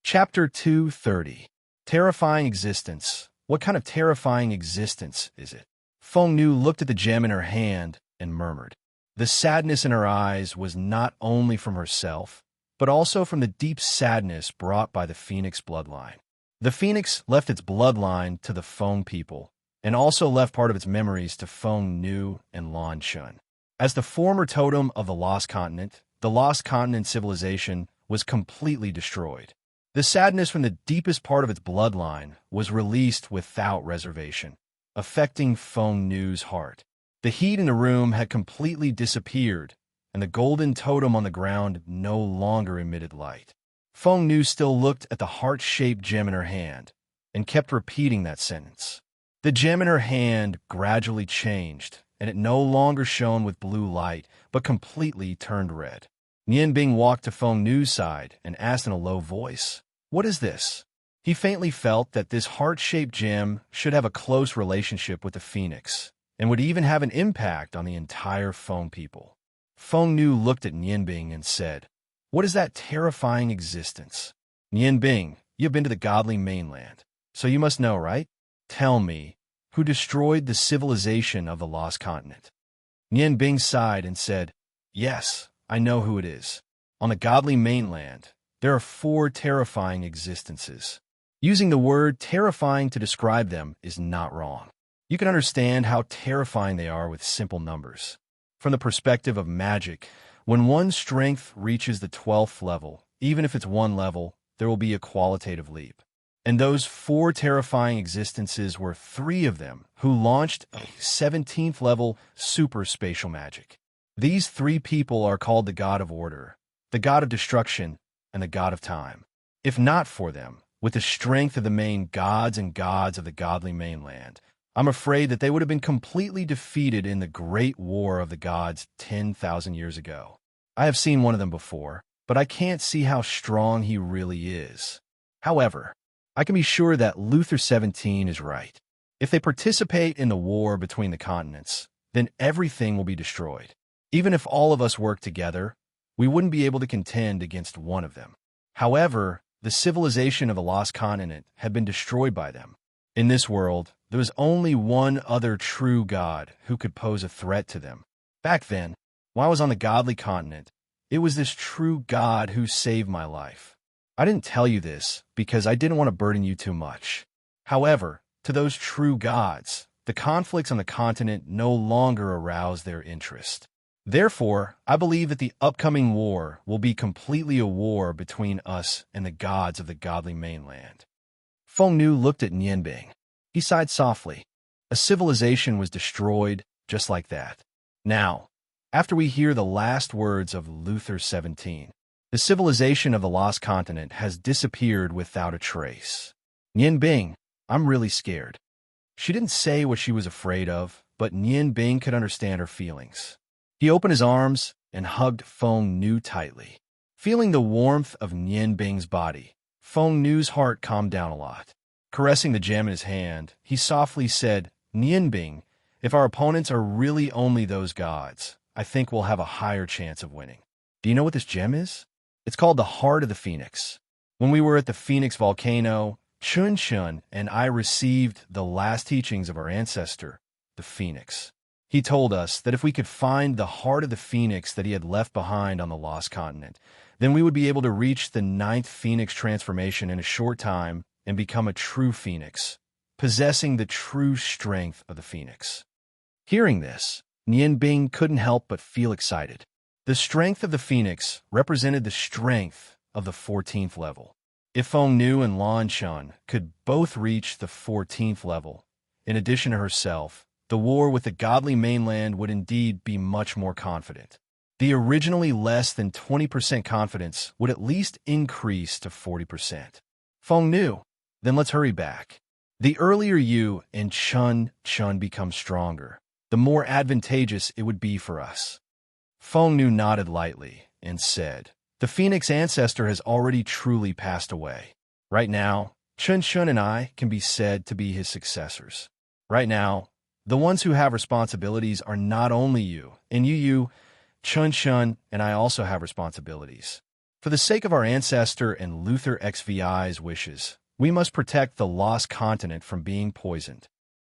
Chapter 230. Terrifying Existence. What kind of terrifying existence is it? Feng Nu looked at the gem in her hand and murmured. The sadness in her eyes was not only from herself, but also from the deep sadness brought by the Phoenix bloodline. The Phoenix left its bloodline to the Feng people, and also left part of its memories to Feng Nu and Lan Chun. As the former totem of the Lost Continent civilization was completely destroyed. The sadness from the deepest part of its bloodline was released without reservation, affecting Feng Nu's heart. The heat in the room had completely disappeared, and the golden totem on the ground no longer emitted light. Feng Nu still looked at the heart-shaped gem in her hand, and kept repeating that sentence. The gem in her hand gradually changed, and it no longer shone with blue light, but completely turned red. Nian Bing walked to Feng Nu's side and asked in a low voice, "What is this?" He faintly felt that this heart-shaped gem should have a close relationship with the Phoenix, and would even have an impact on the entire Feng people. Feng Nu looked at Nian Bing and said, "What is that terrifying existence?" "Nian Bing, you've been to the godly mainland, so you must know, right? Tell me, who destroyed the civilization of the Lost Continent?" Nian Bing sighed and said, "Yes, I know who it is. On the godly mainland, there are 4 terrifying existences. Using the word terrifying to describe them is not wrong. You can understand how terrifying they are with simple numbers. From the perspective of magic, when one's strength reaches the 12th level, even if it's 1 level, there will be a qualitative leap. And those 4 terrifying existences were 3 of them who launched a 17th level super spatial magic. These 3 people are called the God of Order, the God of Destruction, and the God of Time. If not for them, with the strength of the main gods and gods of the godly mainland, I'm afraid that they would have been completely defeated in the Great War of the Gods 10,000 years ago. I have seen one of them before, but I can't see how strong he really is. However, I can be sure that Luther 17 is right. If they participate in the war between the continents, then everything will be destroyed. Even if all of us work together, we wouldn't be able to contend against one of them. However, the civilization of the Lost Continent had been destroyed by them. In this world, there was only one other true God who could pose a threat to them. Back then, when I was on the godly continent, it was this true God who saved my life. I didn't tell you this because I didn't want to burden you too much. However, to those true gods, the conflicts on the continent no longer arouse their interest. Therefore, I believe that the upcoming war will be completely a war between us and the gods of the godly mainland." Feng Nu looked at Nian Bing. He sighed softly. A civilization was destroyed just like that. Now, after we hear the last words of Luther 17, the civilization of the Lost Continent has disappeared without a trace. Nian Bing, I'm really scared. She didn't say what she was afraid of, but Nian Bing could understand her feelings. He opened his arms and hugged Feng Nu tightly. Feeling the warmth of Nian Bing's body, Feng Nu's heart calmed down a lot. Caressing the gem in his hand, he softly said, "Nian Bing, if our opponents are really only those gods, I think we'll have a higher chance of winning. Do you know what this gem is? It's called the Heart of the Phoenix. When we were at the Phoenix volcano, Chun Chun and I received the last teachings of our ancestor, the Phoenix. He told us that if we could find the heart of the Phoenix that he had left behind on the Lost Continent, then we would be able to reach the 9th Phoenix transformation in a short time and become a true Phoenix, possessing the true strength of the Phoenix." Hearing this, Nian Bing couldn't help but feel excited. The strength of the Phoenix represented the strength of the 14th level. If Feng Nu and Lan Chun could both reach the 14th level, in addition to herself, the war with the godly mainland would indeed be much more confident. The originally less than 20% confidence would at least increase to 40%. Feng Nu, then let's hurry back. The earlier you and Chun become stronger, the more advantageous it would be for us. Feng Nu nodded lightly and said, "The Phoenix ancestor has already truly passed away. Right now, Chun and I can be said to be his successors. Right now, the ones who have responsibilities are not only you, and you, Chun and I also have responsibilities. For the sake of our ancestor and Luther XVI's wishes, we must protect the lost continent from being poisoned.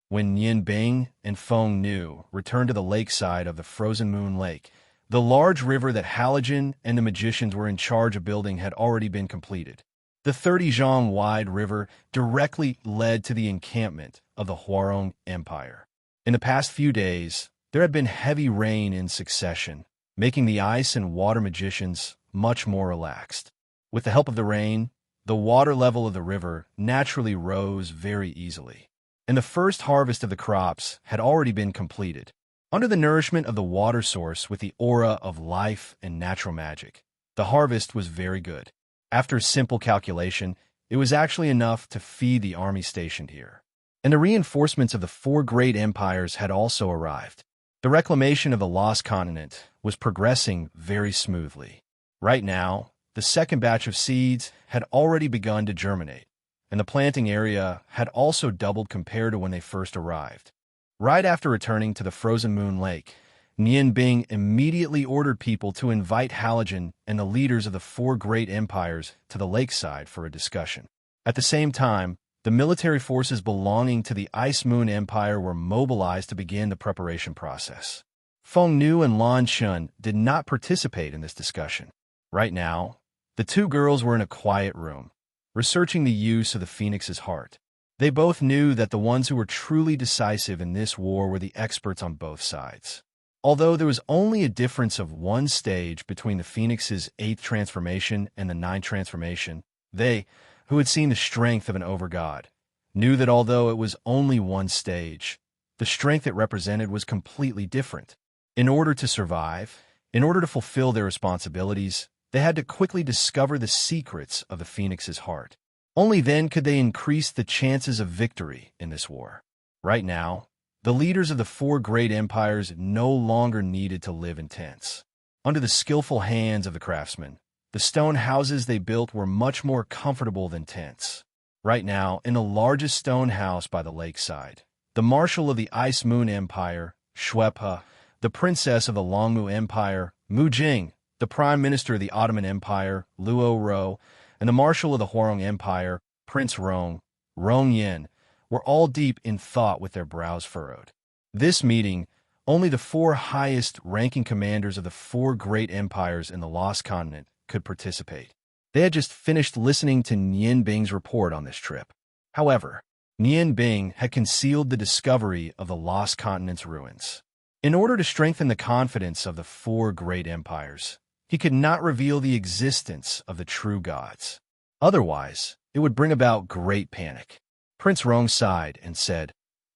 When Nian Bing and Feng Nu returned to the lakeside of the frozen moon lake, the large river that Halogen and the magicians were in charge of building had already been completed. The 30-zhang-wide river directly led to the encampment of the Huarong Empire. In the past few days, there had been heavy rain in succession, making the ice and water magicians much more relaxed. With the help of the rain, the water level of the river naturally rose very easily, and the first harvest of the crops had already been completed. Under the nourishment of the water source with the aura of life and natural magic, the harvest was very good. After simple calculation, it was actually enough to feed the army stationed here. And the reinforcements of the four great empires had also arrived. The reclamation of the lost continent was progressing very smoothly. Right now, the second batch of seeds had already begun to germinate, and the planting area had also doubled compared to when they first arrived. Right after returning to the frozen moon lake, Nian Bing immediately ordered people to invite Halogen and the leaders of the four great empires to the lakeside for a discussion. At the same time, the military forces belonging to the Ice Moon Empire were mobilized to begin the preparation process. Feng Nu and Lan Shun did not participate in this discussion. Right now, the two girls were in a quiet room, researching the use of the Phoenix's heart. They both knew that the ones who were truly decisive in this war were the experts on both sides. Although there was only a difference of one stage between the Phoenix's 8th transformation and the 9th transformation, they, who had seen the strength of an overgod, knew that although it was only one stage, the strength it represented was completely different. In order to survive, in order to fulfill their responsibilities, they had to quickly discover the secrets of the Phoenix's heart. Only then could they increase the chances of victory in this war. Right now, the leaders of the four great empires no longer needed to live in tents. Under the skillful hands of the craftsmen, the stone houses they built were much more comfortable than tents. Right now, in the largest stone house by the lakeside, the marshal of the Ice Moon Empire, Shuepa, the princess of the Longmu Empire, Mu Jing, the prime minister of the Ottoman Empire, Luo Ro, and the marshal of the Huarong Empire, Prince Rong, Rong Yin, were all deep in thought with their brows furrowed. This meeting, only the four highest-ranking commanders of the four great empires in the Lost Continent could participate. They had just finished listening to Nian Bing's report on this trip. However, Nian Bing had concealed the discovery of the Lost Continent's ruins. In order to strengthen the confidence of the four great empires, he could not reveal the existence of the true gods. Otherwise, it would bring about great panic. Prince Rong sighed and said,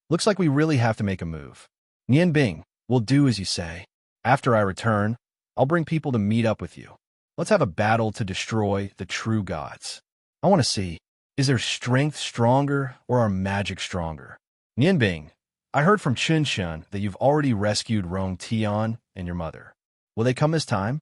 "Looks like we really have to make a move. Nian Bing, we'll do as you say. After I return, I'll bring people to meet up with you. Let's have a battle to destroy the true gods. I want to see, is their strength stronger or our magic stronger?" Nian Bing, I heard from Chun Shun that you've already rescued Rong Tian and your mother. Will they come this time?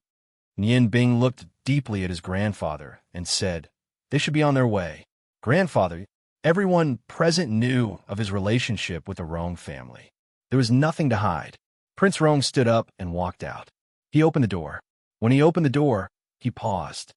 Nian Bing looked deeply at his grandfather and said, "They should be on their way." Grandfather, everyone present knew of his relationship with the Rong family. There was nothing to hide. Prince Rong stood up and walked out. He opened the door. When he opened the door, he paused.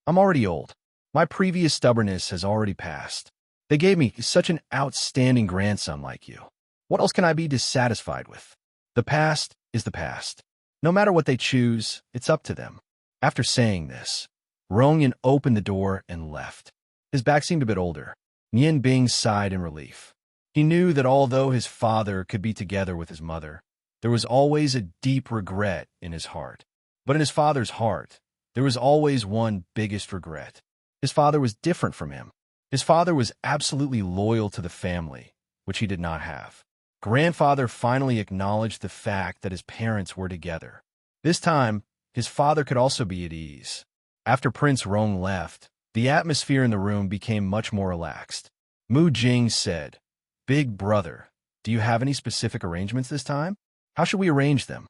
"I'm already old. My previous stubbornness has already passed. They gave me such an outstanding grandson like you. What else can I be dissatisfied with? The past is the past. No matter what they choose, it's up to them." After saying this, Rongyan opened the door and left. His back seemed a bit older. Nian Bing sighed in relief. He knew that although his father could be together with his mother, there was always a deep regret in his heart. But in his father's heart, there was always one biggest regret. His father was different from him. His father was absolutely loyal to the family, which he did not have. Grandfather finally acknowledged the fact that his parents were together. This time, his father could also be at ease. After Prince Rong left, the atmosphere in the room became much more relaxed. Mu Jing said, "Big brother, do you have any specific arrangements this time? How should we arrange them?"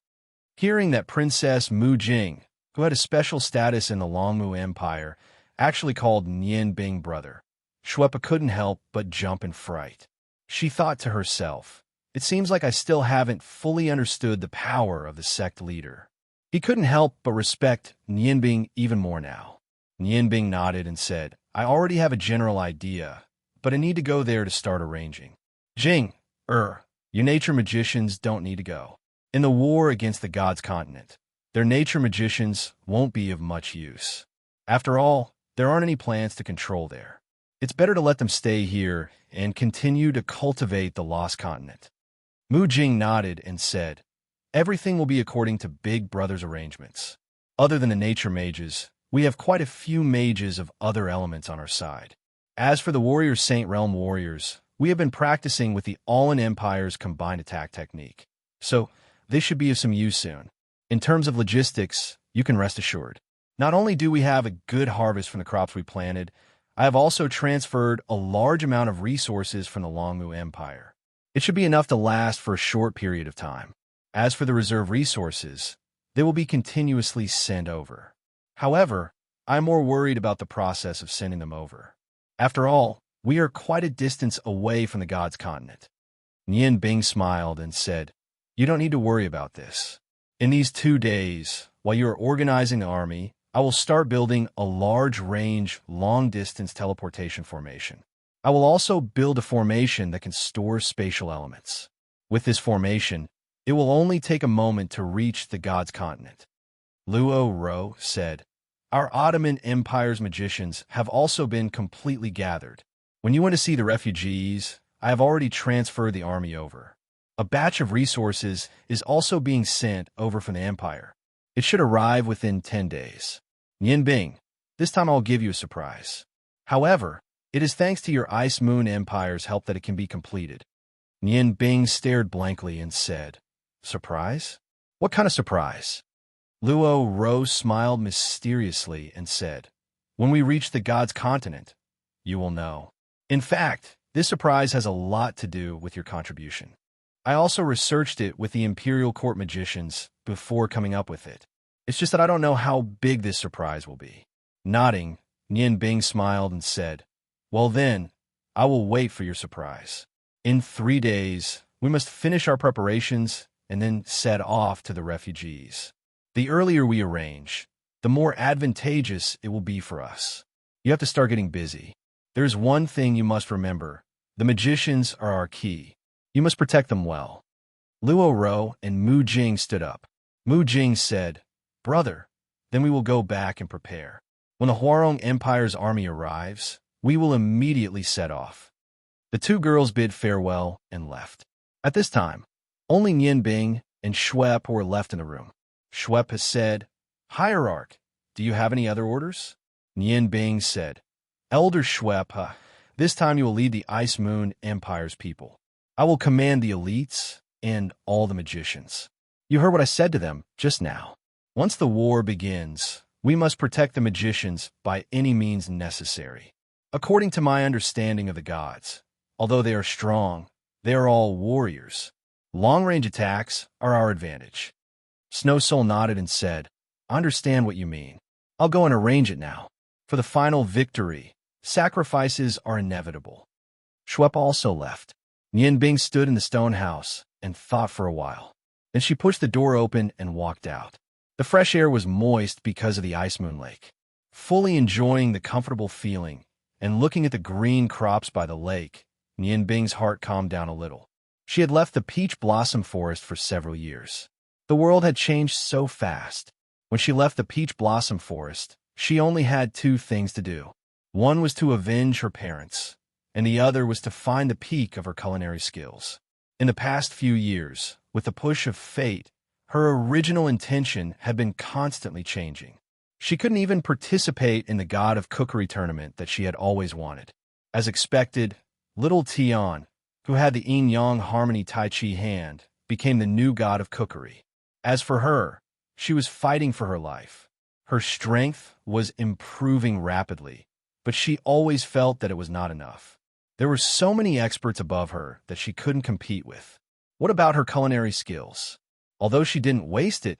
Hearing that Princess Mu Jing, who had a special status in the Longmu Empire, actually called Nian Bing brother, Shuepa couldn't help but jump in fright. She thought to herself, "It seems like I still haven't fully understood the power of the sect leader." He couldn't help but respect Nian Bing even more now. Bing nodded and said, I already have a general idea, but I need to go there to start arranging. Jing, your nature magicians don't need to go. In the war against the gods' continent, their nature magicians won't be of much use. After all, there aren't any plans to control there. It's better to let them stay here and continue to cultivate the lost continent. Mu Jing nodded and said, everything will be according to Big Brother's arrangements. Other than the nature mages, we have quite a few mages of other elements on our side. As for the warrior Saint Realm warriors, we have been practicing with the All-in Empire's combined attack technique, so this should be of some use soon. In terms of logistics, you can rest assured. Not only do we have a good harvest from the crops we planted, I have also transferred a large amount of resources from the Longmu Empire. It should be enough to last for a short period of time. As for the reserve resources, they will be continuously sent over. However, I am more worried about the process of sending them over. After all, we are quite a distance away from the gods' continent. Bing smiled and said, you don't need to worry about this. In these 2 days, while you are organizing the army, I will start building a large-range, long-distance teleportation formation. I will also build a formation that can store spatial elements. With this formation, it will only take a moment to reach the gods' continent. Luo Ro said, our Ottoman Empire's magicians have also been completely gathered. When you want to see the refugees, I have already transferred the army over. A batch of resources is also being sent over from the Empire. It should arrive within 10 days. Bing, this time I'll give you a surprise. However, it is thanks to your Ice Moon Empire's help that it can be completed. Bing stared blankly and said, surprise? What kind of surprise? Luo Ro smiled mysteriously and said, when we reach the gods' continent, you will know. In fact, this surprise has a lot to do with your contribution. I also researched it with the Imperial Court magicians before coming up with it. It's just that I don't know how big this surprise will be. Nodding, Bing smiled and said, well then, I will wait for your surprise. In 3 days, we must finish our preparations and then set off to the refugees. The earlier we arrange, the more advantageous it will be for us. You have to start getting busy. There's one thing you must remember. The magicians are our key. You must protect them well. Luo Ro and Mu Jing stood up. Mu Jing said, brother, then we will go back and prepare. When the Huarong Empire's army arrives, we will immediately set off. The 2 girls bid farewell and left. At this time, only Bing and Schwepp were left in the room. Schwepp has said, Hierarch, do you have any other orders? Bing said, Elder Schwepp, this time you will lead the Ice Moon Empire's people. I will command the elites and all the magicians. You heard what I said to them just now. Once the war begins, we must protect the magicians by any means necessary. According to my understanding of the gods, although they are strong, they are all warriors. Long-range attacks are our advantage. Snow Soul nodded and said, I understand what you mean. I'll go and arrange it now. For the final victory, sacrifices are inevitable. Schwepp also left. Bing stood in the stone house and thought for a while. Then she pushed the door open and walked out. The fresh air was moist because of the Ice Moon Lake. Fully enjoying the comfortable feeling and looking at the green crops by the lake, Bing's heart calmed down a little. She had left the peach blossom forest for several years. The world had changed so fast. When she left the peach blossom forest, she only had 2 things to do. One was to avenge her parents, and the other was to find the peak of her culinary skills. In the past few years, with the push of fate, her original intention had been constantly changing. She couldn't even participate in the God of Cookery tournament that she had always wanted. As expected, little Tian, who had the yin-yang harmony Tai Chi hand, became the new God of Cookery. As for her, she was fighting for her life. Her strength was improving rapidly, but she always felt that it was not enough. There were so many experts above her that she couldn't compete with. What about her culinary skills? Although she didn't waste it,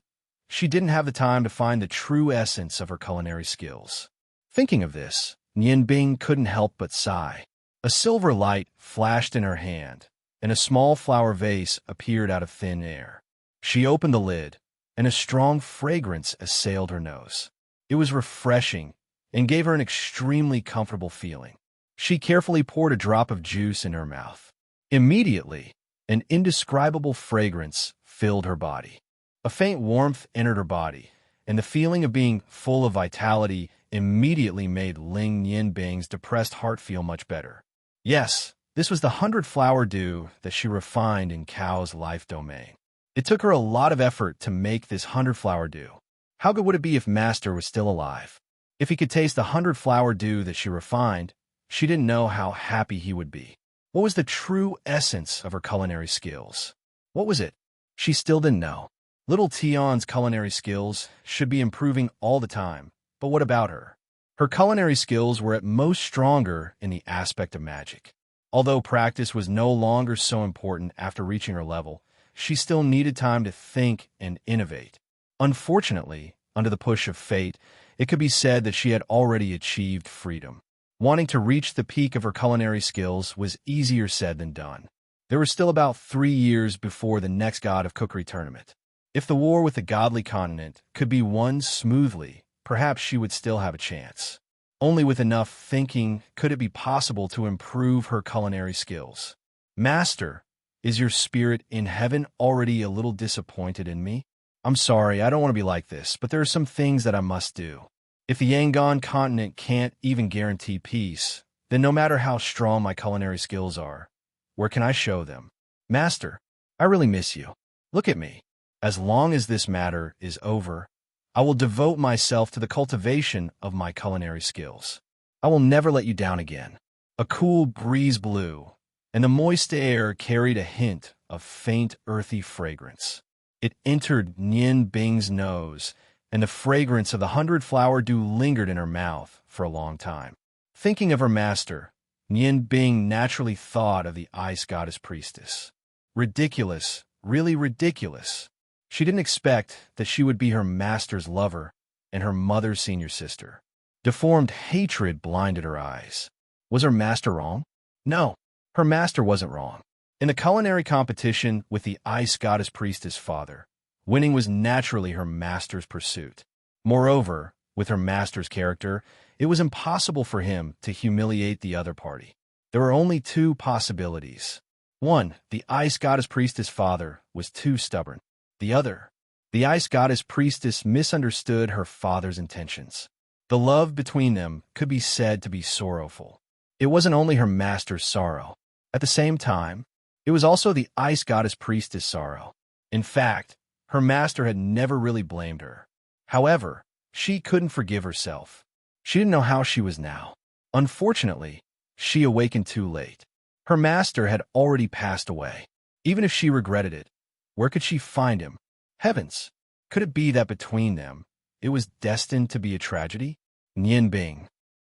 she didn't have the time to find the true essence of her culinary skills. Thinking of this, Bing couldn't help but sigh. A silver light flashed in her hand, and a small flower vase appeared out of thin air. She opened the lid, and a strong fragrance assailed her nose. It was refreshing, and gave her an extremely comfortable feeling. She carefully poured a drop of juice in her mouth. Immediately, an indescribable fragrance filled her body. A faint warmth entered her body, and the feeling of being full of vitality immediately made Ling Yanbing's depressed heart feel much better. Yes, this was the 100-flower dew that she refined in Cao's life domain. It took her a lot of effort to make this 100-flower dew. How good would it be if Master was still alive? If he could taste the 100-flower dew that she refined, she didn't know how happy he would be. What was the true essence of her culinary skills? What was it? She still didn't know. Little Tion's culinary skills should be improving all the time, but what about her? Her culinary skills were at most stronger in the aspect of magic. Although practice was no longer so important after reaching her level, she still needed time to think and innovate. Unfortunately, under the push of fate, it could be said that she had already achieved freedom. Wanting to reach the peak of her culinary skills was easier said than done. There were still about 3 years before the next God of Cookery tournament. If the war with the godly continent could be won smoothly, perhaps she would still have a chance. Only with enough thinking could it be possible to improve her culinary skills. Master, is your spirit in heaven already a little disappointed in me? I'm sorry, I don't want to be like this, but there are some things that I must do. If the Yangon continent can't even guarantee peace, then no matter how strong my culinary skills are, where can I show them? Master, I really miss you. Look at me. As long as this matter is over, I will devote myself to the cultivation of my culinary skills. I will never let you down again. A cool breeze blew, and the moist air carried a hint of faint earthy fragrance. It entered Nian Bing's nose, and the fragrance of the 100-flower dew lingered in her mouth for a long time. Thinking of her master, Nian Bing naturally thought of the ice goddess priestess. Ridiculous, really ridiculous. She didn't expect that she would be her master's lover and her mother's senior sister. Deformed hatred blinded her eyes. Was her master wrong? No, her master wasn't wrong. In the culinary competition with the ice goddess priestess father, winning was naturally her master's pursuit. Moreover, with her master's character, it was impossible for him to humiliate the other party. There were only 2 possibilities. 1, the ice goddess priestess father was too stubborn. The ice goddess priestess misunderstood her father's intentions. The love between them could be said to be sorrowful. It wasn't only her master's sorrow. At the same time, it was also the ice goddess priestess' sorrow. In fact, her master had never really blamed her. However, she couldn't forgive herself. She didn't know how she was now. Unfortunately, she awakened too late. Her master had already passed away. Even if she regretted it, where could she find him? Heavens! Could it be that between them, it was destined to be a tragedy? Nian Bing.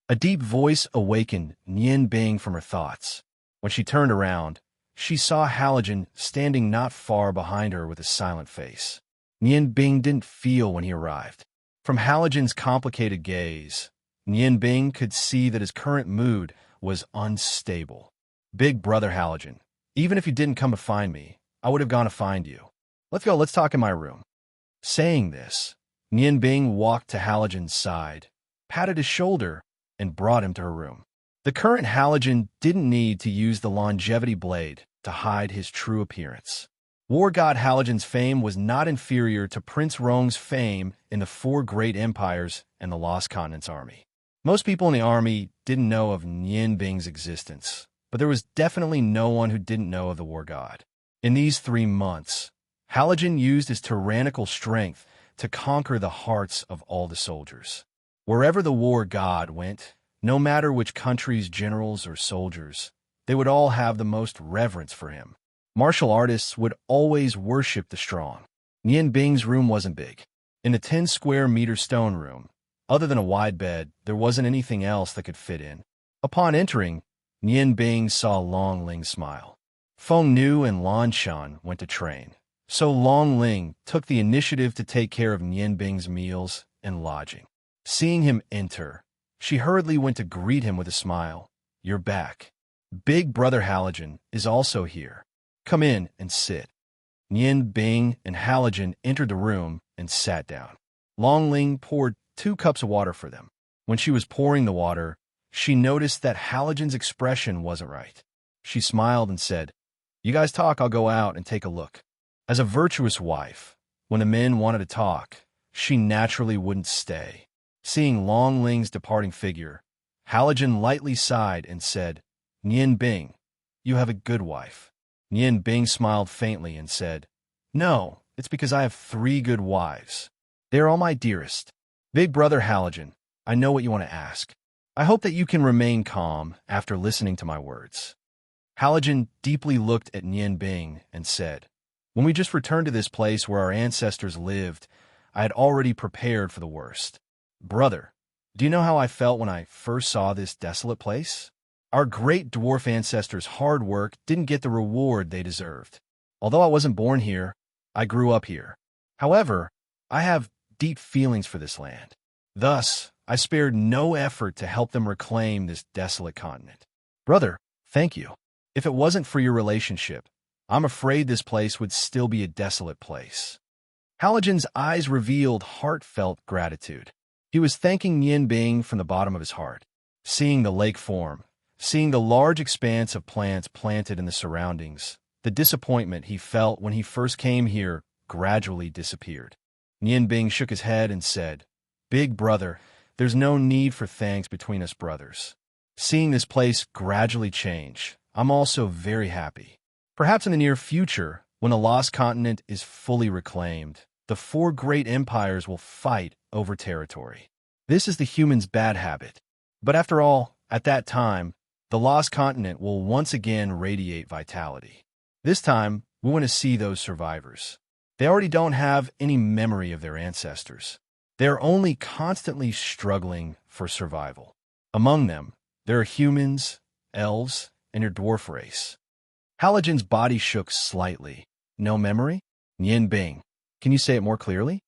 A deep voice awakened Nian Bing from her thoughts. When she turned around, she saw Halogen standing not far behind her with a silent face. Nian Bing didn't feel when he arrived. From Halogen's complicated gaze, Nian Bing could see that his current mood was unstable. Big brother Halogen, even if you didn't come to find me, I would have gone to find you. Let's go, let's talk in my room. Saying this, Nian Bing walked to Halogen's side, patted his shoulder, and brought him to her room. The current Halogen didn't need to use the longevity blade to hide his true appearance. War god Halogen's fame was not inferior to Prince Rong's fame in the 4 great empires and the Lost Continents army. Most people in the army didn't know of Nian Bing's existence, but there was definitely no one who didn't know of the war god. In these 3 months, Halogen used his tyrannical strength to conquer the hearts of all the soldiers. Wherever the war god went, no matter which country's generals or soldiers, they would all have the most reverence for him. Martial artists would always worship the strong. Nian Bing's room wasn't big. In the 10-square-meter stone room, other than a wide bed, there wasn't anything else that could fit in. Upon entering, Nian Bing saw Long Ling smile. Feng Nu and Lan Shan went to train, so Long Ling took the initiative to take care of Nian Bing's meals and lodging. Seeing him enter, she hurriedly went to greet him with a smile. "You're back. Big brother Halogen is also here. Come in and sit." Nian Bing and Halogen entered the room and sat down. Long Ling poured 2 cups of water for them. When she was pouring the water, she noticed that Halogen's expression wasn't right. She smiled and said, "You guys talk, I'll go out and take a look." As a virtuous wife, when the men wanted to talk, she naturally wouldn't stay. Seeing Long Ling's departing figure, Halogen lightly sighed and said, "Nian Bing, you have a good wife." Nian Bing smiled faintly and said, "No, it's because I have 3 good wives. They're all my dearest." Big brother Halogen, I know what you want to ask. I hope that you can remain calm after listening to my words. Halogen deeply looked at Nian Bing and said, "When we just returned to this place where our ancestors lived, I had already prepared for the worst. Brother, do you know how I felt when I first saw this desolate place? Our great dwarf ancestors' hard work didn't get the reward they deserved. Although I wasn't born here, I grew up here. However, I have deep feelings for this land. Thus, I spared no effort to help them reclaim this desolate continent. Brother, thank you. If it wasn't for your relationship, I'm afraid this place would still be a desolate place." Halogen's eyes revealed heartfelt gratitude. He was thanking Nian Bing from the bottom of his heart. Seeing the lake form, seeing the large expanse of plants planted in the surroundings, the disappointment he felt when he first came here gradually disappeared. Nian Bing shook his head and said, "Big brother, there's no need for thanks between us brothers. Seeing this place gradually change, I'm also very happy. Perhaps in the near future, when the lost continent is fully reclaimed, the 4 great empires will fight over territory. This is the human's bad habit. But after all, at that time, the lost continent will once again radiate vitality. This time, we want to see those survivors. They already don't have any memory of their ancestors. They're only constantly struggling for survival. Among them, there are humans, elves, and your dwarf race." Halogen's body shook slightly. "No memory? Nian Bing, can you say it more clearly?"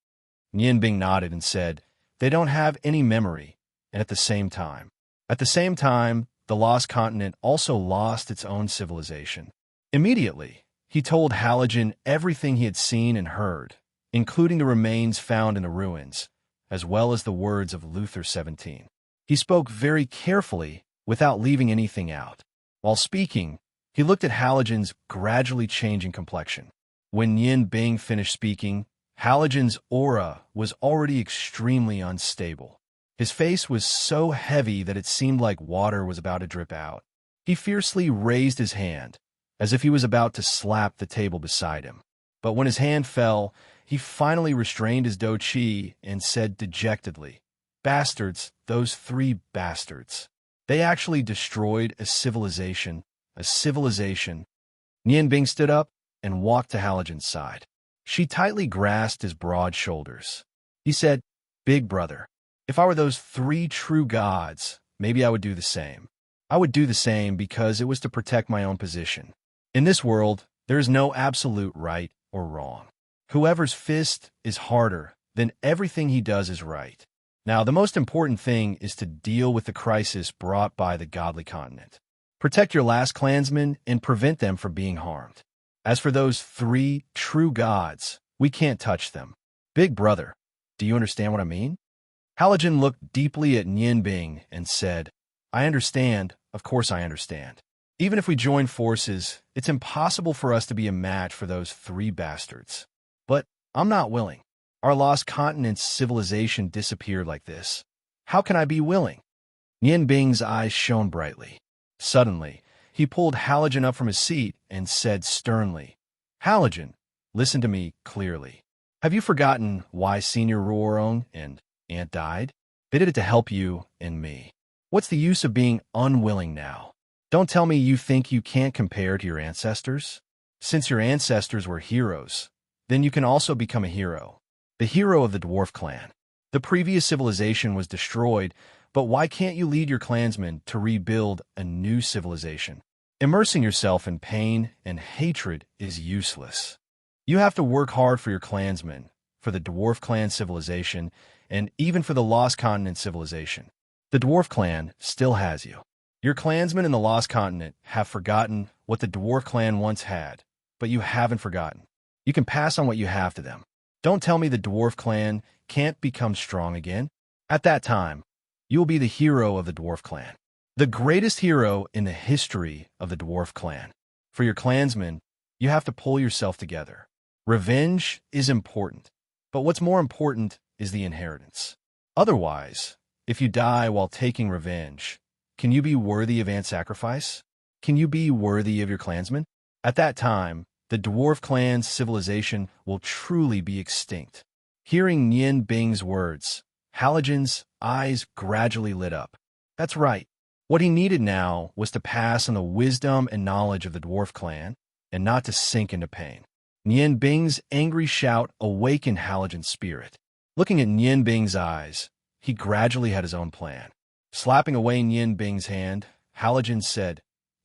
Nian Bing nodded and said, "They don't have any memory, and at the same time, the lost continent also lost its own civilization." Immediately, he told Halogen everything he had seen and heard, including the remains found in the ruins, as well as the words of Luther 17. He spoke very carefully without leaving anything out. While speaking, he looked at Halogen's gradually changing complexion. When Nian Bing finished speaking, Halogen's aura was already extremely unstable. His face was so heavy that it seemed like water was about to drip out. He fiercely raised his hand, as if he was about to slap the table beside him. But when his hand fell, he finally restrained his do chi and said dejectedly, "Bastards, those 3 bastards. They actually destroyed a civilization. Nian Bing stood up and walked to Halogen's side. She tightly grasped his broad shoulders. He said, "Big brother, if I were those 3 true gods, maybe I would do the same. I would do the same because it was to protect my own position. In this world, there is no absolute right or wrong. Whoever's fist is harder, then everything he does is right. Now, the most important thing is to deal with the crisis brought by the godly continent. Protect your last clansmen and prevent them from being harmed. As for those 3 true gods, we can't touch them. Big brother, do you understand what I mean?" Halogen looked deeply at Nian Bing and said, "I understand, of course I understand. Even if we join forces, it's impossible for us to be a match for those 3 bastards. But I'm not willing. Our lost continent's civilization disappeared like this. How can I be willing?" Nian Bing's eyes shone brightly. Suddenly, he pulled Halogen up from his seat and said sternly, "Halogen, listen to me clearly. Have you forgotten why Senior Ruorong and Aunt died? They did it to help you and me. What's the use of being unwilling now? Don't tell me you think you can't compare to your ancestors? Since your ancestors were heroes, then you can also become a hero. The hero of the dwarf clan. The previous civilization was destroyed, but why can't you lead your clansmen to rebuild a new civilization? Immersing yourself in pain and hatred is useless. You have to work hard for your clansmen, for the dwarf clan civilization, and even for the lost continent civilization. The dwarf clan still has you. Your clansmen in the lost continent have forgotten what the dwarf clan once had, but you haven't forgotten. You can pass on what you have to them. Don't tell me the dwarf clan can't become strong again. At that time, You will be the hero of the dwarf clan. The greatest hero in the history of the dwarf clan. For your clansmen, you have to pull yourself together. Revenge is important, but what's more important is the inheritance. Otherwise, if you die while taking revenge, can you be worthy of Ant's sacrifice? Can you be worthy of your clansmen? At that time, the dwarf clan's civilization will truly be extinct. Hearing Nian Bing's words, Halogen's eyes gradually lit up. That's right. What he needed now was to pass on the wisdom and knowledge of the dwarf clan, and not to sink into pain. Nian Bing's angry shout awakened Halogen's spirit. Looking at Nian Bing's eyes, he gradually had his own plan. Slapping away Nian Bing's hand, Halogen said,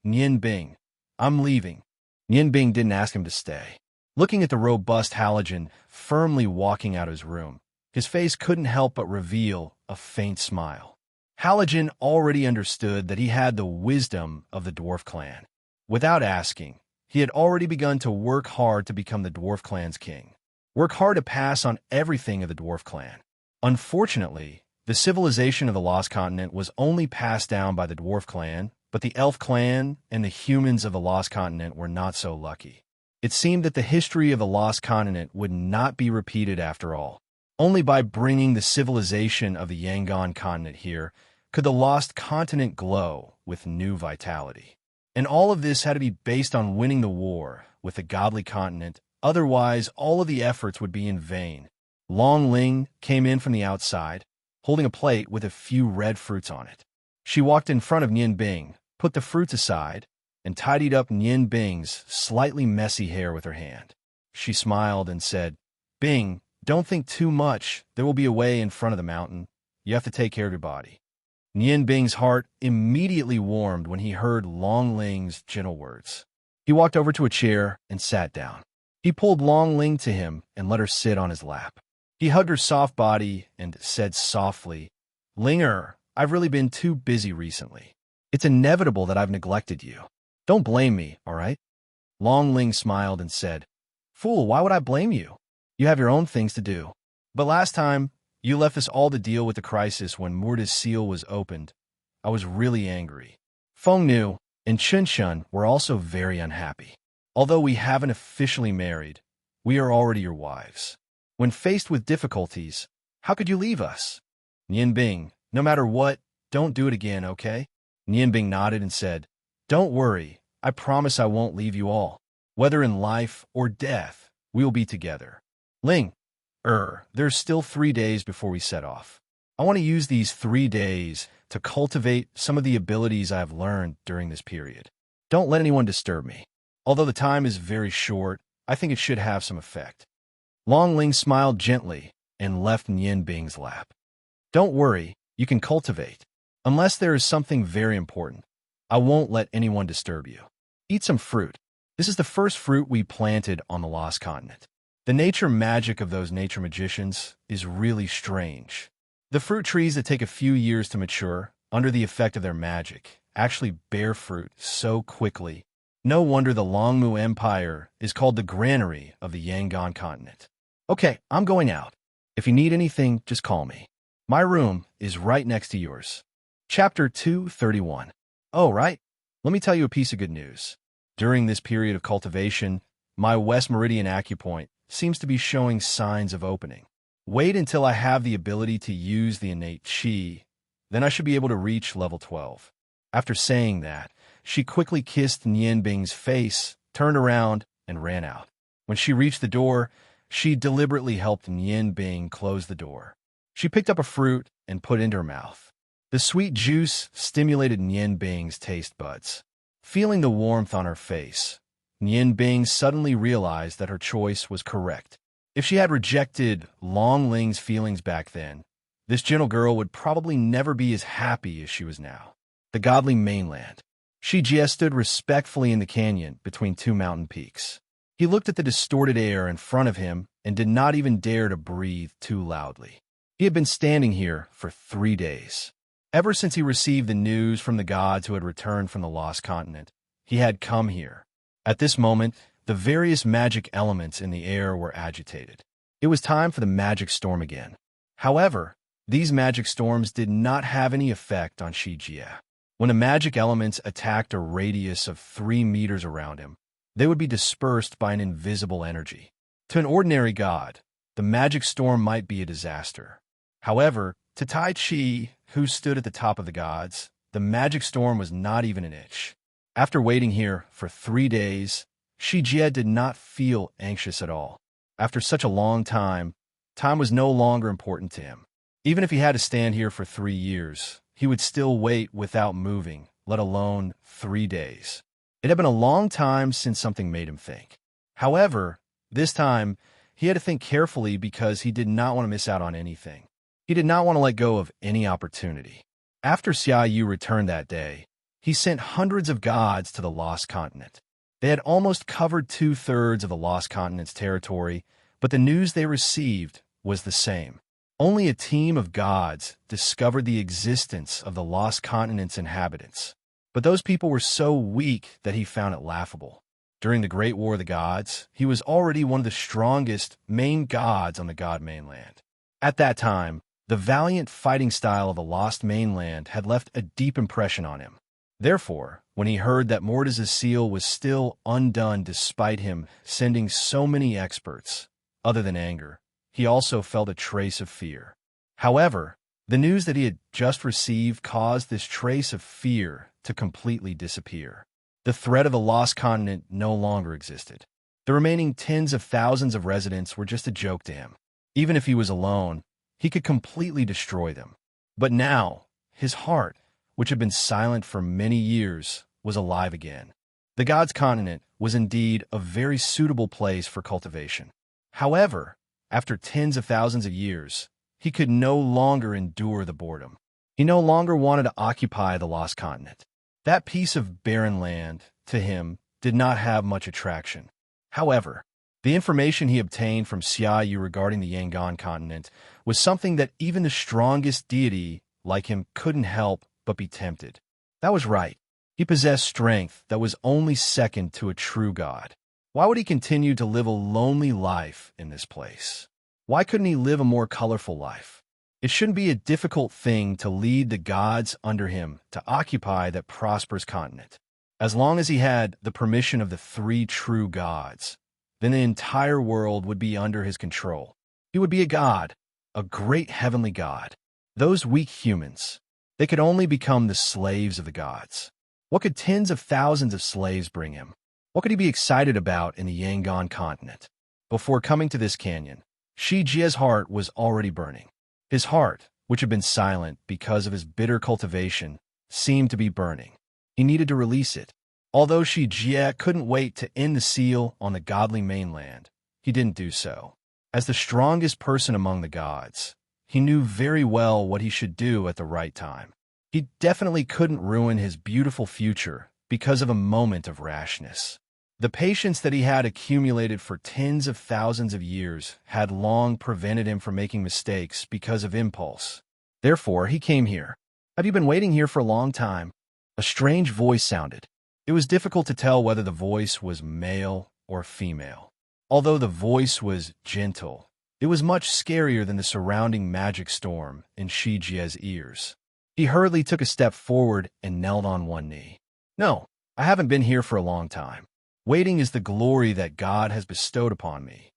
Nian Bing, I'm leaving. Nian Bing didn't ask him to stay. Looking at the robust Halogen firmly walking out of his room, his face couldn't help but reveal a faint smile. Halogen already understood that he had the wisdom of the dwarf clan. Without asking, he had already begun to work hard to become the dwarf clan's king. Work hard to pass on everything of the dwarf clan. Unfortunately, the civilization of the Lost Continent was only passed down by the dwarf clan, but the elf clan and the humans of the Lost Continent were not so lucky. It seemed that the history of the Lost Continent would not be repeated after all. Only by bringing the civilization of the Yangon continent here could the Lost Continent glow with new vitality. And all of this had to be based on winning the war with the godly continent, otherwise all of the efforts would be in vain. Long Ling came in from the outside, holding a plate with a few red fruits on it. She walked in front of Nian Bing, put the fruits aside, and tidied up Nian Bing's slightly messy hair with her hand. She smiled and said, Bing, don't think too much. There will be a way in front of the mountain. You have to take care of your body. Nian Bing's heart immediately warmed when he heard Long Ling's gentle words. He walked over to a chair and sat down. He pulled Long Ling to him and let her sit on his lap. He hugged her soft body and said softly, Linger, I've really been too busy recently. It's inevitable that I've neglected you. Don't blame me, all right? Long Ling smiled and said, Fool, why would I blame you? You have your own things to do. But last time, you left us all to deal with the crisis when Murda's seal was opened. I was really angry. Feng Nu and Chun Chun were also very unhappy. Although we haven't officially married, we are already your wives. When faced with difficulties, how could you leave us? Nian Bing, no matter what, don't do it again, okay? Nian Bing nodded and said, Don't worry, I promise I won't leave you all. Whether in life or death, we will be together. Ling, there's still 3 days before we set off. I want to use these 3 days to cultivate some of the abilities I have learned during this period. Don't let anyone disturb me. Although the time is very short, I think it should have some effect. Long Ling smiled gently and left Nian Bing's lap. Don't worry, you can cultivate. Unless there is something very important, I won't let anyone disturb you. Eat some fruit. This is the first fruit we planted on the Lost Continent. The nature magic of those nature magicians is really strange. The fruit trees that take a few years to mature, under the effect of their magic, actually bear fruit so quickly. No wonder the Longmu Empire is called the granary of the Yangon continent. Okay, I'm going out. If you need anything, just call me. My room is right next to yours. Chapter 231. Oh, right. Let me tell you a piece of good news. During this period of cultivation, my West Meridian acupoint seems to be showing signs of opening. Wait until I have the ability to use the innate chi, then I should be able to reach level 12. After saying that, she quickly kissed Nian Bing's face, turned around, and ran out. When she reached the door, she deliberately helped Nian Bing close the door. She picked up a fruit and put it into her mouth. The sweet juice stimulated Nian Bing's taste buds. Feeling the warmth on her face, Nian Bing suddenly realized that her choice was correct. If she had rejected Long Ling's feelings back then, this gentle girl would probably never be as happy as she was now. The godly mainland. Shi Jie stood respectfully in the canyon between two mountain peaks. He looked at the distorted air in front of him and did not even dare to breathe too loudly. He had been standing here for 3 days. Ever since he received the news from the gods who had returned from the Lost Continent, he had come here. At this moment, the various magic elements in the air were agitated. It was time for the magic storm again. However, These magic storms did not have any effect on Shijie. When the magic elements attacked a radius of 3 meters around him, they would be dispersed by an invisible energy. To an ordinary god, the magic storm might be a disaster. However, to Tai Chi, who stood at the top of the gods, the magic storm was not even an inch. After waiting here for 3 days, Shijie did not feel anxious at all. After such a long time was no longer important to him. Even if he had to stand here for 3 years, he would still wait without moving, let alone 3 days. It had been a long time since something made him think. However, this time, he had to think carefully because he did not want to miss out on anything. He did not want to let go of any opportunity. After Xia Yu returned that day, he sent hundreds of gods to the Lost Continent. They had almost covered 2/3 of the Lost Continent's territory, but the news they received was the same. Only a team of gods discovered the existence of the Lost Continent's inhabitants. But those people were so weak that he found it laughable. During the Great War of the Gods, he was already one of the strongest main gods on the god mainland. At that time, the valiant fighting style of the Lost Mainland had left a deep impression on him. Therefore, when he heard that Mortis' seal was still undone despite him sending so many experts, other than anger, he also felt a trace of fear. However, the news that he had just received caused this trace of fear to completely disappear. The threat of the Lost Continent no longer existed. The remaining tens of thousands of residents were just a joke to him. Even if he was alone, he could completely destroy them. But now, his heart, which had been silent for many years, was alive again. The God's Continent was indeed a very suitable place for cultivation. However, after tens of thousands of years, he could no longer endure the boredom. He no longer wanted to occupy the Lost Continent. That piece of barren land, to him, did not have much attraction. However, the information he obtained from Xia Yu regarding the Yangon continent was something that even the strongest deity, like him, couldn't help but be tempted. That was right. He possessed strength that was only second to a true god. Why would he continue to live a lonely life in this place? Why couldn't he live a more colorful life? It shouldn't be a difficult thing to lead the gods under him to occupy that prosperous continent. As long as he had the permission of the 3 true gods, then the entire world would be under his control. He would be a god, a great heavenly god. Those weak humans, they could only become the slaves of the gods. What could tens of thousands of slaves bring him? What could he be excited about in the Yangon continent? Before coming to this canyon, Shijie's heart was already burning. His heart, which had been silent because of his bitter cultivation, seemed to be burning. He needed to release it. Although Shijie couldn't wait to end the seal on the godly mainland, he didn't do so. As the strongest person among the gods, he knew very well what he should do at the right time. He definitely couldn't ruin his beautiful future because of a moment of rashness. The patience that he had accumulated for tens of thousands of years had long prevented him from making mistakes because of impulse. Therefore, he came here. "Have you been waiting here for a long time?" A strange voice sounded. It was difficult to tell whether the voice was male or female. Although the voice was gentle, it was much scarier than the surrounding magic storm in Shijie's ears. He hurriedly took a step forward and knelt on one knee. "No, I haven't been here for a long time. Waiting is the glory that God has bestowed upon me."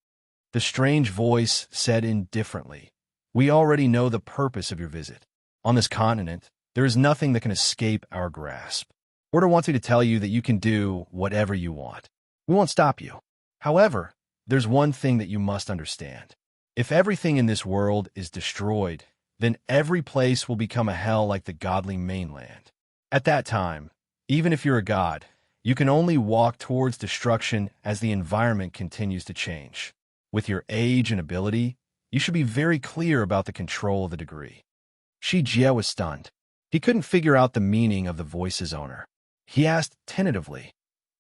The strange voice said indifferently, "We already know the purpose of your visit. On this continent, there is nothing that can escape our grasp. Order wants me to tell you that you can do whatever you want. We won't stop you. However, there's one thing that you must understand. If everything in this world is destroyed, then every place will become a hell like the godly mainland. At that time, even if you're a god, you can only walk towards destruction as the environment continues to change. With your age and ability, you should be very clear about the control of the degree." Shijie was stunned. He couldn't figure out the meaning of the voice's owner. He asked tentatively,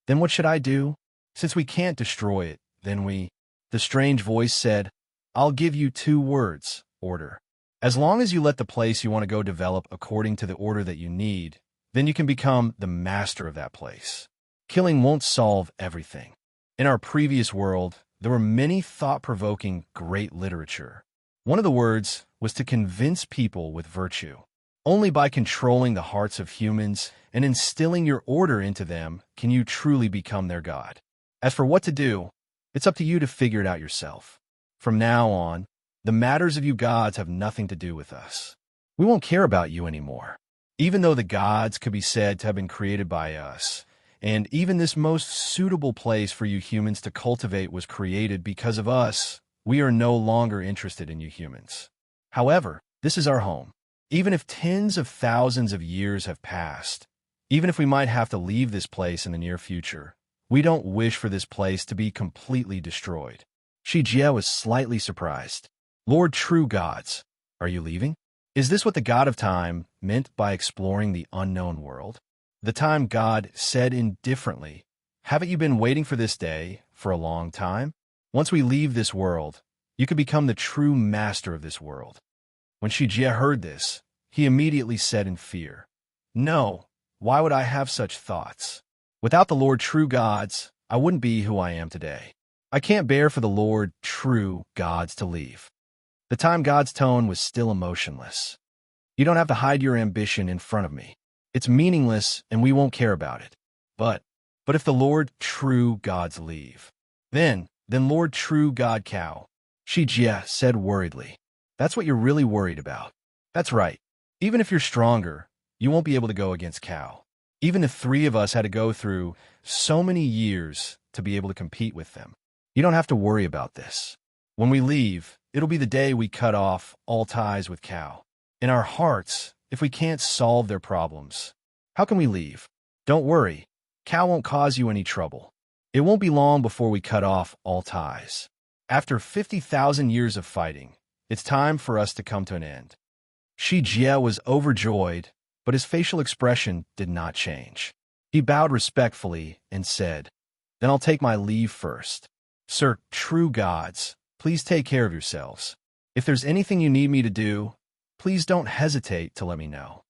"Then what should I do? Since we can't destroy it, then we—" The strange voice said, "I'll give you 2 words, order. As long as you let the place you want to go develop according to the order that you need, then you can become the master of that place. Killing won't solve everything. In our previous world, there were many thought-provoking great literature. One of the words was to convince people with virtue. Only by controlling the hearts of humans and instilling your order into them can you truly become their god. As for what to do, it's up to you to figure it out yourself. From now on, the matters of you gods have nothing to do with us. We won't care about you anymore. Even though the gods could be said to have been created by us, and even this most suitable place for you humans to cultivate was created because of us, we are no longer interested in you humans. However, this is our home. Even if tens of thousands of years have passed, even if we might have to leave this place in the near future, we don't wish for this place to be completely destroyed. Shijie was slightly surprised. Lord True Gods, are you leaving? Is this what the God of Time meant by exploring the unknown world? The Time God said indifferently, haven't you been waiting for this day for a long time? Once we leave this world, you could become the true master of this world. When Shijie heard this, he immediately said in fear, no, why would I have such thoughts? Without the Lord True Gods, I wouldn't be who I am today. I can't bear for the Lord True Gods to leave. The Time God's tone was still emotionless. You don't have to hide your ambition in front of me. It's meaningless and we won't care about it. But if the Lord True Gods leave, then Lord True God Cow, Shijie said worriedly. That's what you're really worried about. That's right. Even if you're stronger, you won't be able to go against Cow. Even the three of us had to go through so many years to be able to compete with them. You don't have to worry about this. When we leave, it'll be the day we cut off all ties with Cow. In our hearts, if we can't solve their problems, how can we leave? Don't worry, Cow won't cause you any trouble. It won't be long before we cut off all ties. After 50,000 years of fighting, it's time for us to come to an end. Shijie was overjoyed, but his facial expression did not change. He bowed respectfully and said, then I'll take my leave first. Sir, True Gods, please take care of yourselves. If there's anything you need me to do, please don't hesitate to let me know.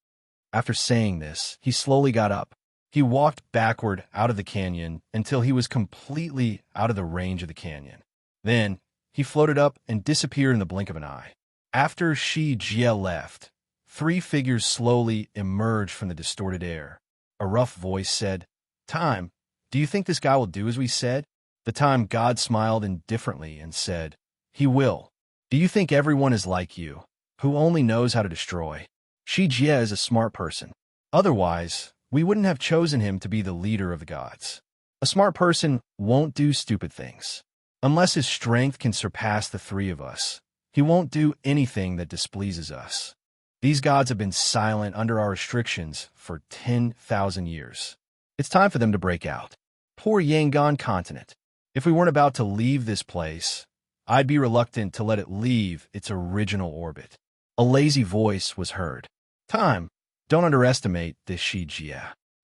After saying this, he slowly got up. He walked backward out of the canyon until he was completely out of the range of the canyon. Then, he floated up and disappeared in the blink of an eye. After Shijie left, three figures slowly emerged from the distorted air. A rough voice said, Time, do you think this guy will do as we said? The Time God smiled indifferently and said, he will. Do you think everyone is like you, who only knows how to destroy? Shijie is a smart person. Otherwise, we wouldn't have chosen him to be the leader of the gods. A smart person won't do stupid things. Unless his strength can surpass the three of us, he won't do anything that displeases us. These gods have been silent under our restrictions for 10,000 years. It's time for them to break out. Poor Yangon continent. If we weren't about to leave this place, I'd be reluctant to let it leave its original orbit. A lazy voice was heard. Time, don't underestimate this Shijie.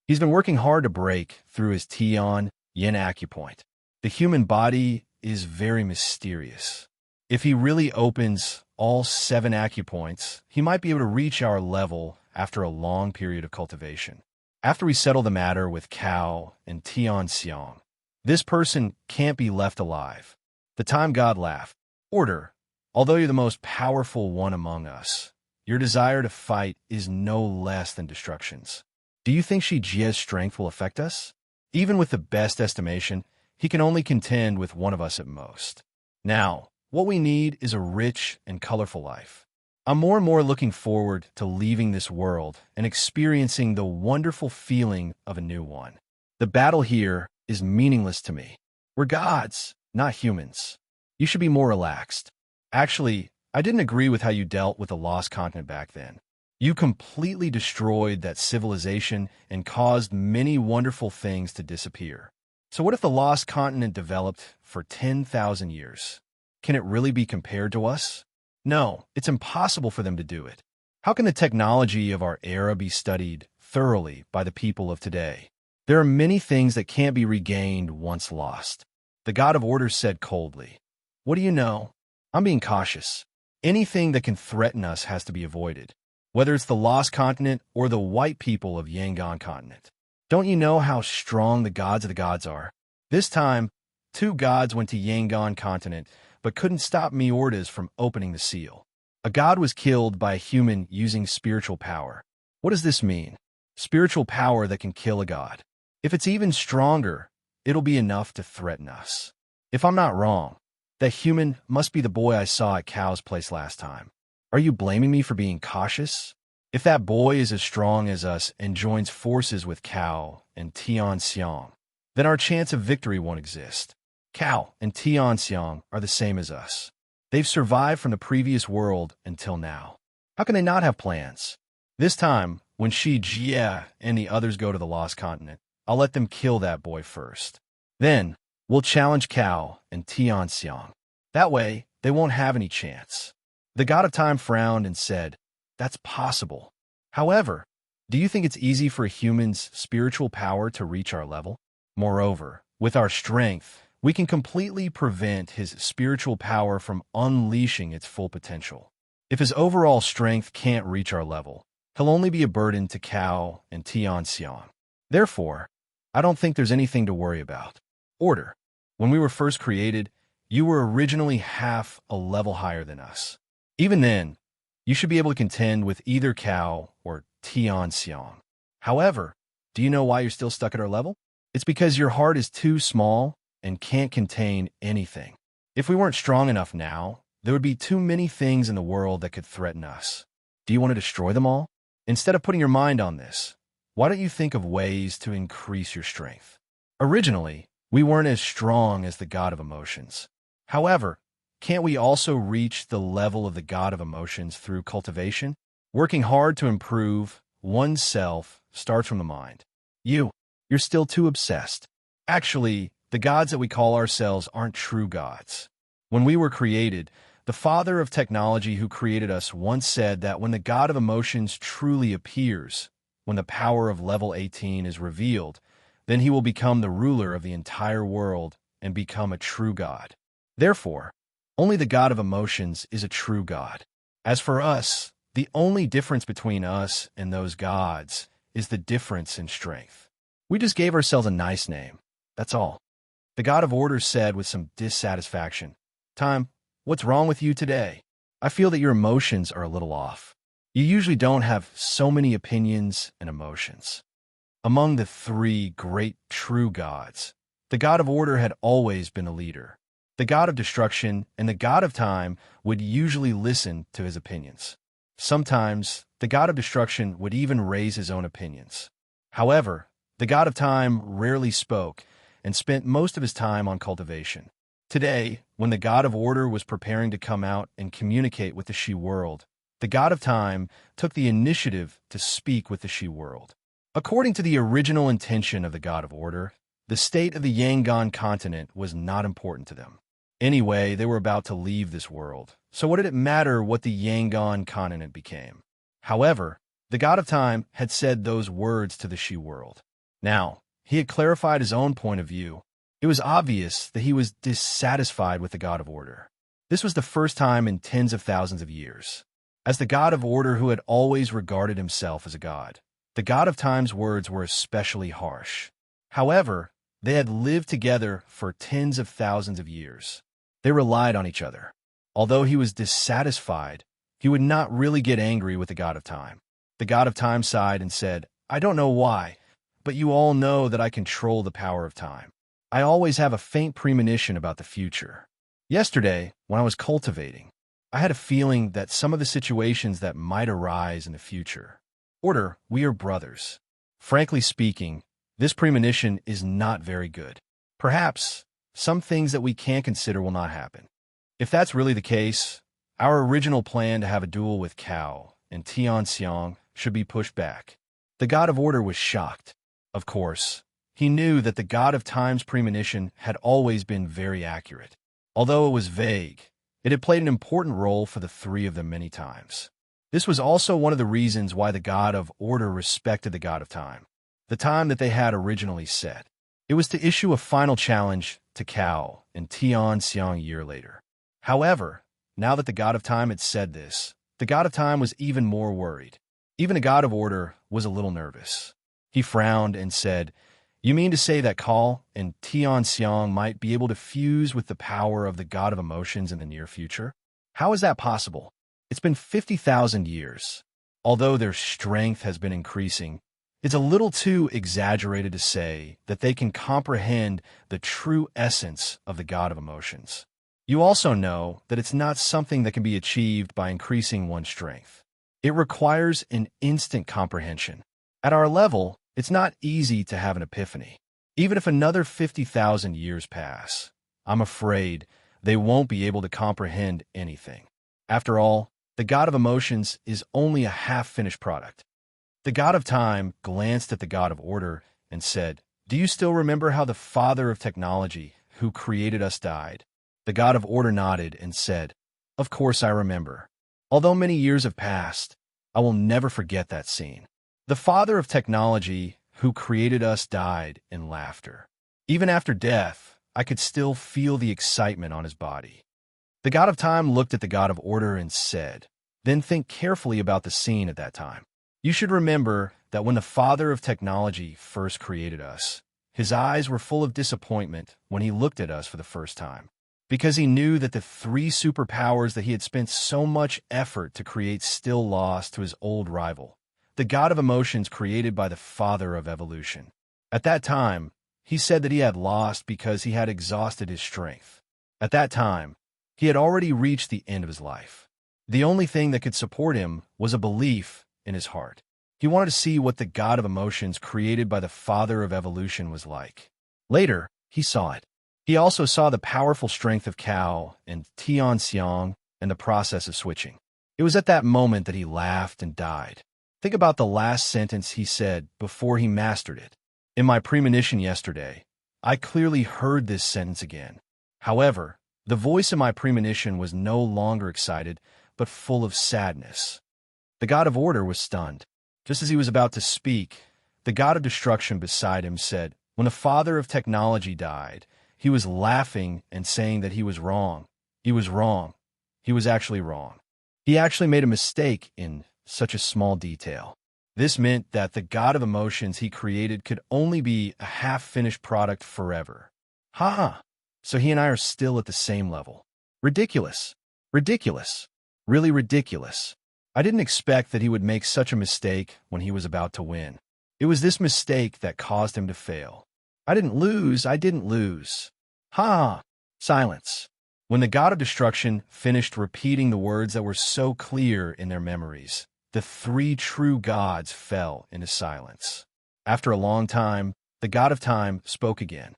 He's been working hard to break through his Tion Yin acupoint. The human body is very mysterious. If he really opens all 7 acupoints, he might be able to reach our level after a long period of cultivation. After we settle the matter with Cow and Tian Xiang, this person can't be left alive. The Time God laughed. Order, although you're the most powerful one among us, your desire to fight is no less than destruction's. Do you think Shijie's strength will affect us? Even with the best estimation, he can only contend with one of us at most. Now, what we need is a rich and colorful life. I'm more and more looking forward to leaving this world and experiencing the wonderful feeling of a new one. The battle here is meaningless to me. We're gods, not humans. You should be more relaxed. Actually, I didn't agree with how you dealt with the lost continent back then. You completely destroyed that civilization and caused many wonderful things to disappear. So what if the lost continent developed for 10,000 years? Can it really be compared to us? No, it's impossible for them to do it. How can the technology of our era be studied thoroughly by the people of today? There are many things that can't be regained once lost. The God of Order said coldly, what do you know? I'm being cautious. Anything that can threaten us has to be avoided, whether it's the lost continent or the white people of Yangon continent. Don't you know how strong the gods of the gods are? This time, 2 gods went to Yangon continent, but couldn't stop Miordas from opening the seal. A god was killed by a human using spiritual power. What does this mean? Spiritual power that can kill a god. If it's even stronger, it'll be enough to threaten us. If I'm not wrong, that human must be the boy I saw at Cow's place last time. Are you blaming me for being cautious? If that boy is as strong as us and joins forces with Cow and Tian Xiang, then our chance of victory won't exist. Cow and Tian Xiang are the same as us. They've survived from the previous world until now. How can they not have plans? This time, when Shi Jie and the others go to the Lost Continent, I'll let them kill that boy first. Then, we'll challenge Cow and Tian Xiang. That way, they won't have any chance. The god of time frowned and said, "That's possible. However, do you think it's easy for a human's spiritual power to reach our level? Moreover, with our strength, we can completely prevent his spiritual power from unleashing its full potential. If his overall strength can't reach our level, he'll only be a burden to Cow and Tian Xiang. Therefore, I don't think there's anything to worry about. Order. When we were first created, you were originally half a level higher than us. Even then, you should be able to contend with either Cow or Tian Xiang. However, do you know why you're still stuck at our level? It's because your heart is too small and can't contain anything. If we weren't strong enough now, there would be too many things in the world that could threaten us. Do you want to destroy them all? Instead of putting your mind on this, why don't you think of ways to increase your strength? Originally, we weren't as strong as the god of emotions. However, can't we also reach the level of the god of emotions through cultivation? Working hard to improve oneself starts from the mind. You're still too obsessed. Actually, the gods that we call ourselves aren't true gods. When we were created, the father of technology who created us once said that when the god of emotions truly appears, when the power of level 18 is revealed, then he will become the ruler of the entire world and become a true god. Therefore, only the god of emotions is a true god. As for us, the only difference between us and those gods is the difference in strength. We just gave ourselves a nice name. That's all. The god of order said with some dissatisfaction, "Time, what's wrong with you today? I feel that your emotions are a little off. You usually don't have so many opinions and emotions." Among the three great true gods, the god of order had always been a leader. The god of destruction and the god of time would usually listen to his opinions. Sometimes, the god of destruction would even raise his own opinions. However, the god of time rarely spoke and spent most of his time on cultivation. Today, when the god of order was preparing to come out and communicate with the Shi world, the god of time took the initiative to speak with the Shi world. According to the original intention of the god of order, the state of the Yangon continent was not important to them. Anyway, they were about to leave this world, so what did it matter what the Yangon continent became? However, the god of time had said those words to the Shi world. Now, he had clarified his own point of view. It was obvious that he was dissatisfied with the god of order. This was the first time in tens of thousands of years. As the god of order who had always regarded himself as a god, the god of time's words were especially harsh. However, they had lived together for tens of thousands of years. They relied on each other. Although he was dissatisfied, he would not really get angry with the god of time. The god of time sighed and said, "I don't know why, but you all know that I control the power of time. I always have a faint premonition about the future. Yesterday, when I was cultivating, I had a feeling that some of the situations that might arise in the future. Order, we are brothers. Frankly speaking, this premonition is not very good. Perhaps some things that we can't consider will not happen. If that's really the case, our original plan to have a duel with Cow and Tian Xiang should be pushed back." The god of order was shocked. Of course, he knew that the god of time's premonition had always been very accurate. Although it was vague, it had played an important role for the three of them many times. This was also one of the reasons why the god of order respected the god of time, the time that they had originally set. It was to issue a final challenge to Cow and Tian Xiang a year later. However, now that the god of time had said this, the god of time was even more worried. Even the god of order was a little nervous. He frowned and said, You mean to say that Kal and Tianxiang might be able to fuse with the power of the god of emotions in the near future? How is that possible? It's been 50,000 years. Although their strength has been increasing, it's a little too exaggerated to say that they can comprehend the true essence of the god of emotions. You also know that it's not something that can be achieved by increasing one's strength. It requires an instant comprehension. At our level, it's not easy to have an epiphany. Even if another 50,000 years pass, I'm afraid they won't be able to comprehend anything. After all, the god of emotions is only a half-finished product. The god of time glanced at the god of order and said, "Do you still remember how the father of technology, who created us, died?" The god of order nodded and said, "Of course I remember. Although many years have passed, I will never forget that scene. The father of technology, who created us, died in laughter. Even after death, I could still feel the excitement on his body." The god of time looked at the god of order and said, "Then think carefully about the scene at that time. You should remember that when the father of technology first created us, his eyes were full of disappointment when he looked at us for the first time, because he knew that the three superpowers that he had spent so much effort to create still lost to his old rival, the god of emotions created by the father of evolution. At that time, he said that he had lost because he had exhausted his strength. At that time, he had already reached the end of his life. The only thing that could support him was a belief in his heart. He wanted to see what the god of emotions created by the father of evolution was like. Later, he saw it. He also saw the powerful strength of Cao and Tianxiang and the process of switching. It was at that moment that he laughed and died. Think about the last sentence he said before he mastered it. In my premonition yesterday, I clearly heard this sentence again. However, the voice in my premonition was no longer excited, but full of sadness. The god of order was stunned. Just as he was about to speak, the god of destruction beside him said, "When the father of technology died, he was laughing and saying that he was wrong. He was wrong. He was actually wrong. He actually made a mistake in such a small detail." This meant that the god of emotions he created could only be a half-finished product forever. Ha! So he and I are still at the same level. Ridiculous. Ridiculous. Really ridiculous. I didn't expect that he would make such a mistake when he was about to win. It was this mistake that caused him to fail. I didn't lose. Ha! Silence. When the god of destruction finished repeating the words that were so clear in their memories, the three true gods fell into silence. After a long time, the god of time spoke again.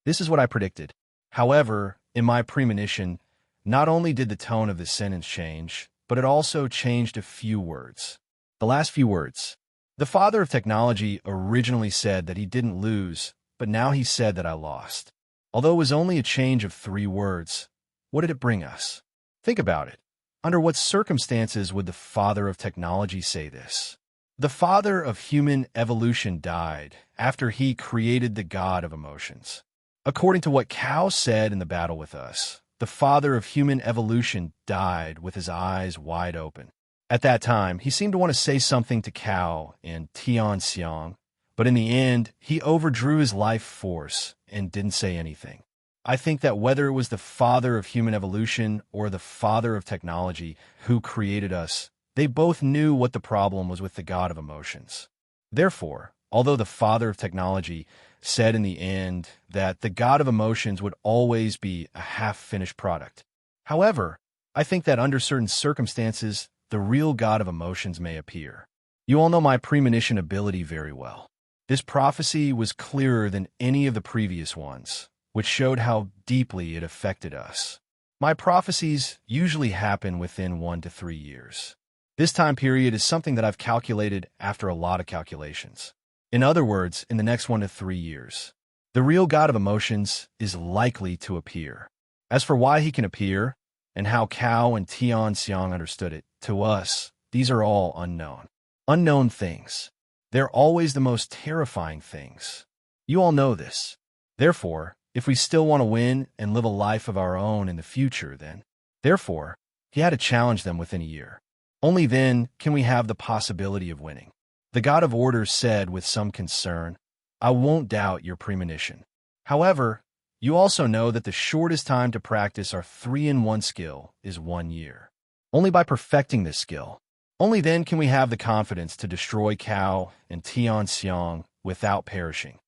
"This is what I predicted. However, in my premonition, not only did the tone of the sentence change, but it also changed a few words. The last few words. The father of technology originally said that he didn't lose, but now he said that I lost. Although it was only a change of 3 words, what did it bring us? Think about it. Under what circumstances would the father of technology say this? The father of human evolution died after he created the god of emotions. According to what Cao said in the battle with us, the father of human evolution died with his eyes wide open. At that time, he seemed to want to say something to Cao and Tianxiang, but in the end, he overdrew his life force and didn't say anything. I think that whether it was the father of human evolution or the father of technology who created us, they both knew what the problem was with the god of emotions. Therefore, although the father of technology said in the end that the god of emotions would always be a half-finished product, however, I think that under certain circumstances, the real god of emotions may appear. You all know my premonition ability very well. This prophecy was clearer than any of the previous ones, which showed how deeply it affected us. My prophecies usually happen within 1 to 3 years. This time period is something that I've calculated after a lot of calculations. In other words, in the next 1 to 3 years, the real god of emotions is likely to appear. As for why he can appear, and how Cao and Tianxiang understood it, to us, these are all unknown. Unknown things. They're always the most terrifying things. You all know this. Therefore, if we still want to win and live a life of our own in the future, then, therefore, he had to challenge them within a year. Only then can we have the possibility of winning. The god of order said with some concern, I won't doubt your premonition. However, you also know that the shortest time to practice our 3-in-1 skill is 1 year. Only by perfecting this skill, only then can we have the confidence to destroy Cao and Tian Xiang without perishing.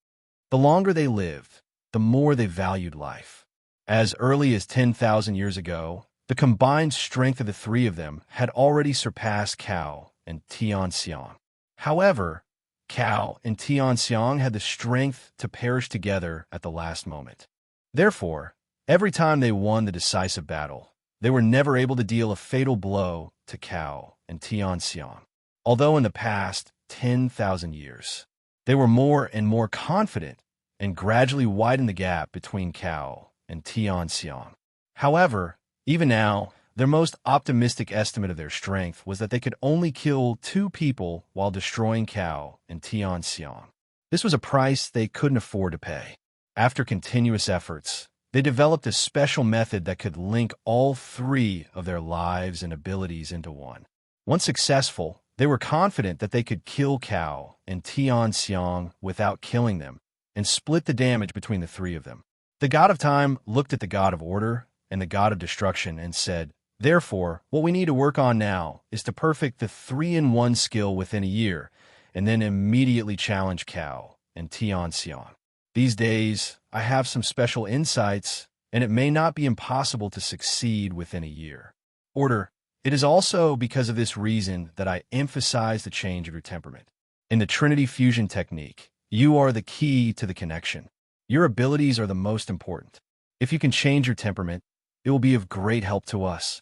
The longer they lived, the more they valued life. As early as 10,000 years ago, the combined strength of the three of them had already surpassed Cao and Tian Xiang. However, Cao and Tian Xiang had the strength to perish together at the last moment. Therefore, every time they won the decisive battle, they were never able to deal a fatal blow to Cao and Tian Xiang. Although in the past 10,000 years, they were more and more confident and gradually widened the gap between Cao and Tian Xiang. However, even now, their most optimistic estimate of their strength was that they could only kill 2 people while destroying Cao and Tian Xiang. This was a price they couldn't afford to pay. After continuous efforts, they developed a special method that could link all 3 of their lives and abilities into one. Once successful, they were confident that they could kill Cao and Tian Xiang without killing them, and split the damage between the 3 of them. The god of time looked at the god of order and the god of destruction and said, "Therefore, what we need to work on now is to perfect the 3-in-1 skill within a year, and then immediately challenge Cao and Tian Xiang. These days, I have some special insights, and it may not be impossible to succeed within a year. Order, it is also because of this reason that I emphasize the change of your temperament. In the Trinity Fusion technique, you are the key to the connection. Your abilities are the most important. If you can change your temperament, it will be of great help to us.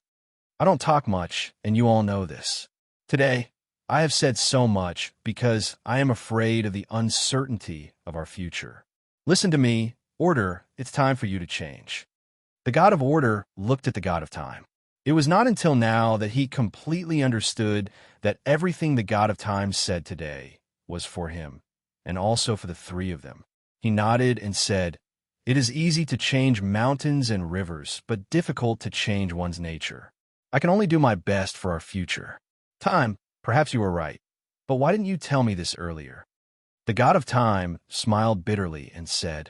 I don't talk much, and you all know this. Today, I have said so much because I am afraid of the uncertainty of our future. Listen to me, Order, it's time for you to change." The god of order looked at the god of time. It was not until now that he completely understood that everything the god of time said today was for him, and also for the 3 of them. He nodded and said, "It is easy to change mountains and rivers, but difficult to change one's nature. I can only do my best for our future. Time, perhaps you were right, but why didn't you tell me this earlier?" The god of time smiled bitterly and said,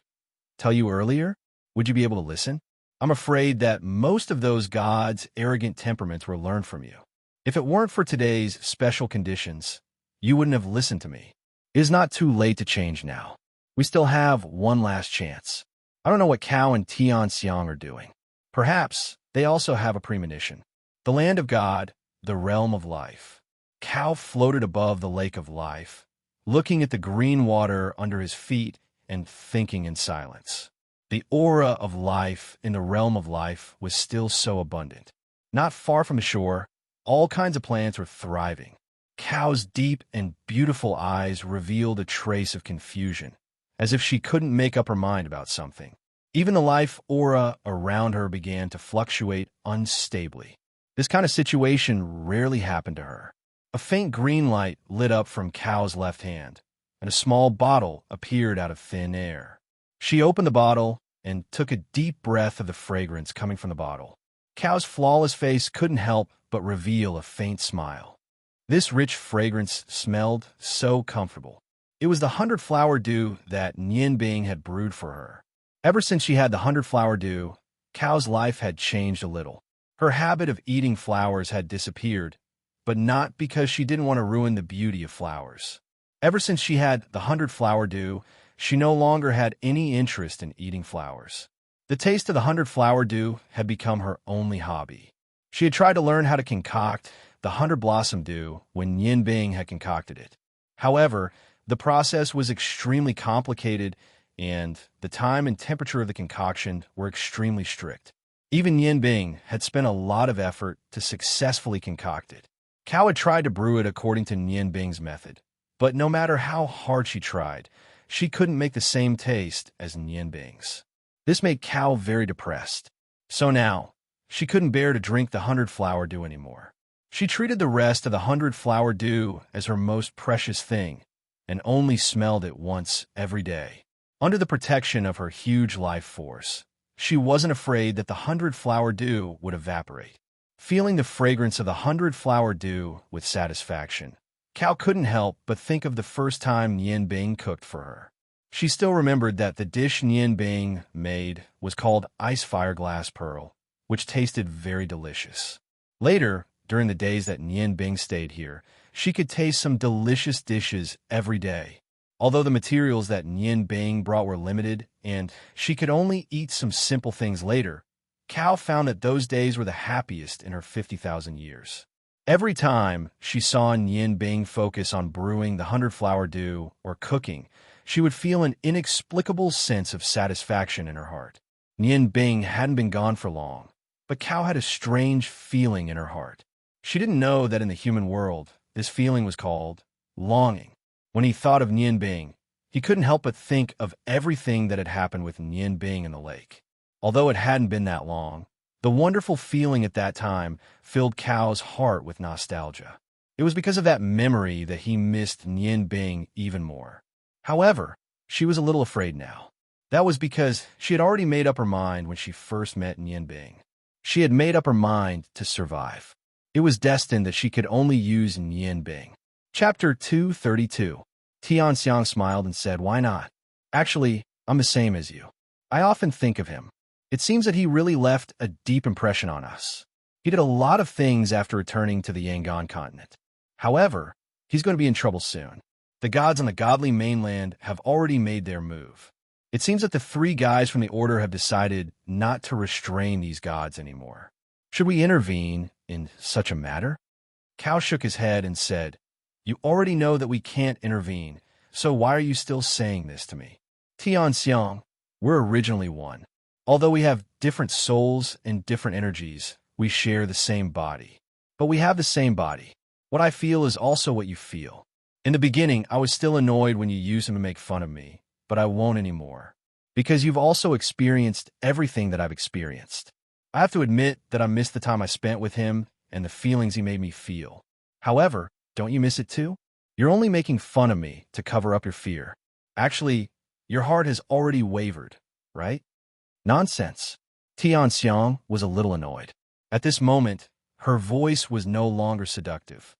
"Tell you earlier? Would you be able to listen? I'm afraid that most of those gods' arrogant temperaments were learned from you. If it weren't for today's special conditions, you wouldn't have listened to me. It is not too late to change now. We still have one last chance. I don't know what Cao and Tian Xiang are doing. Perhaps they also have a premonition. The land of God, the realm of life." Cao floated above the lake of life, looking at the green water under his feet and thinking in silence. The aura of life in the realm of life was still so abundant. Not far from the shore, all kinds of plants were thriving. Cao's deep and beautiful eyes revealed a trace of confusion, as if she couldn't make up her mind about something. Even the life aura around her began to fluctuate unstably. This kind of situation rarely happened to her. A faint green light lit up from Cao's left hand, and a small bottle appeared out of thin air. She opened the bottle and took a deep breath of the fragrance coming from the bottle. Cao's flawless face couldn't help but reveal a faint smile. This rich fragrance smelled so comfortable. It was the 100-flower dew that Nianbing had brewed for her. Ever since she had the 100-flower dew, Cao's life had changed a little. Her habit of eating flowers had disappeared, but not because she didn't want to ruin the beauty of flowers. Ever since she had the 100-flower dew, she no longer had any interest in eating flowers. The taste of the 100-flower dew had become her only hobby. She had tried to learn how to concoct the 100-blossom dew when Nianbing had concocted it. However, the process was extremely complicated, and the time and temperature of the concoction were extremely strict. Even Nianbing had spent a lot of effort to successfully concoct it. Cao had tried to brew it according to Nianbing's method, but no matter how hard she tried, she couldn't make the same taste as Nianbing's. This made Cao very depressed. So now, she couldn't bear to drink the 100-flower dew anymore. She treated the rest of the 100-flower dew as her most precious thing, and only smelled it once every day. Under the protection of her huge life force, she wasn't afraid that the 100-flower dew would evaporate. Feeling the fragrance of the 100-flower dew with satisfaction, Cao couldn't help but think of the first time Nianbing cooked for her. She still remembered that the dish Nian Bing made was called ice fire glass pearl, which tasted very delicious. Later, during the days that Nian Bing stayed here, she could taste some delicious dishes every day. Although the materials that Nian Bing brought were limited and she could only eat some simple things later, Cao found that those days were the happiest in her 50,000 years. Every time she saw Nian Bing focus on brewing the 100-flower dew or cooking, she would feel an inexplicable sense of satisfaction in her heart. Nian Bing hadn't been gone for long, but Cao had a strange feeling in her heart. She didn't know that in the human world, this feeling was called longing. When he thought of Nian Bing, he couldn't help but think of everything that had happened with Nian Bing in the lake. Although it hadn't been that long, the wonderful feeling at that time filled Cao's heart with nostalgia. It was because of that memory that he missed Nian Bing even more. However, she was a little afraid now. That was because she had already made up her mind when she first met Nian Bing. She had made up her mind to survive. It was destined that she could only use Nian Bing. Chapter 232. Tianxiang smiled and said, "Why not? Actually, I'm the same as you. I often think of him. It seems that he really left a deep impression on us. He did a lot of things after returning to the Yangon continent. However, he's going to be in trouble soon. The gods on the godly mainland have already made their move. It seems that the three guys from the order have decided not to restrain these gods anymore. Should we intervene in such a matter?" Cao shook his head and said, "You already know that we can't intervene, so why are you still saying this to me? Tianxiang, we're originally one. Although we have different souls and different energies, we share the same body. But we have the same body. What I feel is also what you feel. In the beginning, I was still annoyed when you used him to make fun of me, but I won't anymore. Because you've also experienced everything that I've experienced. I have to admit that I miss the time I spent with him and the feelings he made me feel. However, don't you miss it too? You're only making fun of me to cover up your fear. Actually, your heart has already wavered, right?" "Nonsense." Tianxiang was a little annoyed. At this moment, her voice was no longer seductive.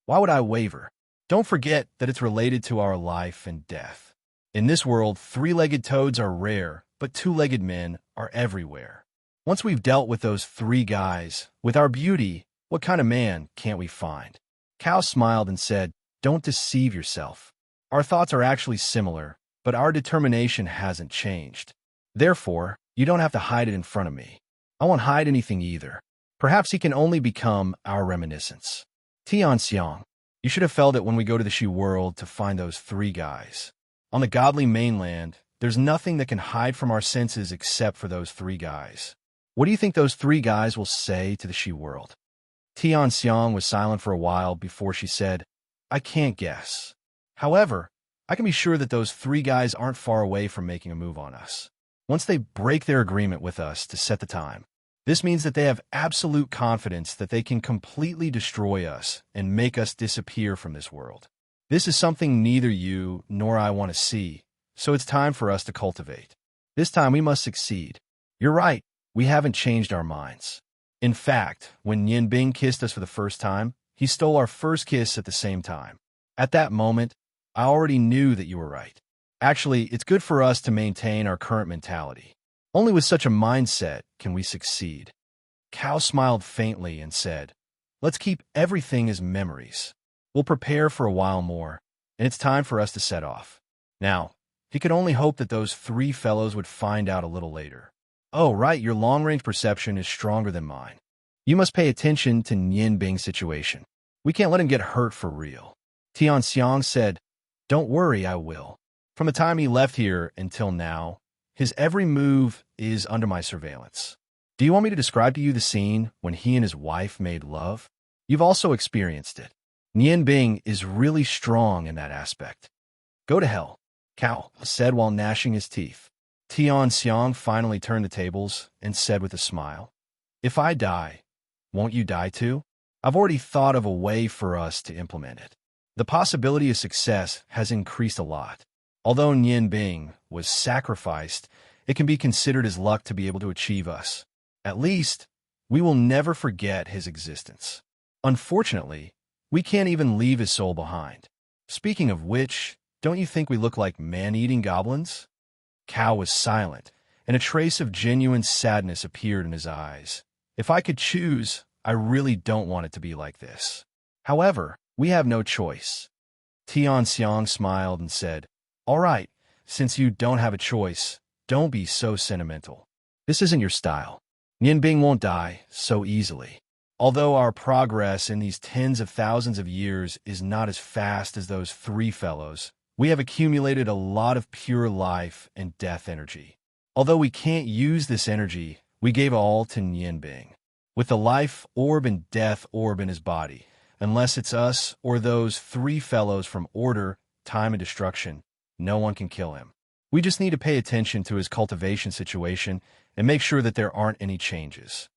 "Why would I waver? Don't forget that it's related to our life and death. In this world, three-legged toads are rare, but two-legged men are everywhere. Once we've dealt with those three guys, with our beauty, what kind of man can't we find?" Cao smiled and said, "Don't deceive yourself. Our thoughts are actually similar, but our determination hasn't changed. Therefore, you don't have to hide it in front of me. I won't hide anything either. Perhaps he can only become our reminiscence. Tianxiang, you should have felt it when we go to the Shi world to find those three guys. On the godly mainland, there's nothing that can hide from our senses except for those three guys. What do you think those three guys will say to the Shi world?" Tianxiang was silent for a while before she said, "I can't guess. However, I can be sure that those three guys aren't far away from making a move on us. Once they break their agreement with us to set the time, this means that they have absolute confidence that they can completely destroy us and make us disappear from this world. This is something neither you nor I want to see, so it's time for us to cultivate. This time we must succeed. You're right, we haven't changed our minds. In fact, when Nian Bing kissed us for the first time, he stole our first kiss at the same time. At that moment, I already knew that you were right. Actually, it's good for us to maintain our current mentality. Only with such a mindset can we succeed." Cao smiled faintly and said, "Let's keep everything as memories. We'll prepare for a while more, and it's time for us to set off." Now, he could only hope that those three fellows would find out a little later. "Oh, right, your long-range perception is stronger than mine. You must pay attention to Nian Bing's situation. We can't let him get hurt for real." Tianxiang said, "Don't worry, I will. From the time he left here until now, his every move is under my surveillance. Do you want me to describe to you the scene when he and his wife made love? You've also experienced it. Nian Bing is really strong in that aspect." "Go to hell," Cao said while gnashing his teeth. Tianxiang finally turned the tables and said with a smile, "If I die, won't you die too? I've already thought of a way for us to implement it. The possibility of success has increased a lot. Although Nian Bing was sacrificed, it can be considered as luck to be able to achieve us. At least, we will never forget his existence. Unfortunately, we can't even leave his soul behind. Speaking of which, don't you think we look like man-eating goblins?" Cao was silent, and a trace of genuine sadness appeared in his eyes. "If I could choose, I really don't want it to be like this. However, we have no choice." Tianxiang smiled and said, "All right, since you don't have a choice, don't be so sentimental. This isn't your style. Nianbing won't die so easily. Although our progress in these tens of thousands of years is not as fast as those three fellows, we have accumulated a lot of pure life and death energy. Although we can't use this energy, we gave all to Nianbing. With the life orb and death orb in his body, unless it's us or those three fellows from Order, Time, and Destruction, no one can kill him. We just need to pay attention to his cultivation situation and make sure that there aren't any changes."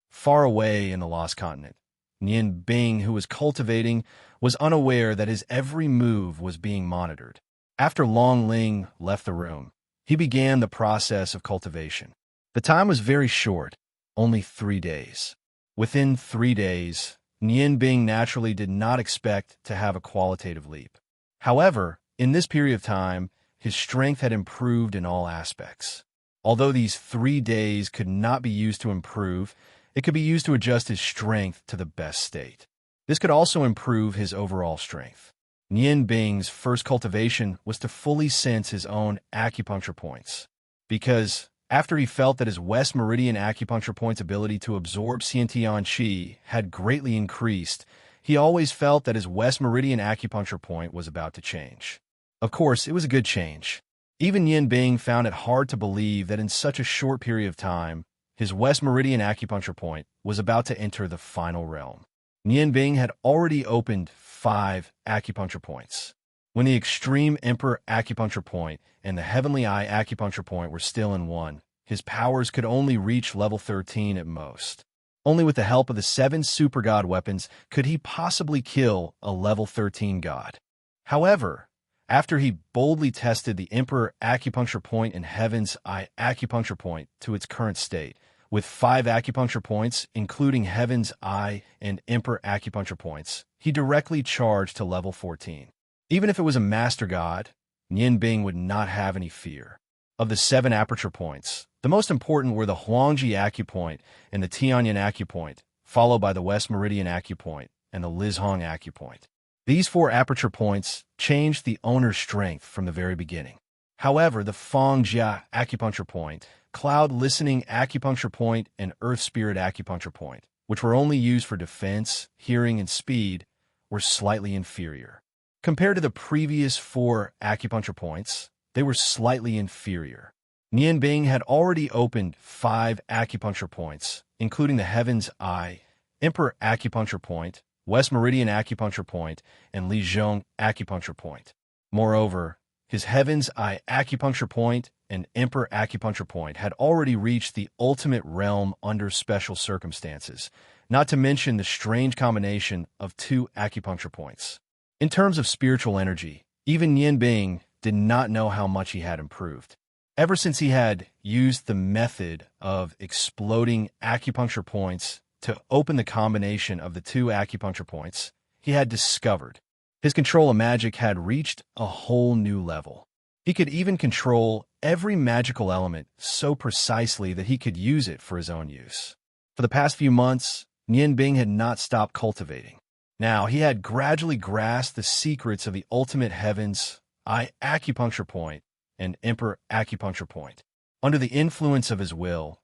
Far away in the Lost Continent, Nianbing, who was cultivating, was unaware that his every move was being monitored. After Long Ling left the room, he began the process of cultivation. The time was very short, only 3 days. Within 3 days, Nianbing naturally did not expect to have a qualitative leap. However, in this period of time, his strength had improved in all aspects. Although these 3 days could not be used to improve, it could be used to adjust his strength to the best state. This could also improve his overall strength. Nianbing's first cultivation was to fully sense his own acupuncture points, because after he felt that his West Meridian acupuncture point's ability to absorb Xiantian Qi had greatly increased, he always felt that his West Meridian acupuncture point was about to change. Of course, it was a good change. Even Nianbing found it hard to believe that in such a short period of time, his West Meridian acupuncture point was about to enter the final realm. Nianbing had already opened 5 acupuncture points. When the Extreme Emperor acupuncture point and the Heavenly Eye acupuncture point were still in one, his powers could only reach level 13 at most. Only with the help of the 7 super god weapons could he possibly kill a level 13 god. However, after he boldly tested the Emperor acupuncture point and Heaven's Eye acupuncture point to its current state, with 5 acupuncture points, including Heaven's Eye and Emperor acupuncture points, he directly charged to level 14. Even if it was a master god, Nianbing would not have any fear. Of the 7 aperture points, the most important were the Huangji acupoint and the Tianyan acupoint, followed by the West Meridian acupoint and the Lizhong acupoint. These 4 aperture points changed the owner's strength from the very beginning. However, the Fangjia acupuncture point, Cloud Listening acupuncture point, and Earth Spirit acupuncture point, which were only used for defense, hearing, and speed, were slightly inferior. Compared to the previous 4 acupuncture points, they were slightly inferior. Nianbing had already opened 5 acupuncture points, including the Heaven's Eye, Emperor acupuncture point, West Meridian acupuncture point, and Lizhong acupuncture point. Moreover, his Heaven's Eye acupuncture point and Emperor acupuncture point had already reached the ultimate realm under special circumstances, not to mention the strange combination of 2 acupuncture points. In terms of spiritual energy, even Nianbing did not know how much he had improved. Ever since he had used the method of exploding acupuncture points to open the combination of the 2 acupuncture points, he had discovered his control of magic had reached a whole new level. He could even control every magical element so precisely that he could use it for his own use. For the past few months, Nianbing had not stopped cultivating. Now, he had gradually grasped the secrets of the ultimate Heaven's Eye acupuncture point and Emperor acupuncture point. Under the influence of his will,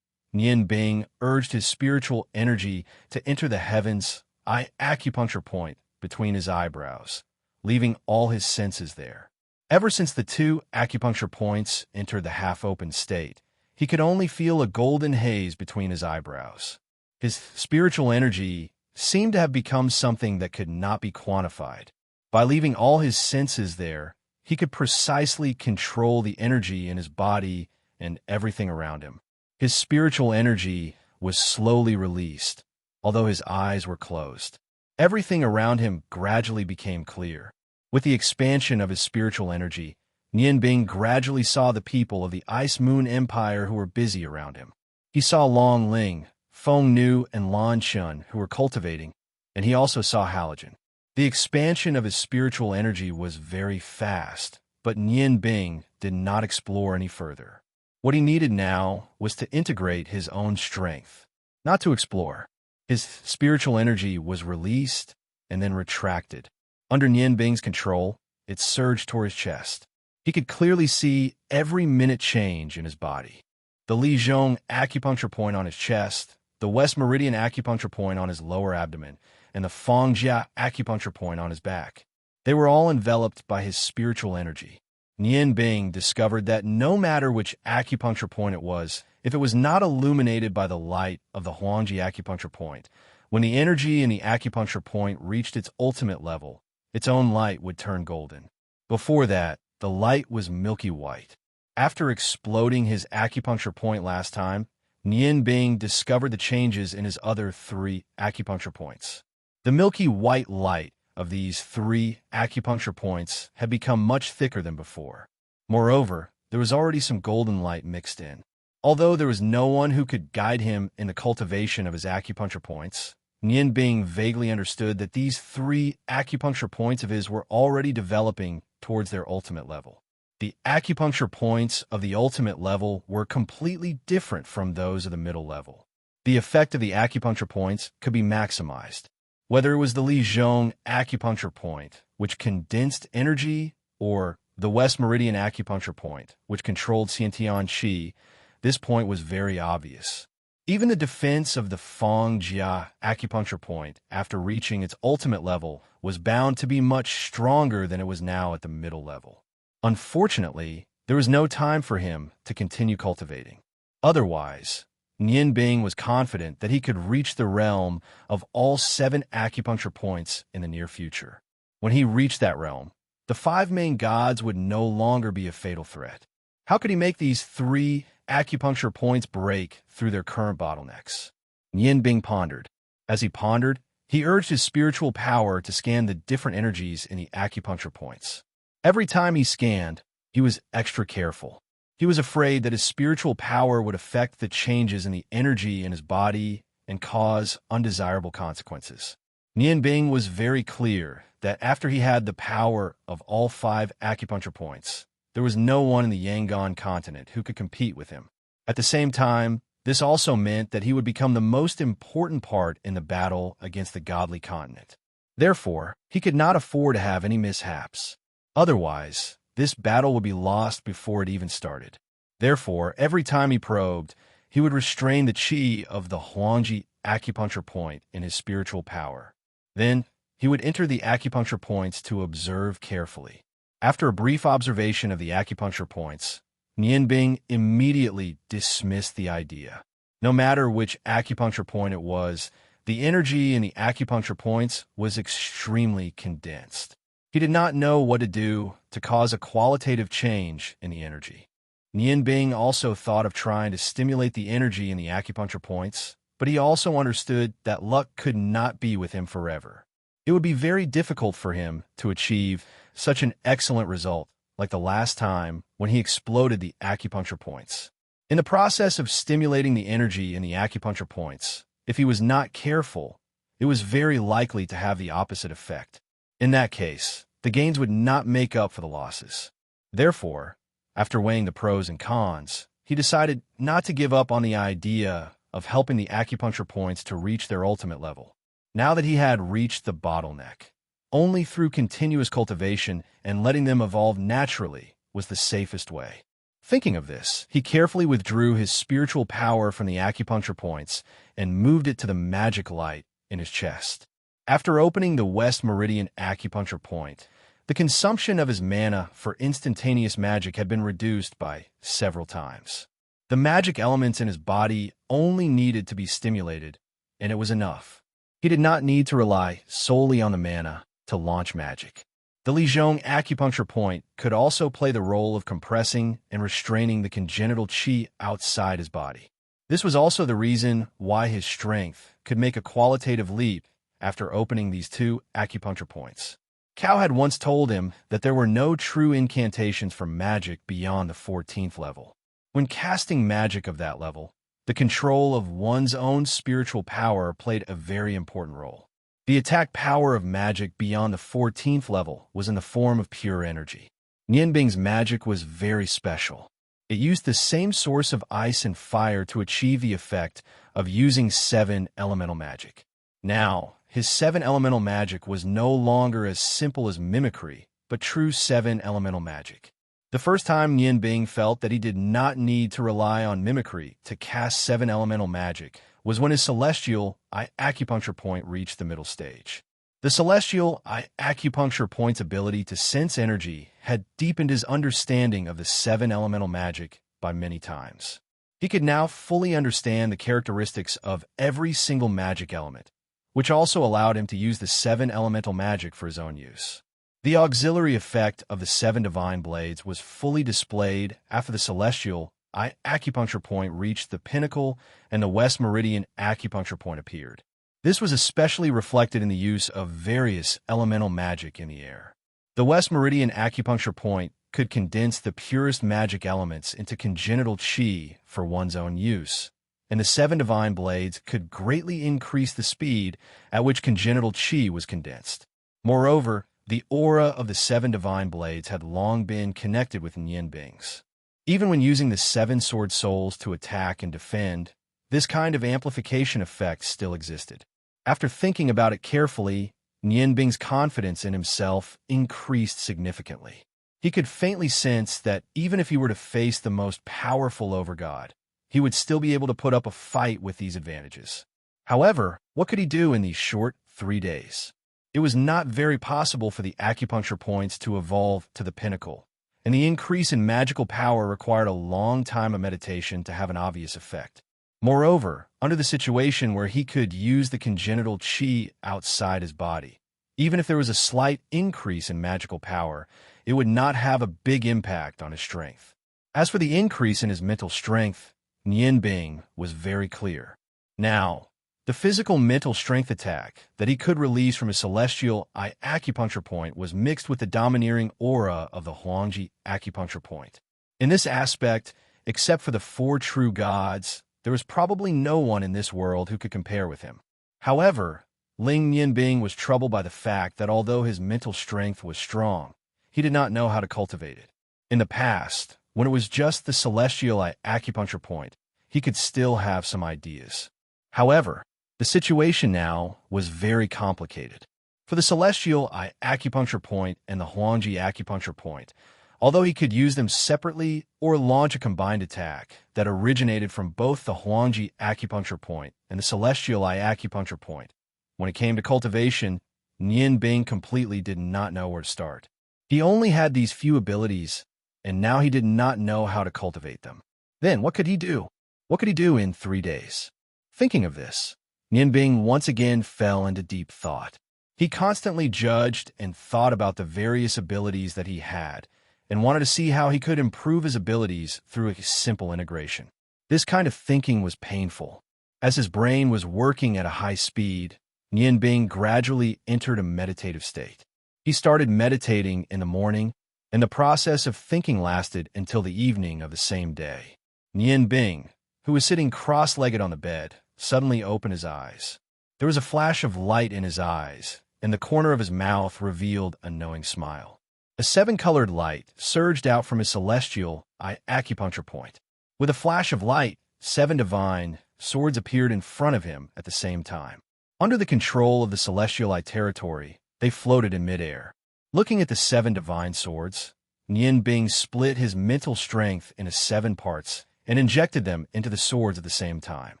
Nianbing urged his spiritual energy to enter the Heaven's Eye acupuncture point between his eyebrows, leaving all his senses there. Ever since the 2 acupuncture points entered the half-open state, he could only feel a golden haze between his eyebrows. His spiritual energy seemed to have become something that could not be quantified. By leaving all his senses there, he could precisely control the energy in his body and everything around him. His spiritual energy was slowly released, although his eyes were closed. Everything around him gradually became clear. With the expansion of his spiritual energy, Nianbing gradually saw the people of the Ice Moon Empire who were busy around him. He saw Long Ling, Feng Nu, and Lan Chun who were cultivating, and he also saw Halogen. The expansion of his spiritual energy was very fast, but Nian Bing did not explore any further. What he needed now was to integrate his own strength, not to explore. His spiritual energy was released and then retracted. Under Nian Bing's control, it surged toward his chest. He could clearly see every minute change in his body. The Li Zhong acupuncture point on his chest, the West Meridian acupuncture point on his lower abdomen, and the Fengjia acupuncture point on his back. They were all enveloped by his spiritual energy. Nian Bing discovered that no matter which acupuncture point it was, if it was not illuminated by the light of the Huangji acupuncture point, when the energy in the acupuncture point reached its ultimate level, its own light would turn golden. Before that, the light was milky white. After exploding his acupuncture point last time, Nian Bing discovered the changes in his other 3 acupuncture points. The milky white light of these 3 acupuncture points had become much thicker than before. Moreover, there was already some golden light mixed in. Although there was no one who could guide him in the cultivation of his acupuncture points, Nian Bing vaguely understood that these 3 acupuncture points of his were already developing towards their ultimate level. The acupuncture points of the ultimate level were completely different from those of the middle level. The effect of the acupuncture points could be maximized. Whether it was the Li Zhong acupuncture point, which condensed energy, or the West Meridian acupuncture point, which controlled Xiantian Qi, this point was very obvious. Even the defense of the Fengjia acupuncture point, after reaching its ultimate level, was bound to be much stronger than it was now at the middle level. Unfortunately, there was no time for him to continue cultivating. Otherwise, Nian Bing was confident that he could reach the realm of all 7 acupuncture points in the near future. When he reached that realm, the 5 main gods would no longer be a fatal threat. How could he make these 3 acupuncture points break through their current bottlenecks? Nian Bing pondered. As he pondered, he urged his spiritual power to scan the different energies in the acupuncture points. Every time he scanned, he was extra careful. He was afraid that his spiritual power would affect the changes in the energy in his body and cause undesirable consequences. Nian Bing was very clear that after he had the power of all 5 acupuncture points, there was no one in the Yangon continent who could compete with him. At the same time, this also meant that he would become the most important part in the battle against the godly continent. Therefore, he could not afford to have any mishaps. Otherwise, this battle would be lost before it even started. Therefore, every time he probed, he would restrain the qi of the Huangji acupuncture point in his spiritual power. Then, he would enter the acupuncture points to observe carefully. After a brief observation of the acupuncture points, Nian Bing immediately dismissed the idea. No matter which acupuncture point it was, the energy in the acupuncture points was extremely condensed. He did not know what to do to cause a qualitative change in the energy. Nian Bing also thought of trying to stimulate the energy in the acupuncture points, but he also understood that luck could not be with him forever. It would be very difficult for him to achieve such an excellent result like the last time when he exploded the acupuncture points. In the process of stimulating the energy in the acupuncture points, if he was not careful, it was very likely to have the opposite effect. In that case, the gains would not make up for the losses. Therefore, after weighing the pros and cons, he decided not to give up on the idea of helping the acupuncture points to reach their ultimate level. Now that he had reached the bottleneck, only through continuous cultivation and letting them evolve naturally was the safest way. Thinking of this, he carefully withdrew his spiritual power from the acupuncture points and moved it to the magic light in his chest. After opening the West Meridian acupuncture point, the consumption of his mana for instantaneous magic had been reduced by several times. The magic elements in his body only needed to be stimulated, and it was enough. He did not need to rely solely on the mana to launch magic. The Li Zhong acupuncture point could also play the role of compressing and restraining the congenital qi outside his body. This was also the reason why his strength could make a qualitative leap after opening these 2 acupuncture points. Cao had once told him that there were no true incantations for magic beyond the 14th level. When casting magic of that level, the control of one's own spiritual power played a very important role. The attack power of magic beyond the 14th level was in the form of pure energy. Nianbing's magic was very special. It used the same source of ice and fire to achieve the effect of using 7 elemental magic. Now, his 7 elemental magic was no longer as simple as mimicry, but true 7 elemental magic. The first time Nianbing felt that he did not need to rely on mimicry to cast 7 elemental magic was when his celestial eye acupuncture point reached the middle stage. The celestial eye acupuncture point's ability to sense energy had deepened his understanding of the 7 elemental magic by many times. He could now fully understand the characteristics of every single magic element, which also allowed him to use the 7 elemental magic for his own use. The auxiliary effect of the 7 divine blades was fully displayed after the celestial eye acupuncture point reached the pinnacle and the West Meridian acupuncture point appeared. This was especially reflected in the use of various elemental magic in the air. The West Meridian acupuncture point could condense the purest magic elements into congenital chi for one's own use, and the 7 divine blades could greatly increase the speed at which congenital chi was condensed. Moreover, the aura of the 7 divine blades had long been connected with Nianbing's. Even when using the 7 sword souls to attack and defend, this kind of amplification effect still existed. After thinking about it carefully, Nianbing's confidence in himself increased significantly. He could faintly sense that even if he were to face the most powerful overgod, he would still be able to put up a fight with these advantages. However, what could he do in these short 3 days? It was not very possible for the acupuncture points to evolve to the pinnacle, and the increase in magical power required a long time of meditation to have an obvious effect. Moreover, under the situation where he could use the congenital chi outside his body, even if there was a slight increase in magical power, it would not have a big impact on his strength. As for the increase in his mental strength, Nianbing was very clear. Now, the physical mental strength attack that he could release from his celestial eye acupuncture point was mixed with the domineering aura of the Huangji acupuncture point. In this aspect, except for the 4 true gods, there was probably no one in this world who could compare with him. However, Ling Nianbing was troubled by the fact that although his mental strength was strong, he did not know how to cultivate it. In the past, when it was just the celestial eye acupuncture point, he could still have some ideas. However, the situation now was very complicated. For the celestial eye acupuncture point and the Huangji acupuncture point, although he could use them separately or launch a combined attack that originated from both the Huangji acupuncture point and the celestial eye acupuncture point, when it came to cultivation, Nianbing completely did not know where to start. He only had these few abilities, and now he did not know how to cultivate them. Then what could he do? What could he do in 3 days? Thinking of this, Nianbing once again fell into deep thought. He constantly judged and thought about the various abilities that he had, and wanted to see how he could improve his abilities through a simple integration. This kind of thinking was painful. As his brain was working at a high speed, Nianbing gradually entered a meditative state. He started meditating in the morning, and the process of thinking lasted until the evening of the same day. Nianbing, who was sitting cross-legged on the bed, suddenly opened his eyes. There was a flash of light in his eyes, and the corner of his mouth revealed a knowing smile. A 7-colored light surged out from his celestial eye acupuncture point. With a flash of light, 7 divine swords appeared in front of him at the same time. Under the control of the celestial eye territory, they floated in midair. Looking at the 7 divine swords, Nianbing split his mental strength into 7 parts and injected them into the swords at the same time.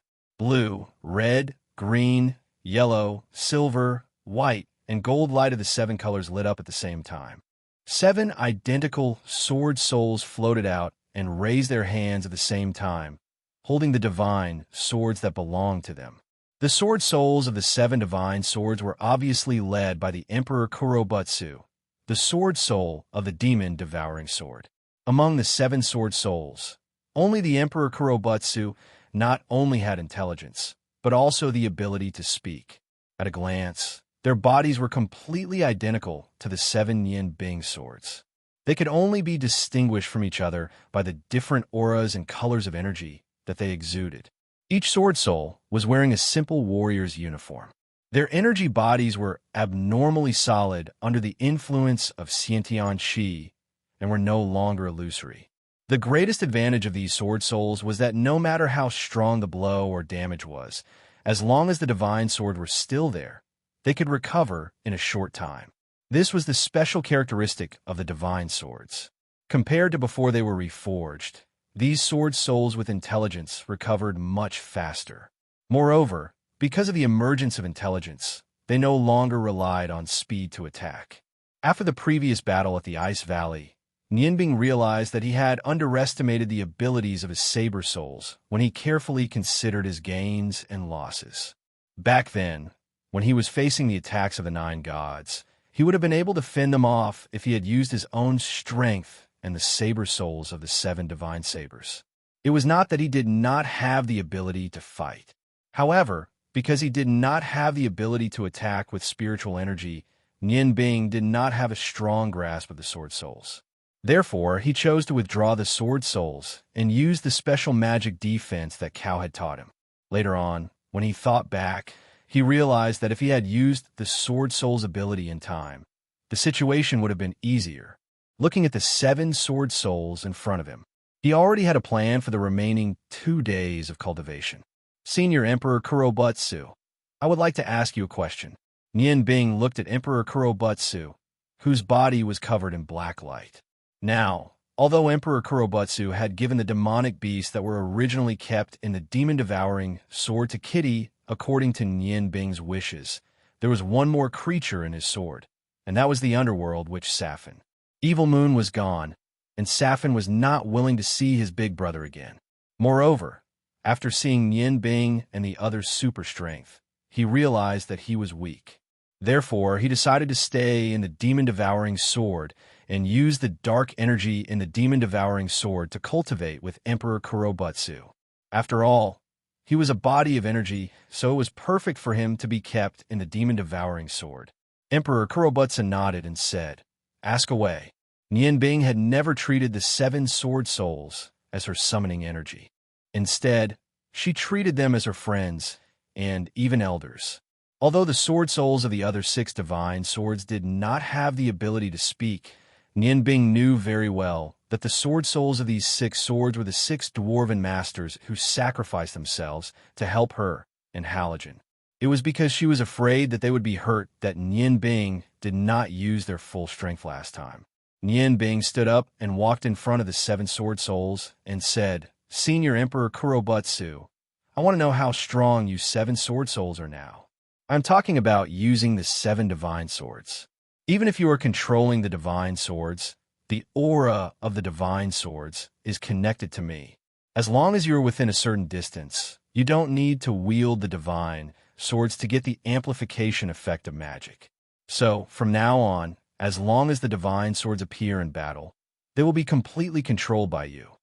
Blue, red, green, yellow, silver, white, and gold light of the 7 colors lit up at the same time. 7 identical sword souls floated out and raised their hands at the same time, holding the divine swords that belonged to them. The sword souls of the 7 divine swords were obviously led by the Emperor Kurobutsu, the sword soul of the demon devouring sword. Among the 7 sword souls, only the Emperor Kurobutsu not only had intelligence, but also the ability to speak. At a glance, their bodies were completely identical to the 7 Nianbing swords. They could only be distinguished from each other by the different auras and colors of energy that they exuded. Each sword soul was wearing a simple warrior's uniform. Their energy bodies were abnormally solid under the influence of Xiantian Qi and were no longer illusory. The greatest advantage of these sword souls was that no matter how strong the blow or damage was, as long as the divine sword were still there, they could recover in a short time. This was the special characteristic of the divine swords. Compared to before they were reforged, these sword souls with intelligence recovered much faster. Moreover, because of the emergence of intelligence, they no longer relied on speed to attack. After the previous battle at the Ice Valley, Nianbing realized that he had underestimated the abilities of his saber souls when he carefully considered his gains and losses. Back then, when he was facing the attacks of the 9 gods, he would have been able to fend them off if he had used his own strength and the saber souls of the 7 divine sabers. It was not that he did not have the ability to fight. However, because he did not have the ability to attack with spiritual energy, Nianbing did not have a strong grasp of the sword souls. Therefore, he chose to withdraw the sword souls and use the special magic defense that Cao had taught him. Later on, when he thought back, he realized that if he had used the sword soul's ability in time, the situation would have been easier. Looking at the 7 sword souls in front of him, he already had a plan for the remaining 2 days of cultivation. Senior Emperor Kurobutsu, I would like to ask you a question. Nianbing looked at Emperor Kurobutsu, whose body was covered in black light. Now, although Emperor Kurobutsu had given the demonic beasts that were originally kept in the demon-devouring sword to Kitty according to Nianbing's wishes, there was one more creature in his sword, and that was the underworld witch Safin. Evil Moon was gone, and Safin was not willing to see his big brother again. Moreover, after seeing Nianbing and the other's super strength, he realized that he was weak. Therefore, he decided to stay in the demon-devouring sword and use the dark energy in the demon-devouring sword to cultivate with Emperor Kurobutsu. After all, he was a body of energy, so it was perfect for him to be kept in the demon-devouring sword. Emperor Kurobutsu nodded and said, "Ask away." Nianbing had never treated the 7 sword souls as her summoning energy. Instead, she treated them as her friends and even elders. Although the sword souls of the other 6 divine swords did not have the ability to speak, Nianbing knew very well that the sword souls of these 6 swords were the 6 dwarven masters who sacrificed themselves to help her and Halogen. It was because she was afraid that they would be hurt that Nianbing did not use their full strength last time. Nianbing stood up and walked in front of the 7 sword souls and said, "Senior Emperor Kurobutsu, I want to know how strong you 7 sword souls are now. I'm talking about using the 7 divine swords. Even if you are controlling the divine swords, the aura of the divine swords is connected to me. As long as you are within a certain distance, you don't need to wield the divine swords to get the amplification effect of magic. So, from now on, as long as the divine swords appear in battle, they will be completely controlled by you."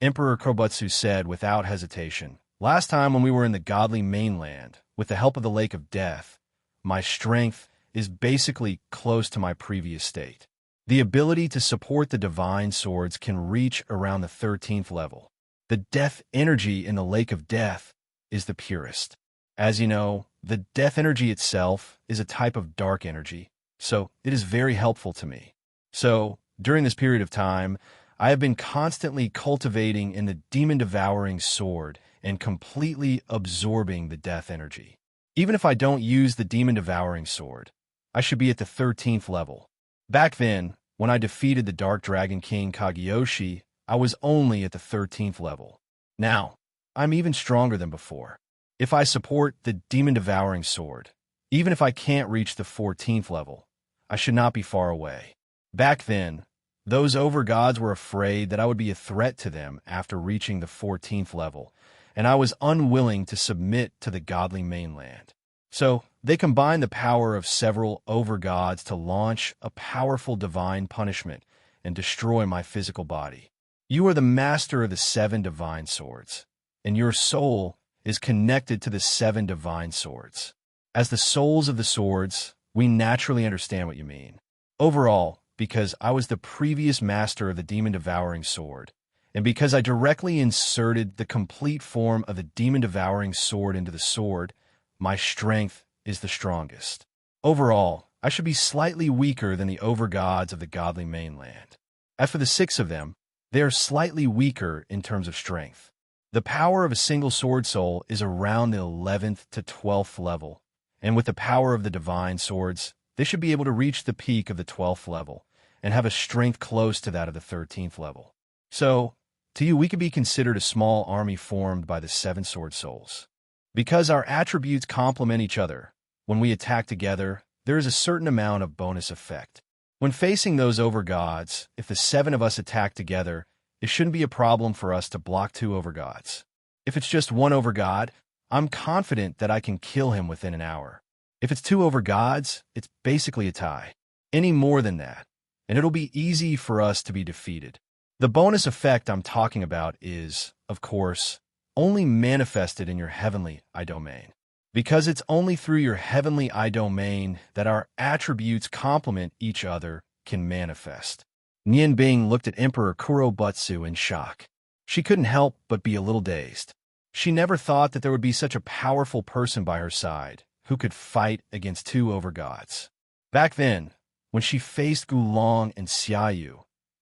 Emperor Kurobutsu said without hesitation, "Last time when we were in the godly mainland, with the help of the Lake of Death, my strength is basically close to my previous state. The ability to support the divine swords can reach around the 13th level. The death energy in the Lake of Death is the purest. As you know, the death energy itself is a type of dark energy, so it is very helpful to me. So, during this period of time, I have been constantly cultivating in the demon-devouring sword and completely absorbing the death energy. Even if I don't use the demon-devouring sword, I should be at the 13th level. Back then, when I defeated the Dark Dragon King Kageyoshi, I was only at the 13th level. Now, I'm even stronger than before. If I support the demon-devouring sword, even if I can't reach the 14th level, I should not be far away. Back then, those over-gods were afraid that I would be a threat to them after reaching the 14th level, and I was unwilling to submit to the godly mainland. So, they combined the power of several over-gods to launch a powerful divine punishment and destroy my physical body. You are the master of the 7 divine swords, and your soul is connected to the 7 divine swords. As the souls of the swords, we naturally understand what you mean. Overall, because I was the previous master of the demon-devouring sword, and because I directly inserted the complete form of the demon-devouring sword into the sword, my strength is the strongest. Overall, I should be slightly weaker than the overgods of the godly mainland. As for the 6 of them, they are slightly weaker in terms of strength. The power of a single sword soul is around the 11th to 12th level, and with the power of the divine swords, they should be able to reach the peak of the 12th level and have a strength close to that of the 13th level. So, to you, we could be considered a small army formed by the 7 sword souls. Because our attributes complement each other, when we attack together, there is a certain amount of bonus effect. When facing those overgods, if the 7 of us attack together, it shouldn't be a problem for us to block 2 overgods. If it's just 1 overgod, I'm confident that I can kill him within an hour. If it's 2 overgods, it's basically a tie. Any more than that, and it'll be easy for us to be defeated. The bonus effect I'm talking about is, of course, only manifested in your heavenly eye domain. Because it's only through your heavenly eye domain that our attributes complement each other can manifest. Nian Bing looked at Emperor Kurobutsu in shock. She couldn't help but be a little dazed. She never thought that there would be such a powerful person by her side who could fight against 2 overgods. Back then, when she faced Gulong and Xiaoyu,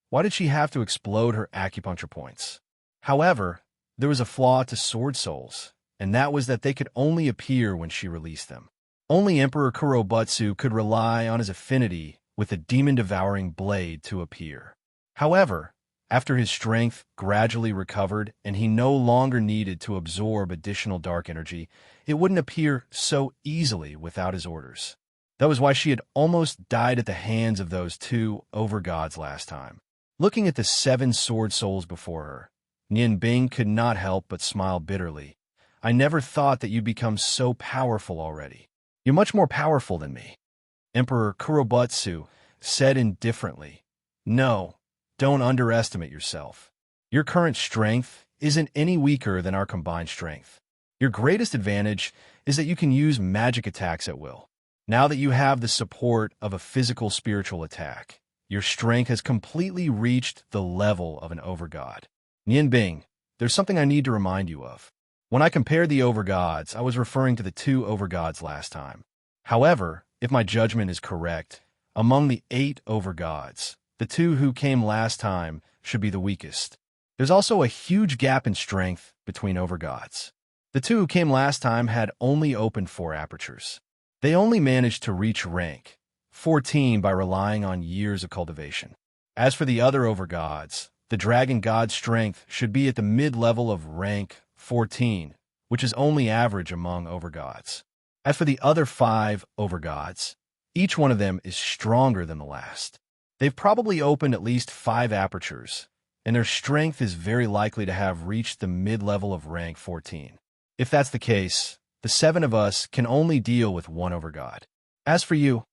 why did she have to explode her acupuncture points? However, there was a flaw to sword souls, and that was that they could only appear when she released them. Only Emperor Kurobutsu could rely on his affinity with a demon-devouring blade to appear. However, after his strength gradually recovered and he no longer needed to absorb additional dark energy, it wouldn't appear so easily without his orders. That was why she had almost died at the hands of those 2 overgods last time. Looking at the 7 sword souls before her, Nian Bing could not help but smile bitterly. I never thought that you'd become so powerful already. You're much more powerful than me. Emperor Kurobutsu said indifferently, No, don't underestimate yourself. Your current strength isn't any weaker than our combined strength. Your greatest advantage is that you can use magic attacks at will. Now that you have the support of a physical spiritual attack, your strength has completely reached the level of an overgod. Nian Bing, there's something I need to remind you of. When I compared the overgods, I was referring to the 2 overgods last time. However, if my judgment is correct, among the 8 overgods, the 2 who came last time should be the weakest. There's also a huge gap in strength between overgods. The 2 who came last time had only opened 4 apertures. They only managed to reach rank 14 by relying on years of cultivation. As for the other overgods, the dragon god's strength should be at the mid-level of rank 14, which is only average among overgods. As for the other 5 overgods, each one of them is stronger than the last. They've probably opened at least 5 apertures, and their strength is very likely to have reached the mid-level of rank 14. If that's the case, the 7 of us can only deal with 1 overgod. As for you,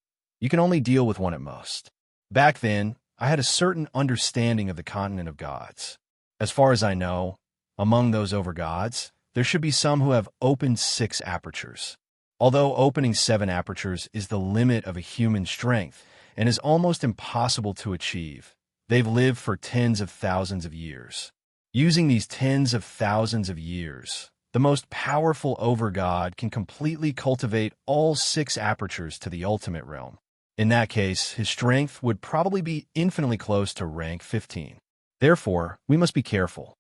you can only deal with 1 at most. Back then, I had a certain understanding of the continent of gods. As far as I know, among those overgods, there should be some who have opened 6 apertures. Although opening 7 apertures is the limit of a human strength and is almost impossible to achieve, they've lived for tens of thousands of years. Using these tens of thousands of years, the most powerful overgod can completely cultivate all 6 apertures to the ultimate realm. In that case, his strength would probably be infinitely close to rank 15. Therefore, we must be careful.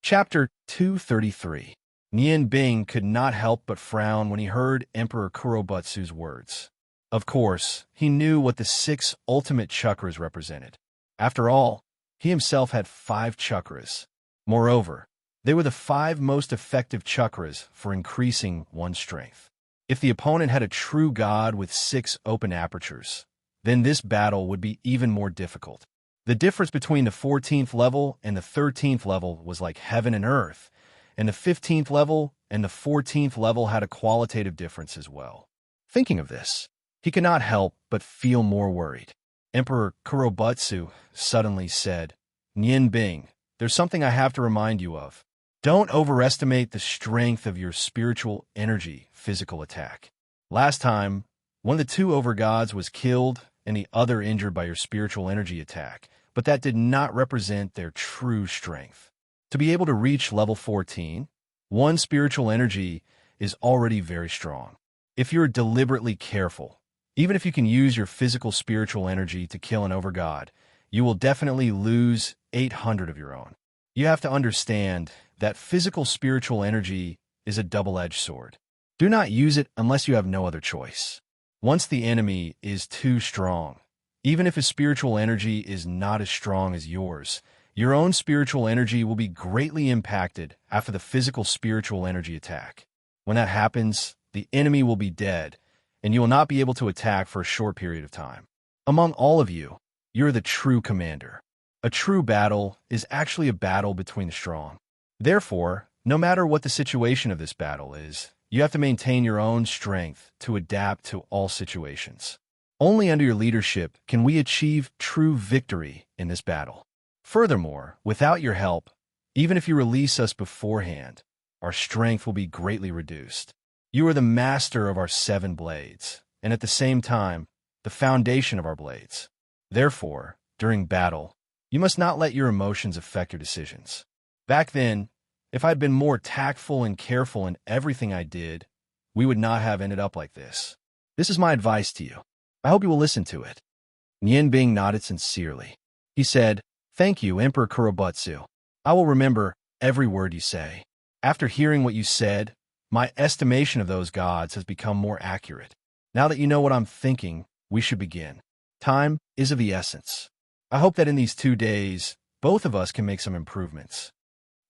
Chapter 233. Nian Bing could not help but frown when he heard Emperor Kurobutsu's words. Of course, he knew what the 6 ultimate chakras represented. After all, he himself had 5 chakras. Moreover, they were the 5 most effective chakras for increasing one's strength. If the opponent had a true god with 6 open apertures, then this battle would be even more difficult. The difference between the 14th level and the 13th level was like heaven and earth, and the 15th level and the 14th level had a qualitative difference as well. Thinking of this, he could not help but feel more worried. Emperor Kurobutsu suddenly said, Nian Bing, there's something I have to remind you of. Don't overestimate the strength of your spiritual energy physical attack. Last time, one of the 2 overgods was killed and the other injured by your spiritual energy attack, but that did not represent their true strength. To be able to reach level 14, one spiritual energy is already very strong. If you're deliberately careful, even if you can use your physical spiritual energy to kill an over-god, you will definitely lose 800 of your own. You have to understand that physical spiritual energy is a double-edged sword. Do not use it unless you have no other choice. Once the enemy is too strong, even if his spiritual energy is not as strong as yours, your own spiritual energy will be greatly impacted after the physical spiritual energy attack. When that happens, the enemy will be dead, and you will not be able to attack for a short period of time. Among all of you, you're the true commander. A true battle is actually a battle between the strong. Therefore, no matter what the situation of this battle is, you have to maintain your own strength to adapt to all situations. Only under your leadership can we achieve true victory in this battle. Furthermore, without your help, even if you release us beforehand, our strength will be greatly reduced. You are the master of our 7 blades, and at the same time, the foundation of our blades. Therefore, during battle, you must not let your emotions affect your decisions. Back then, if I'd been more tactful and careful in everything I did, we would not have ended up like this. This is my advice to you. I hope you will listen to it. Nian Bing nodded sincerely. He said, "Thank you, Emperor Kurobutsu. I will remember every word you say. After hearing what you said, my estimation of those gods has become more accurate. Now that you know what I'm thinking, we should begin. Time is of the essence. I hope that in these 2 days, both of us can make some improvements."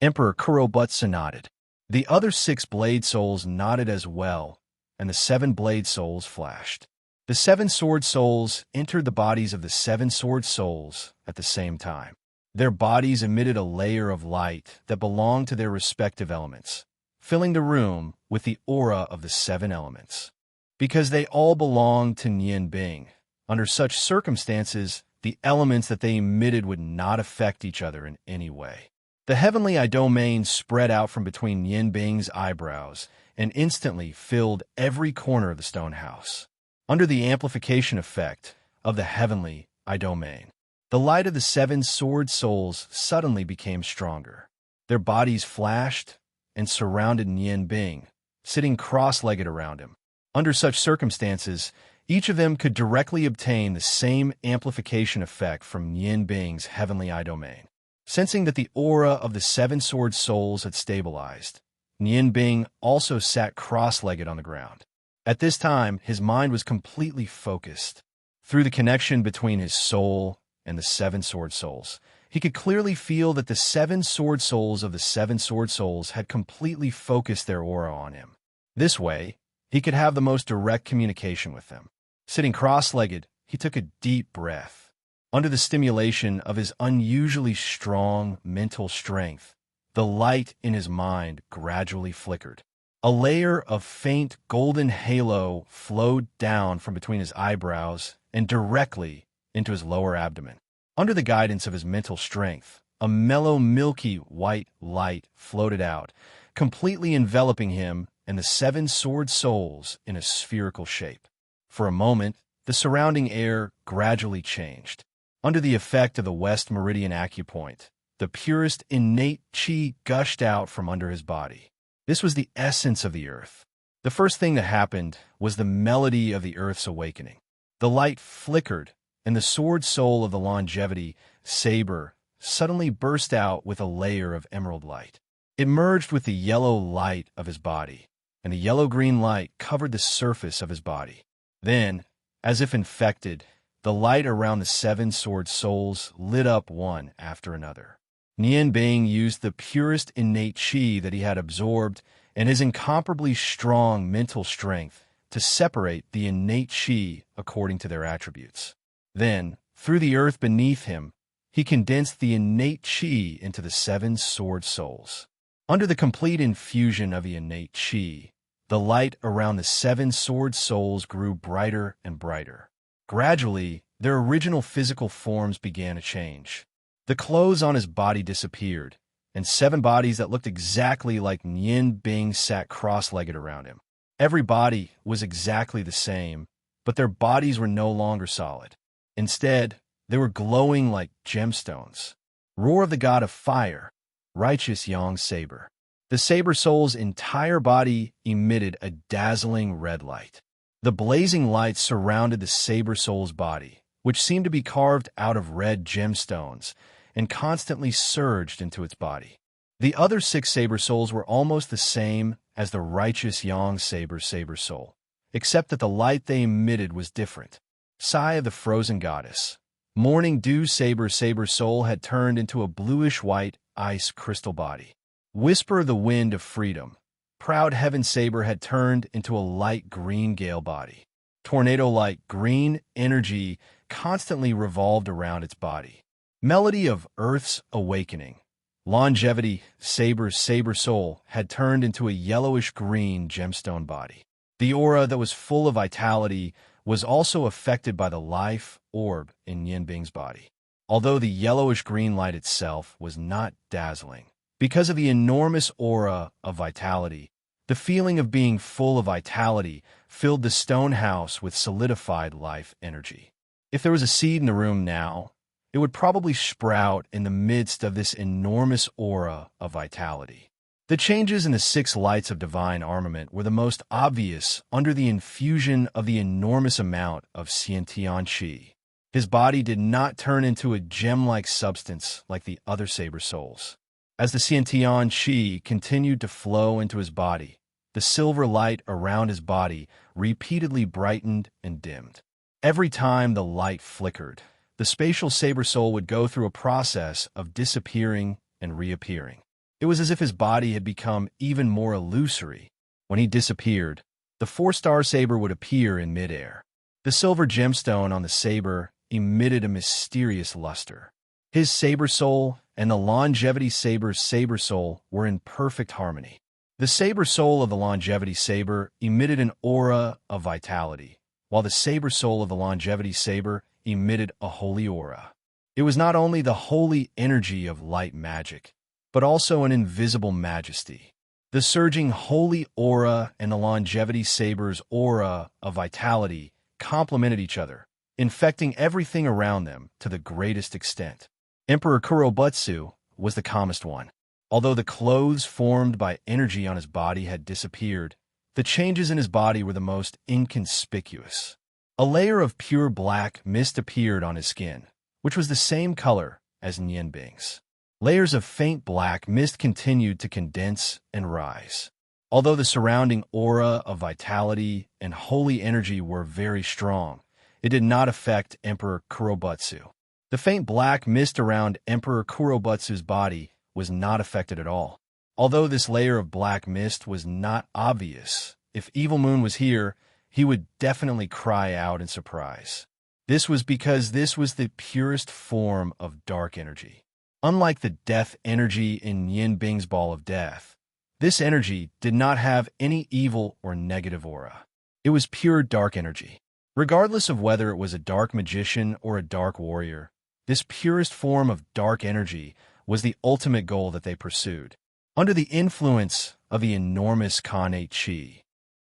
Emperor Kurobutsu nodded. The other 6 blade souls nodded as well, and the 7 blade souls flashed. The 7 sword souls entered the bodies of the 7 sword souls at the same time. Their bodies emitted a layer of light that belonged to their respective elements, filling the room with the aura of the 7 elements. Because they all belonged to Nian Bing, under such circumstances, the elements that they emitted would not affect each other in any way. The heavenly domain spread out from between Nian Bing's eyebrows and instantly filled every corner of the stone house. Under the amplification effect of the heavenly domain, the light of the 7 sword souls suddenly became stronger. Their bodies flashed and surrounded Nian Bing, sitting cross-legged around him. Under such circumstances, each of them could directly obtain the same amplification effect from Nian Bing's heavenly domain. Sensing that the aura of the 7 sword souls had stabilized, Nian Bing also sat cross-legged on the ground. At this time, his mind was completely focused. Through the connection between his soul and the 7 sword souls, he could clearly feel that the 7 sword souls of the 7 sword souls had completely focused their aura on him. This way, he could have the most direct communication with them. Sitting cross-legged, he took a deep breath. Under the stimulation of his unusually strong mental strength, the light in his mind gradually flickered. A layer of faint golden halo flowed down from between his eyebrows and directly into his lower abdomen. Under the guidance of his mental strength, a mellow, milky white light floated out, completely enveloping him and the 7 sword souls in a spherical shape. For a moment, the surrounding air gradually changed. Under the effect of the West Meridian acupoint, the purest innate chi gushed out from under his body. This was the essence of the earth. The first thing that happened was the melody of the earth's awakening. The light flickered, and the sword soul of the longevity, Saber, suddenly burst out with a layer of emerald light. It merged with the yellow light of his body, and the yellow-green light covered the surface of his body. Then, as if infected, the light around the 7 sword souls lit up one after another. Nian Bing used the purest innate chi that he had absorbed and his incomparably strong mental strength to separate the innate chi according to their attributes. Then, through the earth beneath him, he condensed the innate chi into the 7 sword souls. Under the complete infusion of the innate chi, the light around the 7 sword souls grew brighter and brighter. Gradually, their original physical forms began to change. The clothes on his body disappeared, and 7 bodies that looked exactly like Nian Bing sat cross-legged around him. Every body was exactly the same, but their bodies were no longer solid. Instead, they were glowing like gemstones. Roar of the god of fire, righteous Yang Saber. The saber soul's entire body emitted a dazzling red light. The blazing light surrounded the saber soul's body, which seemed to be carved out of red gemstones, and constantly surged into its body. The other 6 saber souls were almost the same as the righteous Yang saber soul, except that the light they emitted was different. Sigh of the frozen goddess. Morning dew saber soul had turned into a bluish-white ice crystal body. Whisper of the wind of freedom. Proud heaven saber had turned into a light green gale body. Tornado-like green energy constantly revolved around its body. Melody of Earth's awakening. Longevity saber soul had turned into a yellowish-green gemstone body. The aura that was full of vitality was also affected by the life orb in Yanbing's body. Although the yellowish-green light itself was not dazzling, because of the enormous aura of vitality, the feeling of being full of vitality filled the stone house with solidified life energy. If there was a seed in the room now, it would probably sprout in the midst of this enormous aura of vitality. The changes in the 6 lights of divine armament were the most obvious under the infusion of the enormous amount of Xiantian Qi. His body did not turn into a gem-like substance like the other saber souls. As the Xiantian Qi continued to flow into his body, the silver light around his body repeatedly brightened and dimmed. Every time the light flickered, the spatial saber soul would go through a process of disappearing and reappearing. It was as if his body had become even more illusory. When he disappeared, the 4-star saber would appear in midair. The silver gemstone on the saber emitted a mysterious luster. His saber soul and the longevity saber's saber soul were in perfect harmony. The saber soul of the longevity saber emitted an aura of vitality, while the saber soul of the longevity saber emitted a holy aura. It was not only the holy energy of light magic, but also an invisible majesty. The surging holy aura and the longevity saber's aura of vitality complemented each other, infecting everything around them to the greatest extent. Emperor Kurobutsu was the calmest one. Although the clothes formed by energy on his body had disappeared, the changes in his body were the most inconspicuous. A layer of pure black mist appeared on his skin, which was the same color as Nianbing's. Layers of faint black mist continued to condense and rise. Although the surrounding aura of vitality and holy energy were very strong, it did not affect Emperor Kurobutsu. The faint black mist around Emperor Kurobutsu's body was not affected at all. Although this layer of black mist was not obvious, if Evil Moon was here, he would definitely cry out in surprise. This was because this was the purest form of dark energy. Unlike the death energy in Yanbing's Ball of Death, this energy did not have any evil or negative aura. It was pure dark energy. Regardless of whether it was a dark magician or a dark warrior, this purest form of dark energy was the ultimate goal that they pursued. Under the influence of the enormous Khanate Qi,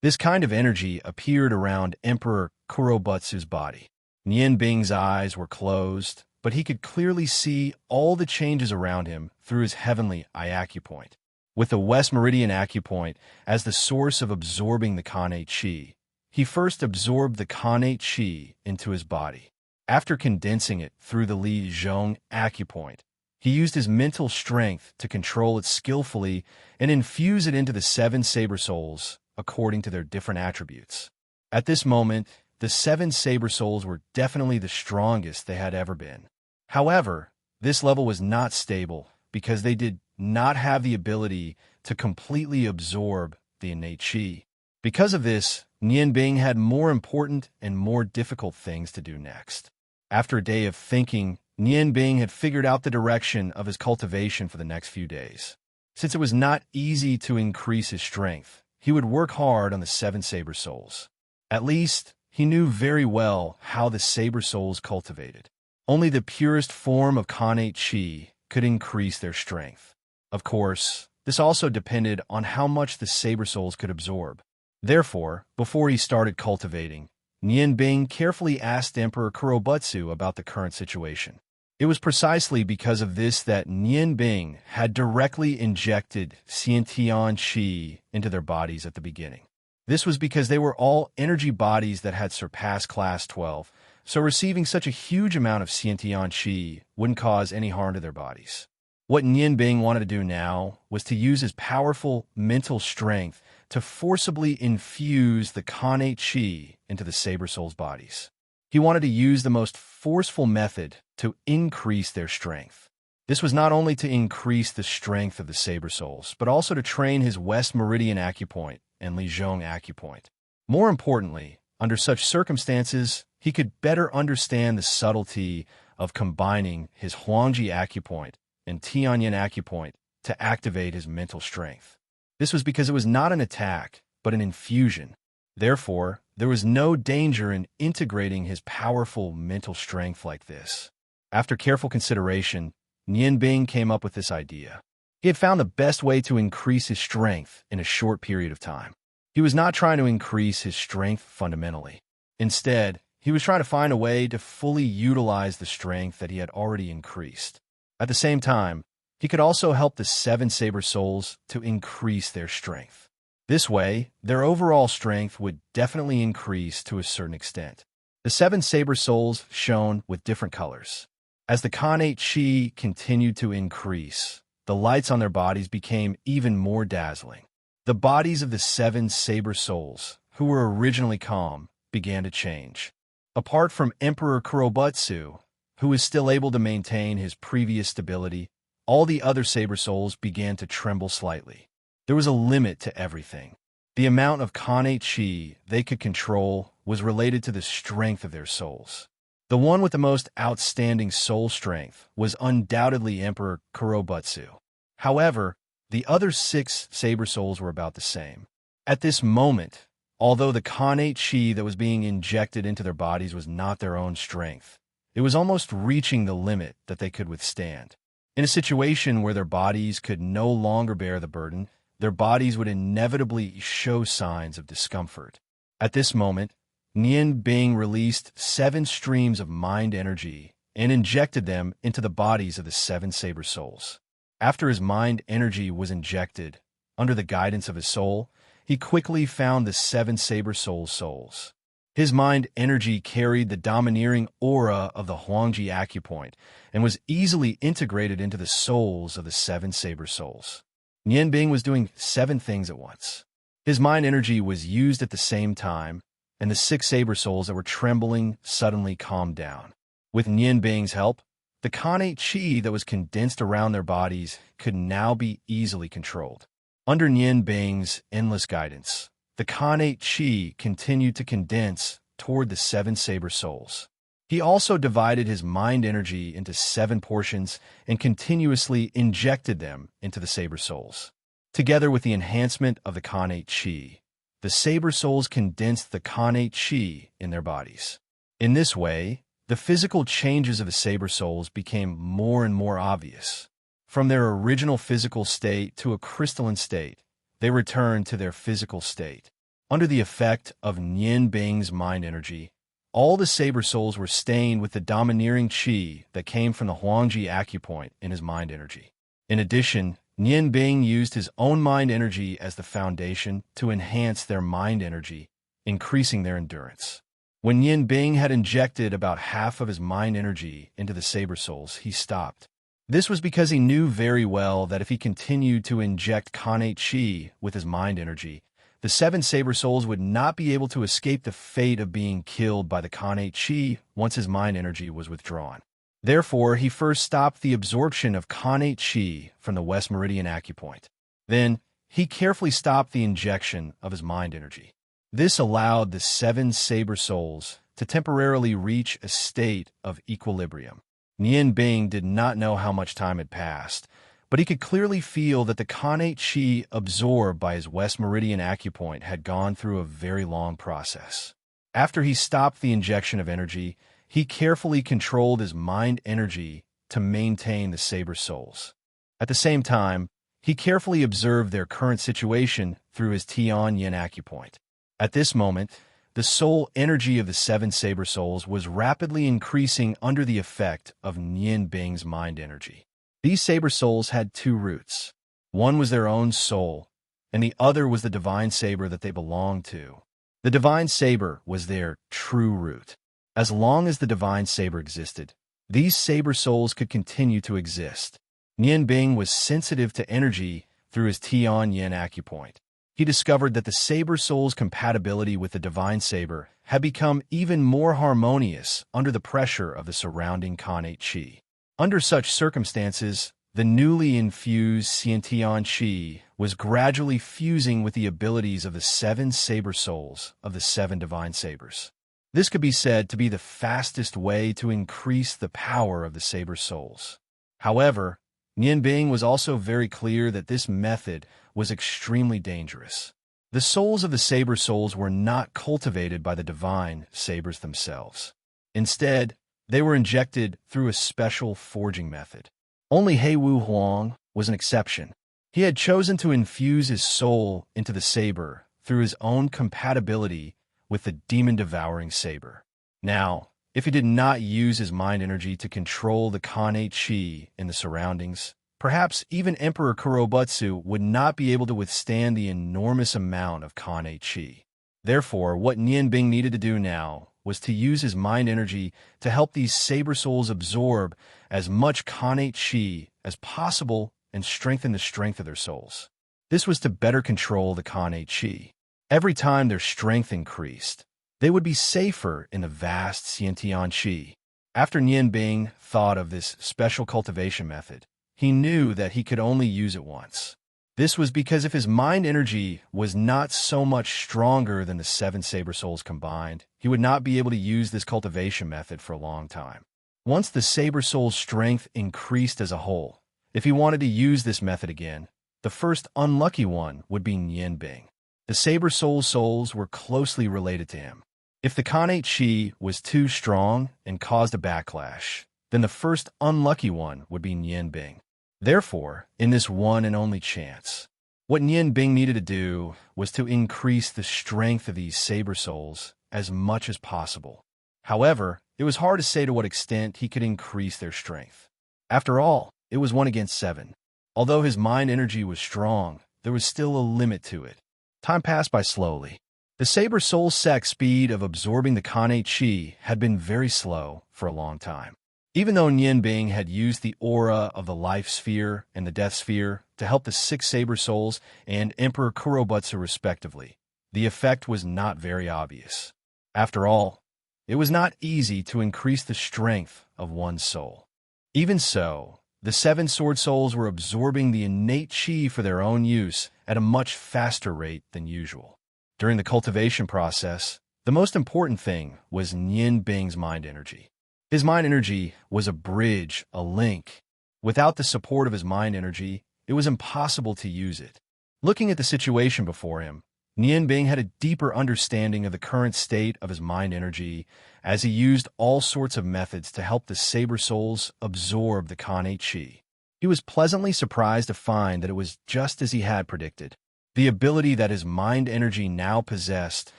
this kind of energy appeared around Emperor Kurobutsu's body. Nianbing's eyes were closed, but he could clearly see all the changes around him through his heavenly eye acupoint. With the West Meridian acupoint as the source of absorbing the Khanate Qi, he first absorbed the Khanate Qi into his body. After condensing it through the Li Zhong acupoint, he used his mental strength to control it skillfully and infuse it into the 7 saber souls according to their different attributes. At this moment, the 7 saber souls were definitely the strongest they had ever been. However, this level was not stable because they did not have the ability to completely absorb the innate Qi. Because of this, Nianbing had more important and more difficult things to do next. After a day of thinking, Nianbing had figured out the direction of his cultivation for the next few days. Since it was not easy to increase his strength, he would work hard on the 7 saber souls. At least, he knew very well how the saber souls cultivated. Only the purest form of Khanate Qi could increase their strength. Of course, this also depended on how much the saber souls could absorb. Therefore, before he started cultivating, Nianbing carefully asked Emperor Kurobutsu about the current situation. It was precisely because of this that Nian Bing had directly injected Xiantian Qi into their bodies at the beginning. This was because they were all energy bodies that had surpassed Class 12, so receiving such a huge amount of Xiantian Qi wouldn't cause any harm to their bodies. What Nian Bing wanted to do now was to use his powerful mental strength to forcibly infuse the Khanate Qi into the Saber Soul's bodies. He wanted to use the most forceful method to increase their strength. This was not only to increase the strength of the Saber Souls, but also to train his West Meridian Acupoint and Lijiang Acupoint. More importantly, under such circumstances, he could better understand the subtlety of combining his Huangji Acupoint and Tianyin Acupoint to activate his mental strength. This was because it was not an attack, but an infusion. Therefore, there was no danger in integrating his powerful mental strength like this. After careful consideration, Nian Bing came up with this idea. He had found the best way to increase his strength in a short period of time. He was not trying to increase his strength fundamentally. Instead, he was trying to find a way to fully utilize the strength that he had already increased. At the same time, he could also help the 7 Saber Souls to increase their strength. This way, their overall strength would definitely increase to a certain extent. The 7 Saber Souls shone with different colors. As the Khanate Qi continued to increase, the lights on their bodies became even more dazzling. The bodies of the 7 Saber Souls, who were originally calm, began to change. Apart from Emperor Kurobutsu, who was still able to maintain his previous stability, all the other Saber Souls began to tremble slightly. There was a limit to everything. The amount of Khanate Qi they could control was related to the strength of their souls. The one with the most outstanding soul strength was undoubtedly Emperor Kurobutsu. However, the other 6 Saber Souls were about the same. At this moment, although the Khanate Qi that was being injected into their bodies was not their own strength, it was almost reaching the limit that they could withstand. In a situation where their bodies could no longer bear the burden, their bodies would inevitably show signs of discomfort. At this moment, Nian Bing released 7 streams of mind energy and injected them into the bodies of the 7 Saber Souls. After his mind energy was injected, under the guidance of his soul, he quickly found the 7 Saber souls. His mind energy carried the domineering aura of the Huangji Acupoint and was easily integrated into the souls of the 7 Saber Souls. Nian Bing was doing 7 things at once. His mind energy was used at the same time, and the 6 Saber Souls that were trembling suddenly calmed down. With Nian Bing's help, the Khanate Qi that was condensed around their bodies could now be easily controlled. Under Nian Bing's endless guidance, the Khanate Qi continued to condense toward the 7 Saber Souls. He also divided his mind energy into 7 portions and continuously injected them into the Saber Souls. Together with the enhancement of the Khanate Qi, the Saber Souls condensed the Khanate Qi in their bodies. In this way, the physical changes of the Saber Souls became more and more obvious. From their original physical state to a crystalline state, they returned to their physical state. Under the effect of Nian Bing's mind energy, all the Saber Souls were stained with the domineering Qi that came from the Huangji Acupoint in his mind energy. In addition, Nian Bing used his own mind energy as the foundation to enhance their mind energy, increasing their endurance. When Nian Bing had injected about half of his mind energy into the Saber Souls, he stopped. This was because he knew very well that if he continued to inject Khanate Qi with his mind energy, the 7 Saber Souls would not be able to escape the fate of being killed by the Khanate Qi once his mind energy was withdrawn. Therefore, he first stopped the absorption of Khanate Qi from the West Meridian Acupoint. Then, he carefully stopped the injection of his mind energy. This allowed the 7 Saber Souls to temporarily reach a state of equilibrium. Nian Bing did not know how much time had passed, but he could clearly feel that the Khanate Qi absorbed by his West Meridian Acupoint had gone through a very long process. After he stopped the injection of energy, he carefully controlled his mind energy to maintain the Saber Souls. At the same time, he carefully observed their current situation through his Tianyin Acupoint. At this moment, The soul energy of the seven saber souls was rapidly increasing under the effect of Nian Bing's mind energy. These saber souls had two roots. One was their own soul, and the other was the divine saber that they belonged to. The divine saber was their true root. As long as the divine saber existed, these saber souls could continue to exist. Nian Bing was sensitive to energy through his Tian Yin acupoint. He discovered that the saber soul's compatibility with the divine saber had become even more harmonious under the pressure of the surrounding Kanate Qi. Under such circumstances, the newly infused Xiantian Qi was gradually fusing with the abilities of the seven saber souls of the seven divine sabers. This could be said to be the fastest way to increase the power of the saber souls. However, Nian Bing was also very clear that this method was extremely dangerous. The souls of the saber souls were not cultivated by the divine sabers themselves. Instead, they were injected through a special forging method. Only He Wu Huang was an exception. He had chosen to infuse his soul into the saber through his own compatibility with the demon-devouring saber. Now, if he did not use his mind energy to control the Kanate Qi in the surroundings, perhaps even Emperor Kurobutsu would not be able to withstand the enormous amount of Kanate Qi. Therefore, what Nian Bing needed to do now was to use his mind energy to help these saber souls absorb as much Kanate Qi as possible and strengthen the strength of their souls. This was to better control the Kanate Qi. Every time their strength increased, they would be safer in the vast Xiantian Qi. After Nian Bing thought of this special cultivation method, he knew that he could only use it once. This was because if his mind energy was not so much stronger than the seven saber souls combined, he would not be able to use this cultivation method for a long time. Once the saber soul's strength increased as a whole, if he wanted to use this method again, the first unlucky one would be Nian Bing. The saber soul's souls were closely related to him. If the Kanate Qi was too strong and caused a backlash, then the first unlucky one would be Nian Bing. Therefore, in this one and only chance, what Nian Bing needed to do was to increase the strength of these saber souls as much as possible. However, it was hard to say to what extent he could increase their strength. After all, it was 1 against 7. Although his mind energy was strong, there was still a limit to it. Time passed by slowly. The saber soul's speed of absorbing the Kanate Qi had been very slow for a long time. Even though Nian Bing had used the aura of the life sphere and the death sphere to help the 6 saber souls and Emperor Kurobutsu respectively, the effect was not very obvious. After all, it was not easy to increase the strength of one's soul. Even so, the 7 sword souls were absorbing the innate qi for their own use at a much faster rate than usual. During the cultivation process, the most important thing was Nian Bing's mind energy. His mind energy was a bridge, a link. Without the support of his mind energy, it was impossible to use it. Looking at the situation before him, Nian Bing had a deeper understanding of the current state of his mind energy as he used all sorts of methods to help the saber souls absorb the Kanate Qi. He was pleasantly surprised to find that it was just as he had predicted. The ability that his mind energy now possessed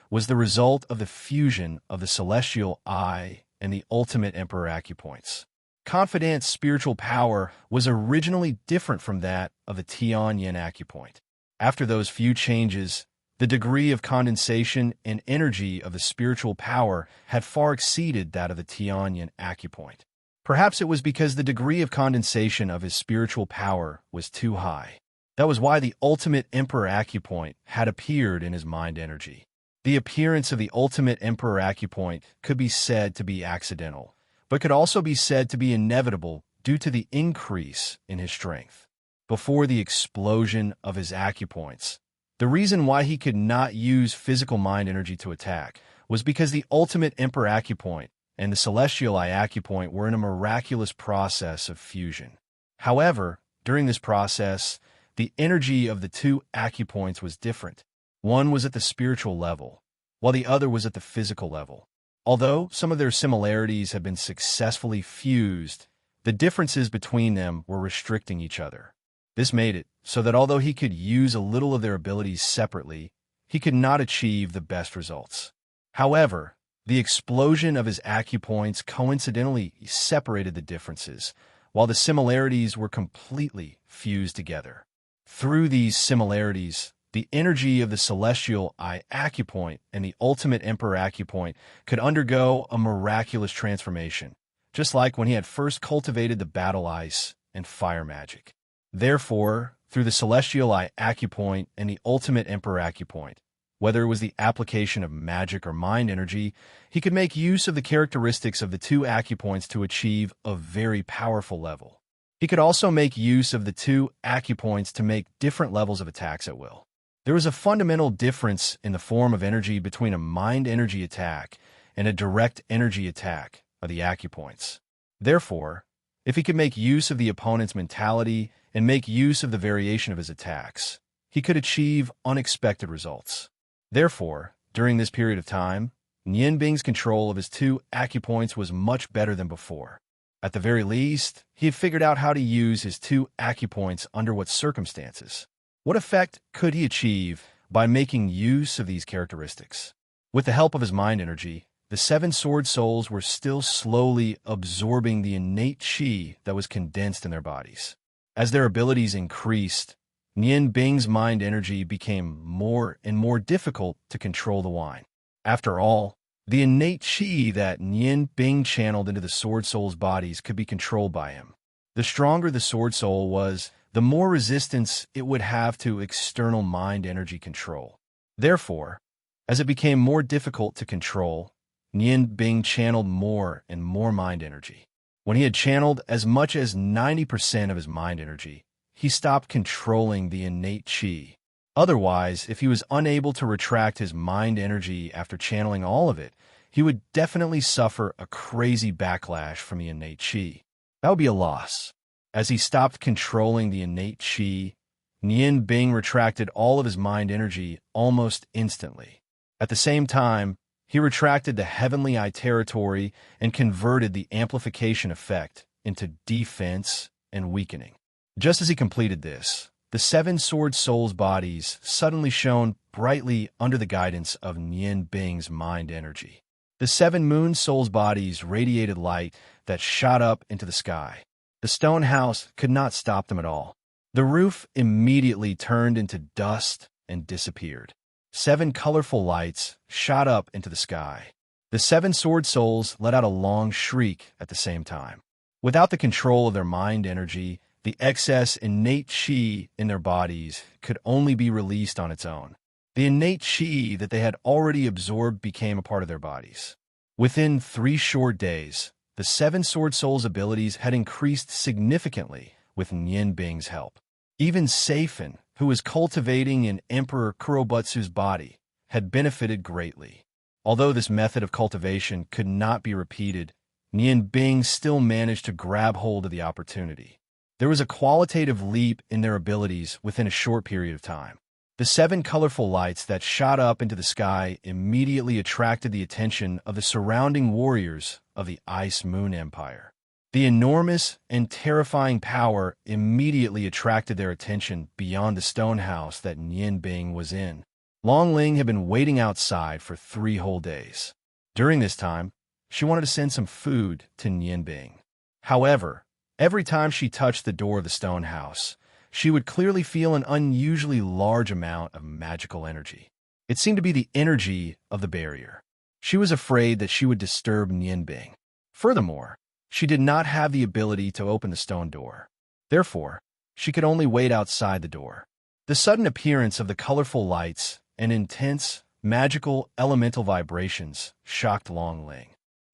was the result of the fusion of the celestial eye and the ultimate emperor acupoints. Confidant's spiritual power was originally different from that of the Tian Yin acupoint. After those few changes, the degree of condensation and energy of the spiritual power had far exceeded that of the Tian Yin acupoint. Perhaps it was because the degree of condensation of his spiritual power was too high. That was why the ultimate emperor acupoint had appeared in his mind energy. The appearance of the ultimate emperor acupoint could be said to be accidental, but could also be said to be inevitable due to the increase in his strength. Before the explosion of his acupoints, the reason why he could not use physical mind energy to attack was because the ultimate emperor acupoint and the celestial eye acupoint were in a miraculous process of fusion. However, during this process, the energy of the two acupoints was different. One was at the spiritual level, while the other was at the physical level. Although some of their similarities had been successfully fused, the differences between them were restricting each other. This made it so that although he could use a little of their abilities separately, he could not achieve the best results. However, the explosion of his acupoints coincidentally separated the differences, while the similarities were completely fused together. Through these similarities, the energy of the celestial eye acupoint and the ultimate emperor acupoint could undergo a miraculous transformation, just like when he had first cultivated the battle ice and fire magic. Therefore, through the celestial eye acupoint and the ultimate emperor acupoint, whether it was the application of magic or mind energy, he could make use of the characteristics of the two acupoints to achieve a very powerful level. He could also make use of the two acupoints to make different levels of attacks at will. There was a fundamental difference in the form of energy between a mind energy attack and a direct energy attack of the acupoints. Therefore, if he could make use of the opponent's mentality and make use of the variation of his attacks, he could achieve unexpected results. Therefore, during this period of time, Nian Bing's control of his two acupoints was much better than before. At the very least, he had figured out how to use his two acupoints under what circumstances. What effect could he achieve by making use of these characteristics? With the help of his mind energy, the seven sword souls were still slowly absorbing the innate qi that was condensed in their bodies. As their abilities increased, Nian Bing's mind energy became more and more difficult to control the wine. After all, the innate qi that Nian Bing channeled into the sword souls' bodies could be controlled by him. The stronger the sword soul was, the more resistance it would have to external mind energy control. Therefore, as it became more difficult to control, Nian Bing channeled more and more mind energy. When he had channeled as much as 90% of his mind energy, he stopped controlling the innate qi. Otherwise, if he was unable to retract his mind energy after channeling all of it, he would definitely suffer a crazy backlash from the innate qi. That would be a loss. As he stopped controlling the innate qi, Nian Bing retracted all of his mind energy almost instantly. At the same time, he retracted the heavenly eye territory and converted the amplification effect into defense and weakening. Just as he completed this, the seven sword souls' bodies suddenly shone brightly under the guidance of Nian Bing's mind energy. The seven moon souls' bodies radiated light that shot up into the sky. The stone house could not stop them at all. The roof immediately turned into dust and disappeared. Seven colorful lights shot up into the sky. The seven sword souls let out a long shriek at the same time. Without the control of their mind energy, the excess innate qi in their bodies could only be released on its own. The innate qi that they had already absorbed became a part of their bodies. Within 3 short days, the seven sword souls' abilities had increased significantly with Nian Bing's help. Even Seifen, who was cultivating in Emperor Kurobutsu's body, had benefited greatly. Although this method of cultivation could not be repeated, Nian Bing still managed to grab hold of the opportunity. There was a qualitative leap in their abilities within a short period of time. The seven colorful lights that shot up into the sky immediately attracted the attention of the surrounding warriors of the Ice Moon Empire. The enormous and terrifying power immediately attracted their attention beyond the stone house that Nian Bing was in. Long Ling had been waiting outside for 3 whole days. During this time, she wanted to send some food to Nian Bing. However, every time she touched the door of the stone house, she would clearly feel an unusually large amount of magical energy. It seemed to be the energy of the barrier. She was afraid that she would disturb Nian Bing. Furthermore, she did not have the ability to open the stone door. Therefore, she could only wait outside the door. The sudden appearance of the colorful lights and intense, magical, elemental vibrations shocked Long Ling.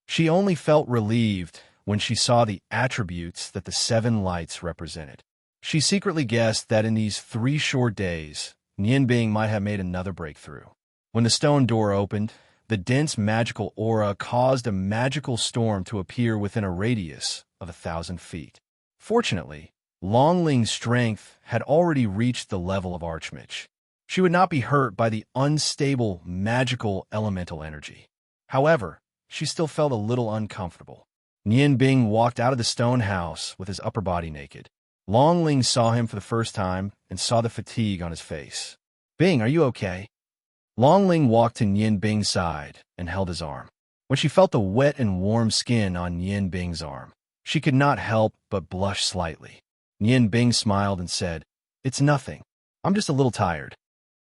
She only felt relieved when she saw the attributes that the 7 lights represented. She secretly guessed that in these 3 short days, Nian Bing might have made another breakthrough. When the stone door opened, the dense magical aura caused a magical storm to appear within a radius of 1,000 feet. Fortunately, Long Ling's strength had already reached the level of Archmage. She would not be hurt by the unstable, magical elemental energy. However, she still felt a little uncomfortable. Nian Bing walked out of the stone house with his upper body naked. Long Ling saw him for the first time and saw the fatigue on his face. "Bing, are you okay?" Long Ling walked to Nian Bing's side and held his arm. When she felt the wet and warm skin on Nian Bing's arm, she could not help but blush slightly. Nian Bing smiled and said, "It's nothing. I'm just a little tired."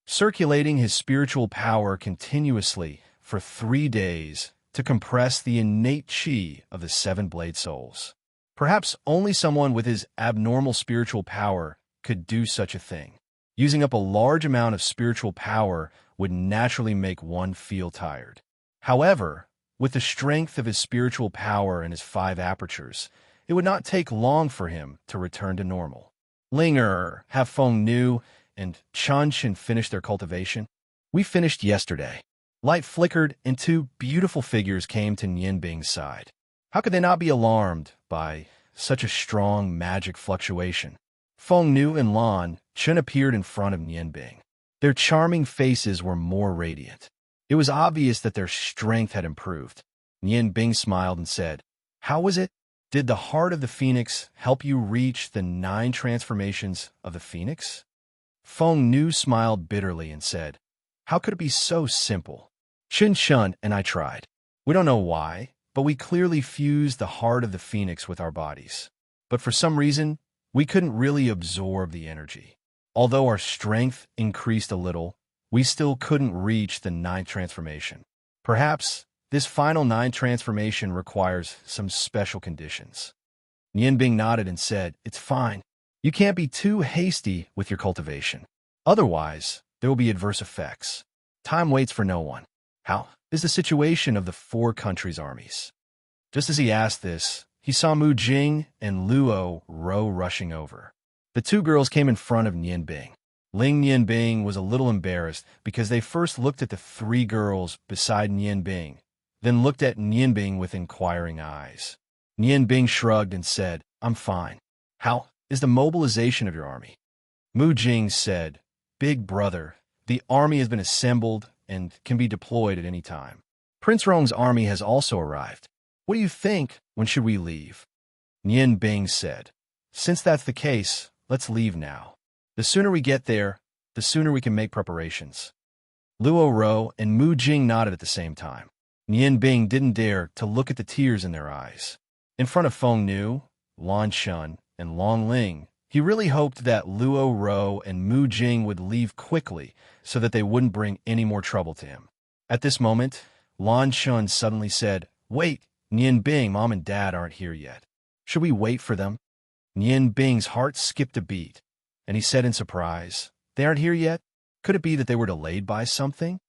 Circulating his spiritual power continuously for 3 days to compress the innate chi of the seven blade souls. Perhaps only someone with his abnormal spiritual power could do such a thing. Using up a large amount of spiritual power would naturally make one feel tired. However, with the strength of his spiritual power and his 5 apertures, it would not take long for him to return to normal. Linger, have Feng Nu and Chanshin finished their cultivation? We finished yesterday. Light flickered and 2 beautiful figures came to Nian Bing's side. How could they not be alarmed by such a strong magic fluctuation? Feng Nu and Lan Chen appeared in front of Nian Bing. Their charming faces were more radiant. It was obvious that their strength had improved. Nian Bing smiled and said, "How was it? Did the heart of the phoenix help you reach the 9 transformations of the phoenix?" Feng Nu smiled bitterly and said, "How could it be so simple? Chen Shun and I tried. We don't know why, but we clearly fused the heart of the phoenix with our bodies. But for some reason, we couldn't really absorb the energy. Although our strength increased a little, we still couldn't reach the 9th transformation. Perhaps this final 9th transformation requires some special conditions." Nian Bing nodded and said, "It's fine. You can't be too hasty with your cultivation. Otherwise, there will be adverse effects. Time waits for no one. How is the situation of the 4 countries' armies?" Just as he asked this, he saw Mu Jing and Luo Ro rushing over. The 2 girls came in front of Nian Bing. Nian Bing was a little embarrassed because they first looked at the 3 girls beside Nian Bing, then looked at Nian Bing with inquiring eyes. Nian Bing shrugged and said, "I'm fine. How is the mobilization of your army?" Mu Jing said, "Big brother, the army has been assembled and can be deployed at any time. Prince Rong's army has also arrived. What do you think? When should we leave?" Nian Bing said, "Since that's the case, let's leave now. The sooner we get there, the sooner we can make preparations." Luo Ro and Mu Jing nodded at the same time. Nian Bing didn't dare to look at the tears in their eyes. In front of Feng Nu, Lan Shun, and Long Ling, he really hoped that Luo Ro and Mu Jing would leave quickly so that they wouldn't bring any more trouble to him. At this moment, Lan Shun suddenly said, "Wait, Nian Bing, Mom and Dad aren't here yet. Should we wait for them?" Nian Bing's heart skipped a beat, and he said in surprise, "They aren't here yet? Could it be that they were delayed by something?"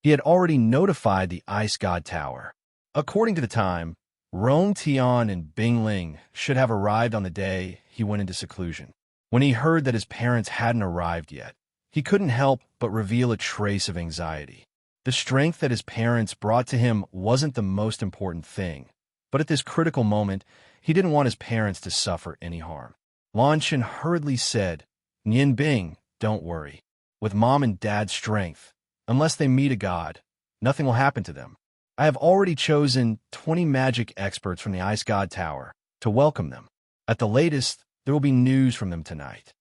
He had already notified the Ice God Tower. According to the time, Rong Tian and Bing Ling should have arrived on the day he went into seclusion. When he heard that his parents hadn't arrived yet, he couldn't help but reveal a trace of anxiety. The strength that his parents brought to him wasn't the most important thing, but at this critical moment, he didn't want his parents to suffer any harm. Lan Shen hurriedly said, "Nian Bing, don't worry. With Mom and Dad's strength, unless they meet a god, nothing will happen to them. I have already chosen 20 magic experts from the Ice God Tower to welcome them. At the latest, there will be news from them tonight."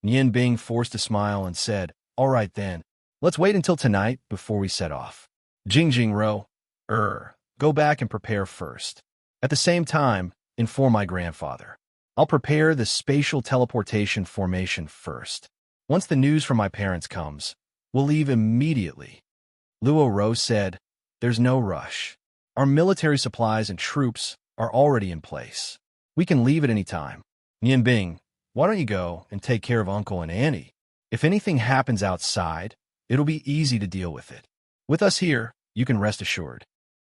Nian Bing forced a smile and said, "All right then, let's wait until tonight before we set off. Jing Ro, go back and prepare first. At the same time, inform my grandfather. I'll prepare the spatial teleportation formation first. Once the news from my parents comes, we'll leave immediately." Luo Ro said, "There's no rush. Our military supplies and troops are already in place. We can leave at any time. Nian Bing, why don't you go and take care of Uncle and Annie? If anything happens outside, it'll be easy to deal with it. With us here, you can rest assured."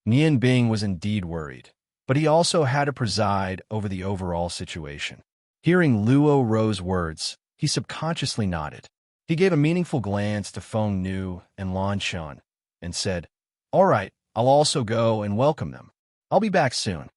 Nian Bing was indeed worried, but he also had to preside over the overall situation. Hearing Luo Ro's words, he subconsciously nodded. He gave a meaningful glance to Feng Nu and Lan Shan and said, "All right, I'll also go and welcome them. I'll be back soon."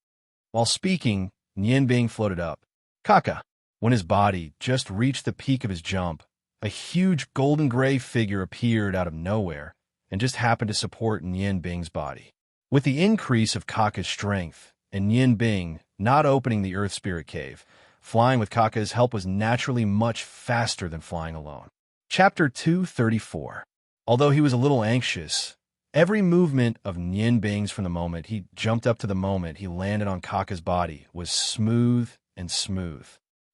While speaking, Nian Bing floated up. Kaka. When his body just reached the peak of his jump, a huge golden-gray figure appeared out of nowhere and just happened to support Nian Bing's body. With the increase of Kaka's strength and Nian Bing not opening the Earth Spirit Cave, flying with Kaka's help was naturally much faster than flying alone. Chapter 234. Although he was a little anxious, every movement of Nian Bing's from the moment he jumped up to the moment he landed on Kaka's body was smooth and smooth.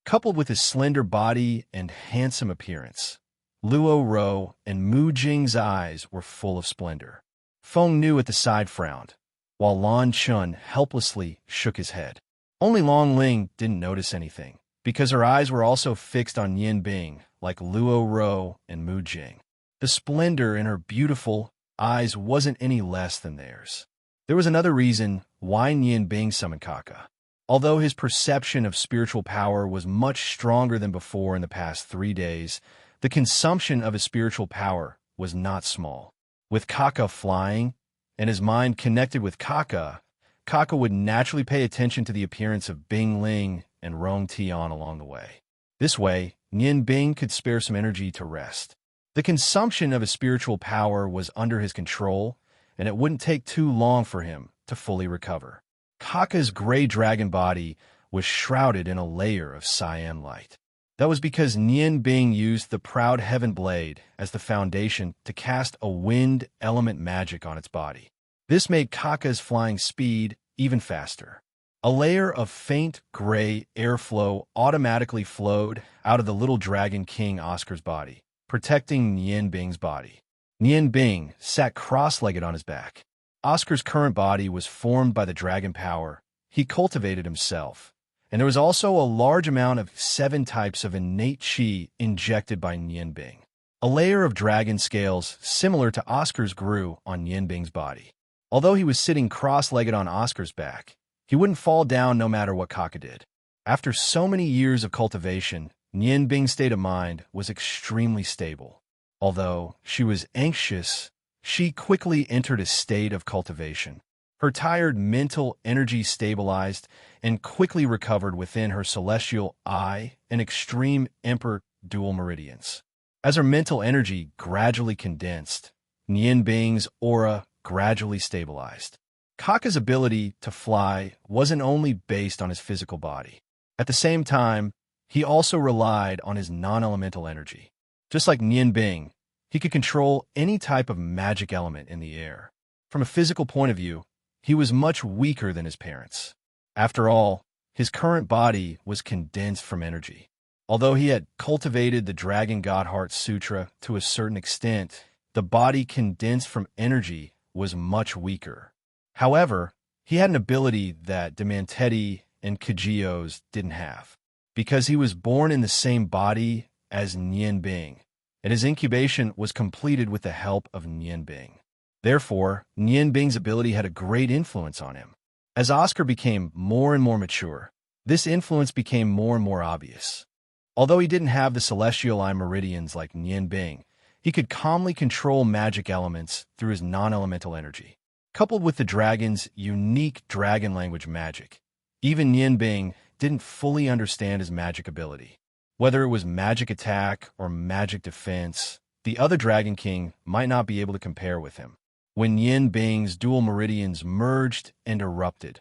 Coupled with his slender body and handsome appearance, Luo Ro and Mu Jing's eyes were full of splendor. Feng Nu at the side frowned, while Lan Chun helplessly shook his head. Only Long Ling didn't notice anything, because her eyes were also fixed on Nian Bing, like Luo Ro and Mu Jing. The splendor in her beautiful eyes wasn't any less than theirs. There was another reason why Nian Bing summoned Kaka. Although his perception of spiritual power was much stronger than before in the past 3 days, the consumption of his spiritual power was not small. With Kaka flying, and his mind connected with Kaka, Kaka would naturally pay attention to the appearance of Bing Ling and Rong Tian along the way. This way, Nian Bing could spare some energy to rest. The consumption of his spiritual power was under his control, and it wouldn't take too long for him to fully recover. Kaka's gray dragon body was shrouded in a layer of cyan light. That was because Nian Bing used the Proud Heaven Blade as the foundation to cast a wind element magic on its body. This made Kaka's flying speed even faster. A layer of faint gray airflow automatically flowed out of the little Dragon King Oscar's body, protecting Nian Bing's body. Nian Bing sat cross-legged on his back. Oscar's current body was formed by the dragon power he cultivated himself, and there was also a large amount of 7 types of innate qi injected by Nian Bing. A layer of dragon scales similar to Oscar's grew on Nian Bing's body. Although he was sitting cross-legged on Oscar's back, he wouldn't fall down no matter what Kaka did. After so many years of cultivation, Nian Bing's state of mind was extremely stable. Although she was anxious, she quickly entered a state of cultivation. Her tired mental energy stabilized and quickly recovered within her celestial eye and extreme emperor dual meridians. As her mental energy gradually condensed, Nian Bing's aura gradually stabilized. Kaka's ability to fly wasn't only based on his physical body. At the same time, he also relied on his non-elemental energy. Just like Nian Bing, he could control any type of magic element in the air. From a physical point of view, he was much weaker than his parents. After all, his current body was condensed from energy. Although he had cultivated the Dragon God Heart Sutra to a certain extent, the body condensed from energy was much weaker. However, he had an ability that Demanteti and Kajios didn't have, because he was born in the same body as Nian Bing, and his incubation was completed with the help of Nian Bing. Therefore, Nian Bing's ability had a great influence on him. As Oscar became more and more mature, this influence became more and more obvious. Although he didn't have the celestial eye meridians like Nian Bing, he could calmly control magic elements through his non-elemental energy. Coupled with the dragon's unique dragon language magic, even Nian Bing didn't fully understand his magic ability. Whether it was magic attack or magic defense, the other Dragon King might not be able to compare with him. When Nian Bing's dual meridians merged and erupted,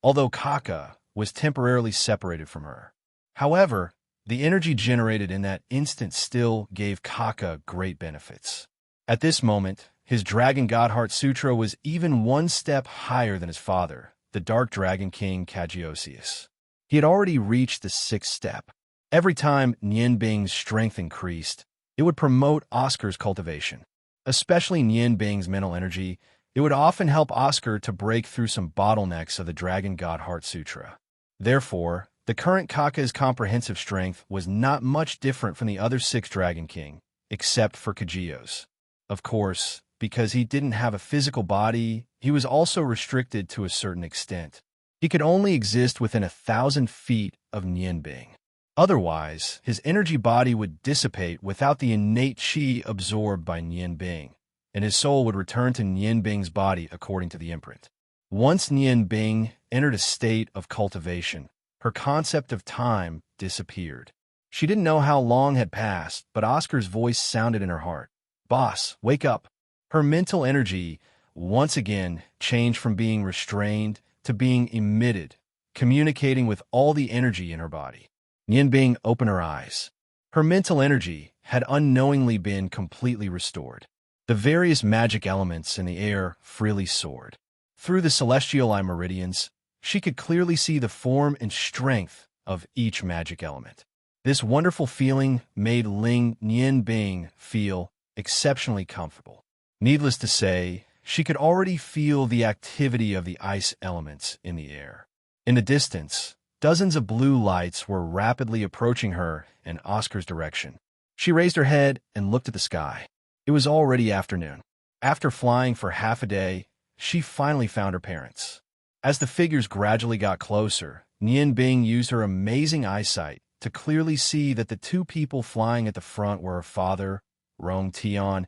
although Kaka was temporarily separated from her. However, the energy generated in that instant still gave Kaka great benefits. At this moment, his Dragon God Heart Sutra was even one step higher than his father, the Dark Dragon King Kagiosius. He had already reached the 6th step. Every time Nian Bing's strength increased, it would promote Oscar's cultivation. Especially Nian Bing's mental energy, it would often help Oscar to break through some bottlenecks of the Dragon God Heart Sutra. Therefore, the current Kaka's comprehensive strength was not much different from the other 6 Dragon King, except for Kajios. Of course, because he didn't have a physical body, he was also restricted to a certain extent. He could only exist within 1,000 feet of Nian Bing. Otherwise, his energy body would dissipate without the innate qi absorbed by Nian Bing, and his soul would return to Nian Bing's body according to the imprint. Once Nian Bing entered a state of cultivation, her concept of time disappeared. She didn't know how long had passed, but Oscar's voice sounded in her heart. "Boss, wake up." Her mental energy once again changed from being restrained to being emitted, communicating with all the energy in her body. Nian Bing opened her eyes. Her mental energy had unknowingly been completely restored. The various magic elements in the air freely soared. Through the celestial eye meridians, she could clearly see the form and strength of each magic element. This wonderful feeling made Ling Nianbing feel exceptionally comfortable. Needless to say, she could already feel the activity of the ice elements in the air. In the distance, dozens of blue lights were rapidly approaching her in Oscar's direction. She raised her head and looked at the sky. It was already afternoon. After flying for half a day, she finally found her parents. As the figures gradually got closer, Nianbing used her amazing eyesight to clearly see that the two people flying at the front were her father, Rong Tian,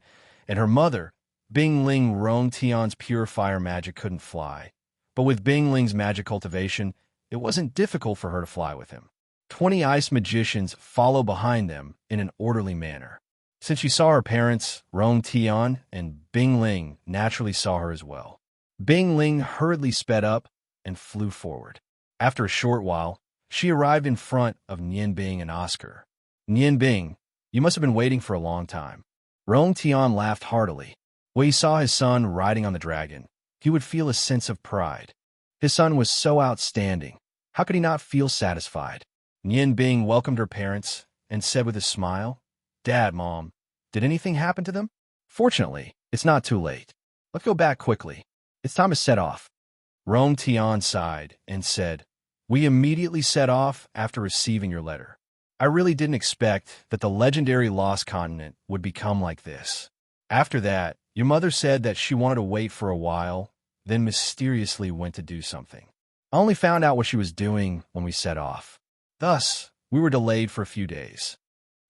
and her mother, Bing Ling. Rong Tian's pure fire magic couldn't fly, but with Bing Ling's magic cultivation, it wasn't difficult for her to fly with him. 20 ice magicians follow behind them in an orderly manner. Since she saw her parents, Rong Tian and Bing Ling naturally saw her as well. Bing Ling hurriedly sped up and flew forward. After a short while, she arrived in front of Nianbing and Oscar. Nianbing, you must have been waiting for a long time. Rong Tian laughed heartily. When he saw his son riding on the dragon, he would feel a sense of pride. His son was so outstanding. How could he not feel satisfied? Nianbing welcomed her parents and said with a smile, "Dad, Mom, did anything happen to them? Fortunately, it's not too late. Let's go back quickly. It's time to set off." Rong Tian sighed and said, "We immediately set off after receiving your letter. I really didn't expect that the legendary Lost Continent would become like this. After that, your mother said that she wanted to wait for a while, then mysteriously went to do something. I only found out what she was doing when we set off. Thus, we were delayed for a few days."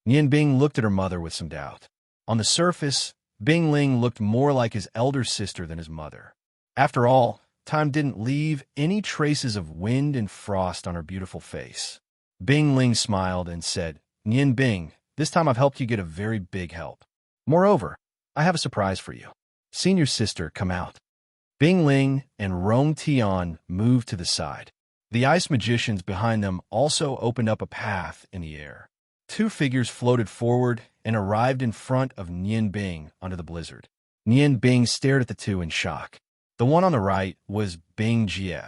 Nianbing looked at her mother with some doubt. On the surface, Bing Ling looked more like his elder sister than his mother. After all, time didn't leave any traces of wind and frost on her beautiful face. Bing Ling smiled and said, "Nianbing, this time I've helped you get a very big help. Moreover, I have a surprise for you. Seen your sister come out." Bing Ling and Rong Tian moved to the side. The ice magicians behind them also opened up a path in the air. Two figures floated forward and arrived in front of Nianbing under the blizzard. Nianbing stared at the two in shock. The one on the right was Bing Jie,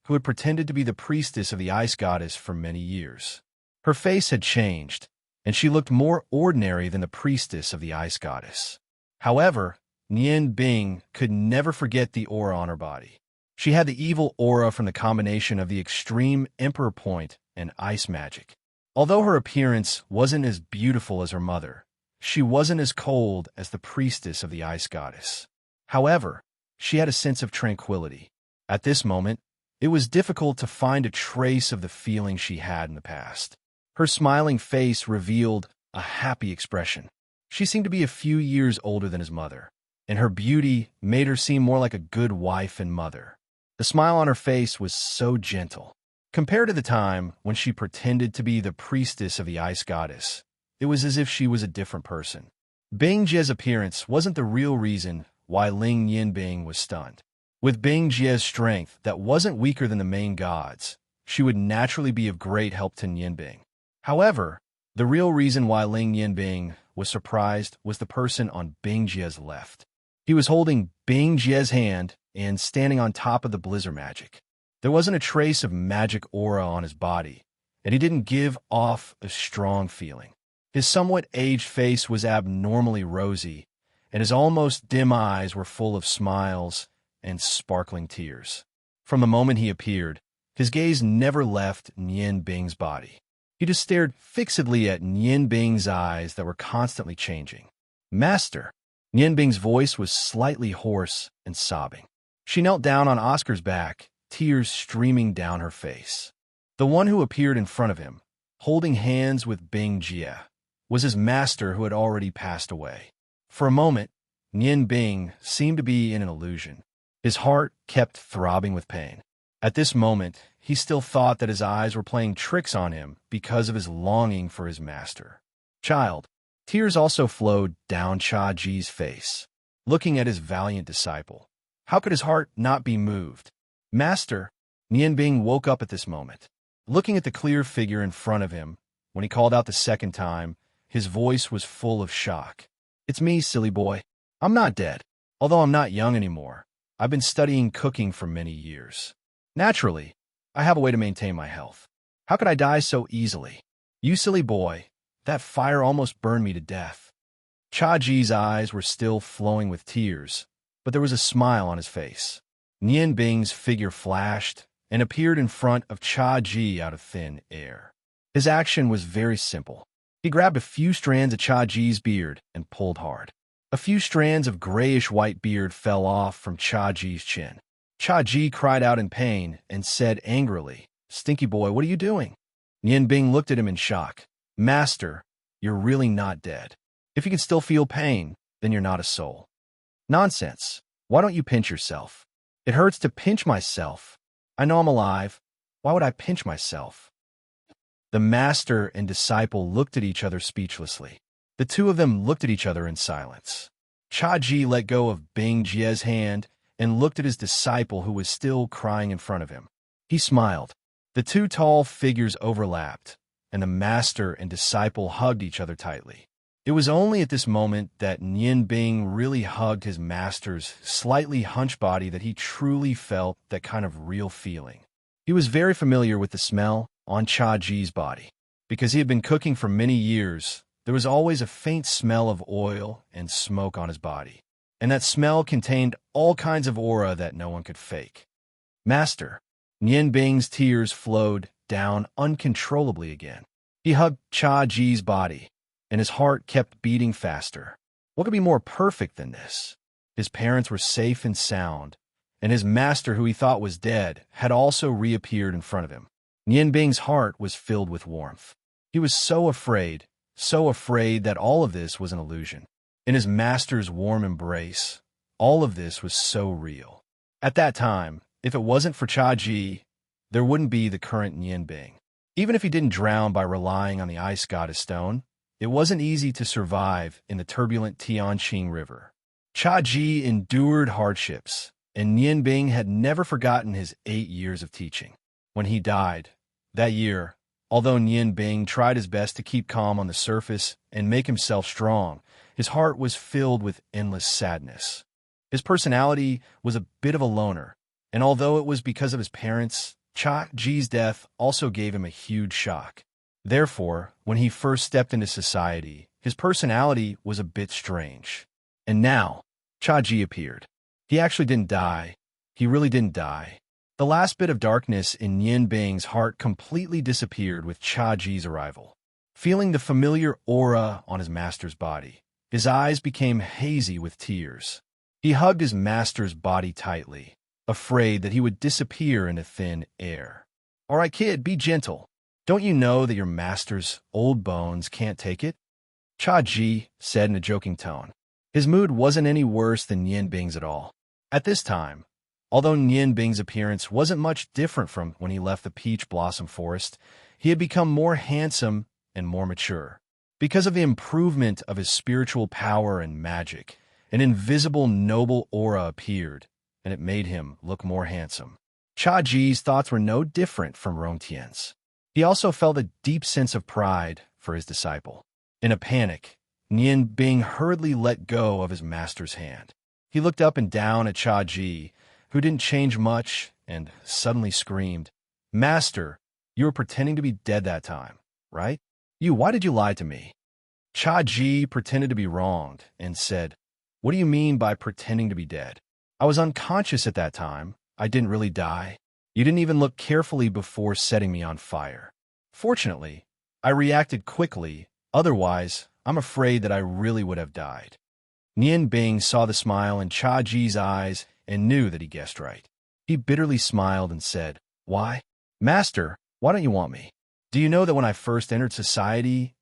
who had pretended to be the priestess of the ice goddess for many years. Her face had changed, and she looked more ordinary than the priestess of the ice goddess. However, Nianbing could never forget the aura on her body. She had the evil aura from the combination of the extreme Emperor Point and ice magic. Although her appearance wasn't as beautiful as her mother, she wasn't as cold as the priestess of the ice goddess. However, she had a sense of tranquility. At this moment, it was difficult to find a trace of the feeling she had in the past. Her smiling face revealed a happy expression. She seemed to be a few years older than his mother, and her beauty made her seem more like a good wife and mother. The smile on her face was so gentle. Compared to the time when she pretended to be the priestess of the ice goddess, it was as if she was a different person. Bing Jie's appearance wasn't the real reason why Ling Nianbing was stunned. With Bing Jie's strength that wasn't weaker than the main gods, she would naturally be of great help to Nianbing. However, the real reason why Ling Nianbing was surprised was the person on Bing Jie's left. He was holding Bing Jie's hand and standing on top of the blizzard magic. There wasn't a trace of magic aura on his body, and he didn't give off a strong feeling. His somewhat aged face was abnormally rosy, and his almost dim eyes were full of smiles and sparkling tears. From the moment he appeared, his gaze never left Nianbing's body. He just stared fixedly at Nianbing's eyes that were constantly changing. "Master!" Nianbing's voice was slightly hoarse and sobbing. She knelt down on Oscar's back, tears streaming down her face. The one who appeared in front of him, holding hands with Bing Jie, was his master who had already passed away. For a moment, Nianbing seemed to be in an illusion. His heart kept throbbing with pain. At this moment, he still thought that his eyes were playing tricks on him because of his longing for his master. "Child." Tears also flowed down Cha Ji's face, looking at his valiant disciple. How could his heart not be moved? "Master." Nianbing woke up at this moment. Looking at the clear figure in front of him, when he called out the second time, his voice was full of shock. "It's me, silly boy. I'm not dead. Although I'm not young anymore, I've been studying cooking for many years. Naturally, I have a way to maintain my health. How could I die so easily? You silly boy, that fire almost burned me to death. Chaji's eyes were still flowing with tears, but there was a smile on his face. Nian Bing's figure flashed and appeared in front of Chaji out of thin air. His action was very simple. He grabbed a few strands of Chaji's beard and pulled hard. A few strands of grayish-white beard fell off from Chaji's chin. Chaji cried out in pain and said angrily, "Stinky boy, what are you doing?" Nian Bing looked at him in shock. "Master, you're really not dead. If you can still feel pain, then you're not a soul." "Nonsense. Why don't you pinch yourself?" "It hurts to pinch myself. I know I'm alive. Why would I pinch myself?" The master and disciple looked at each other speechlessly. The two of them looked at each other in silence. Chaji let go of Bing Jie's hand and looked at his disciple who was still crying in front of him. He smiled. The two tall figures overlapped, and the master and disciple hugged each other tightly. It was only at this moment that Nian Bing really hugged his master's slightly hunched body that he truly felt that kind of real feeling. He was very familiar with the smell on Chaji's body. Because he had been cooking for many years, there was always a faint smell of oil and smoke on his body, and that smell contained all kinds of aura that no one could fake. "Master," Nian Bing's tears flowed down uncontrollably again. He hugged Chaji's body, and his heart kept beating faster. What could be more perfect than this? His parents were safe and sound, and his master, who he thought was dead, had also reappeared in front of him. Nian Bing's heart was filled with warmth. He was so afraid that all of this was an illusion. In his master's warm embrace, all of this was so real. At that time, if it wasn't for Chaji, there wouldn't be the current Nian Bing. Even if he didn't drown by relying on the ice goddess stone, it wasn't easy to survive in the turbulent Tianqing River. Chaji endured hardships, and Nian Bing had never forgotten his 8 years of teaching. When he died, that year, although Nian Bing tried his best to keep calm on the surface and make himself strong, his heart was filled with endless sadness. His personality was a bit of a loner, and although it was because of his parents, Chaji's death also gave him a huge shock. Therefore, when he first stepped into society, his personality was a bit strange. And now, Chaji appeared. He actually didn't die. He really didn't die. The last bit of darkness in Nian Bing's heart completely disappeared with Chaji's arrival. Feeling the familiar aura on his master's body, his eyes became hazy with tears. He hugged his master's body tightly, afraid that he would disappear into thin air. "All right, kid, be gentle. Don't you know that your master's old bones can't take it?" Chaji said in a joking tone. His mood wasn't any worse than Nian Bing's at all. At this time, although Nian Bing's appearance wasn't much different from when he left the peach blossom forest, he had become more handsome and more mature. Because of the improvement of his spiritual power and magic, an invisible noble aura appeared, and it made him look more handsome. Chaji's thoughts were no different from Rongtian's. He also felt a deep sense of pride for his disciple. In a panic, Nian Bing hurriedly let go of his master's hand. He looked up and down at Chaji, who didn't change much, and suddenly screamed, "Master, you were pretending to be dead that time, right? Why did you lie to me?" Chaji pretended to be wronged and said, "What do you mean by pretending to be dead? I was unconscious at that time. I didn't really die. You didn't even look carefully before setting me on fire. Fortunately, I reacted quickly, otherwise, I'm afraid that I really would have died." Nian Bing saw the smile in Chaji's eyes and knew that he guessed right. He bitterly smiled and said, "Why? Master, why don't you want me? Do you know that when I first entered society,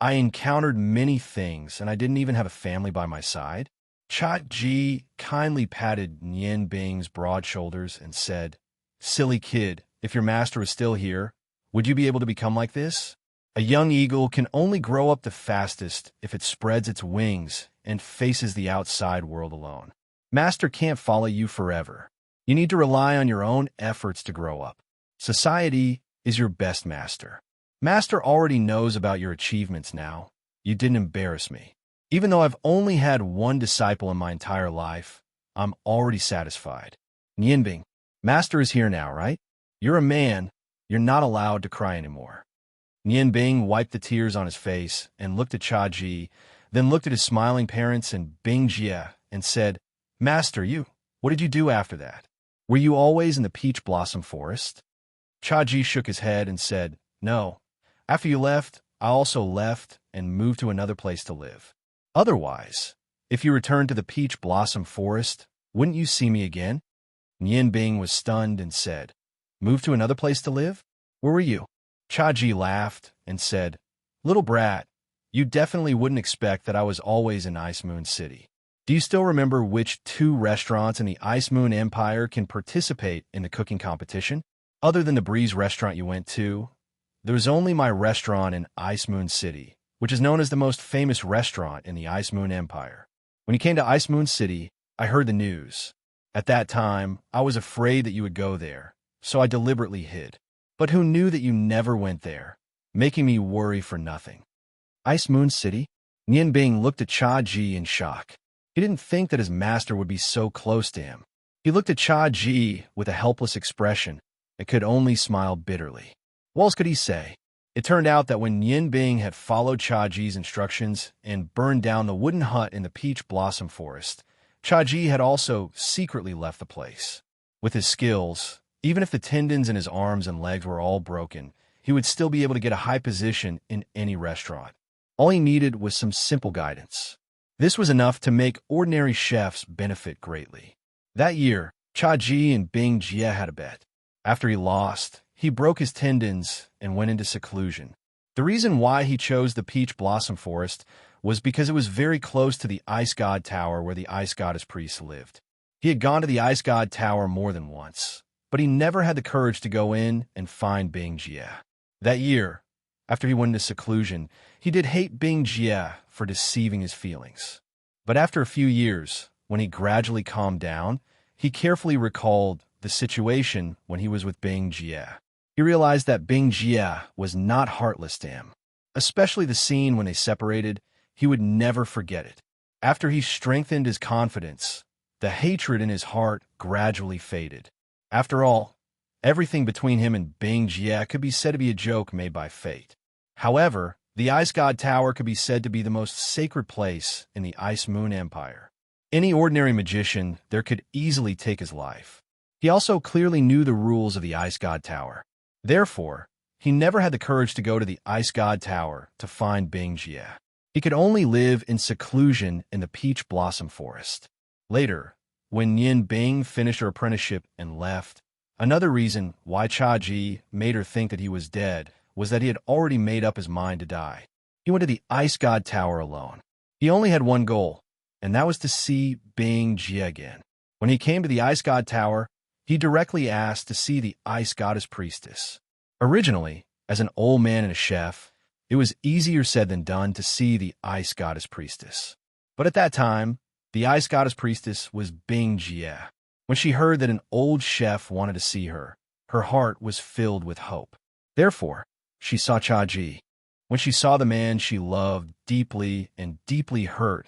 I encountered many things and I didn't even have a family by my side?" Chaji kindly patted Nian Bing's broad shoulders and said, "Silly kid, if your master was still here, would you be able to become like this? A young eagle can only grow up the fastest if it spreads its wings and faces the outside world alone. Master can't follow you forever. You need to rely on your own efforts to grow up. Society is your best master. Master already knows about your achievements now. You didn't embarrass me. Even though I've only had one disciple in my entire life, I'm already satisfied. Nianbing, Master is here now, right? You're a man. You're not allowed to cry anymore. Nianbing wiped the tears on his face and looked at Chaji, then looked at his smiling parents and Bing Jie and said, Master, what did you do after that? Were you always in the peach blossom forest? Chaji shook his head and said, No. After you left, I also left and moved to another place to live. Otherwise, if you returned to the peach blossom forest, wouldn't you see me again? Nianbing was stunned and said, Move to another place to live? Where were you? Chaji laughed and said, Little brat, you definitely wouldn't expect that I was always in Ice Moon City. Do you still remember which 2 restaurants in the Ice Moon Empire can participate in the cooking competition? Other than the Breeze restaurant you went to, there was only my restaurant in Ice Moon City, which is known as the most famous restaurant in the Ice Moon Empire. When you came to Ice Moon City, I heard the news. At that time, I was afraid that you would go there, so I deliberately hid. But who knew that you never went there, making me worry for nothing? Ice Moon City? Nianbing looked at Chaji in shock. He didn't think that his master would be so close to him. He looked at Chaji with a helpless expression and could only smile bitterly. What else could he say? It turned out that when Nianbing had followed Chaji's instructions and burned down the wooden hut in the peach blossom forest, Chaji had also secretly left the place. With his skills, even if the tendons in his arms and legs were all broken, he would still be able to get a high position in any restaurant. All he needed was some simple guidance. This was enough to make ordinary chefs benefit greatly. That year, Chaji and Bing Jie had a bet. After he lost, he broke his tendons and went into seclusion. The reason why he chose the Peach Blossom Forest was because it was very close to the Ice God Tower where the Ice Goddess priest lived. He had gone to the Ice God Tower more than once, but he never had the courage to go in and find Bing Jie. That year, after he went into seclusion, he did hate Bing Jie for deceiving his feelings. But after a few years, when he gradually calmed down, he carefully recalled the situation when he was with Bing Jie. He realized that Bing Jie was not heartless to him. Especially the scene when they separated, he would never forget it. After he strengthened his confidence, the hatred in his heart gradually faded. After all, everything between him and Bing Jie could be said to be a joke made by fate. However, the Ice God Tower could be said to be the most sacred place in the Ice Moon Empire. Any ordinary magician there could easily take his life. He also clearly knew the rules of the Ice God Tower. Therefore, he never had the courage to go to the Ice God Tower to find Bing Jie. He could only live in seclusion in the Peach Blossom Forest. Later, when Nianbing finished her apprenticeship and left, another reason why Chaji made her think that he was dead was that he had already made up his mind to die. He went to the Ice God Tower alone. He only had one goal, and that was to see Bing Jie again. When he came to the Ice God Tower, he directly asked to see the Ice Goddess Priestess. Originally, as an old man and a chef, it was easier said than done to see the Ice Goddess Priestess. But at that time, the Ice Goddess Priestess was Bing Jie. When she heard that an old chef wanted to see her, her heart was filled with hope. Therefore, she saw Chaji. When she saw the man she loved deeply and deeply hurt,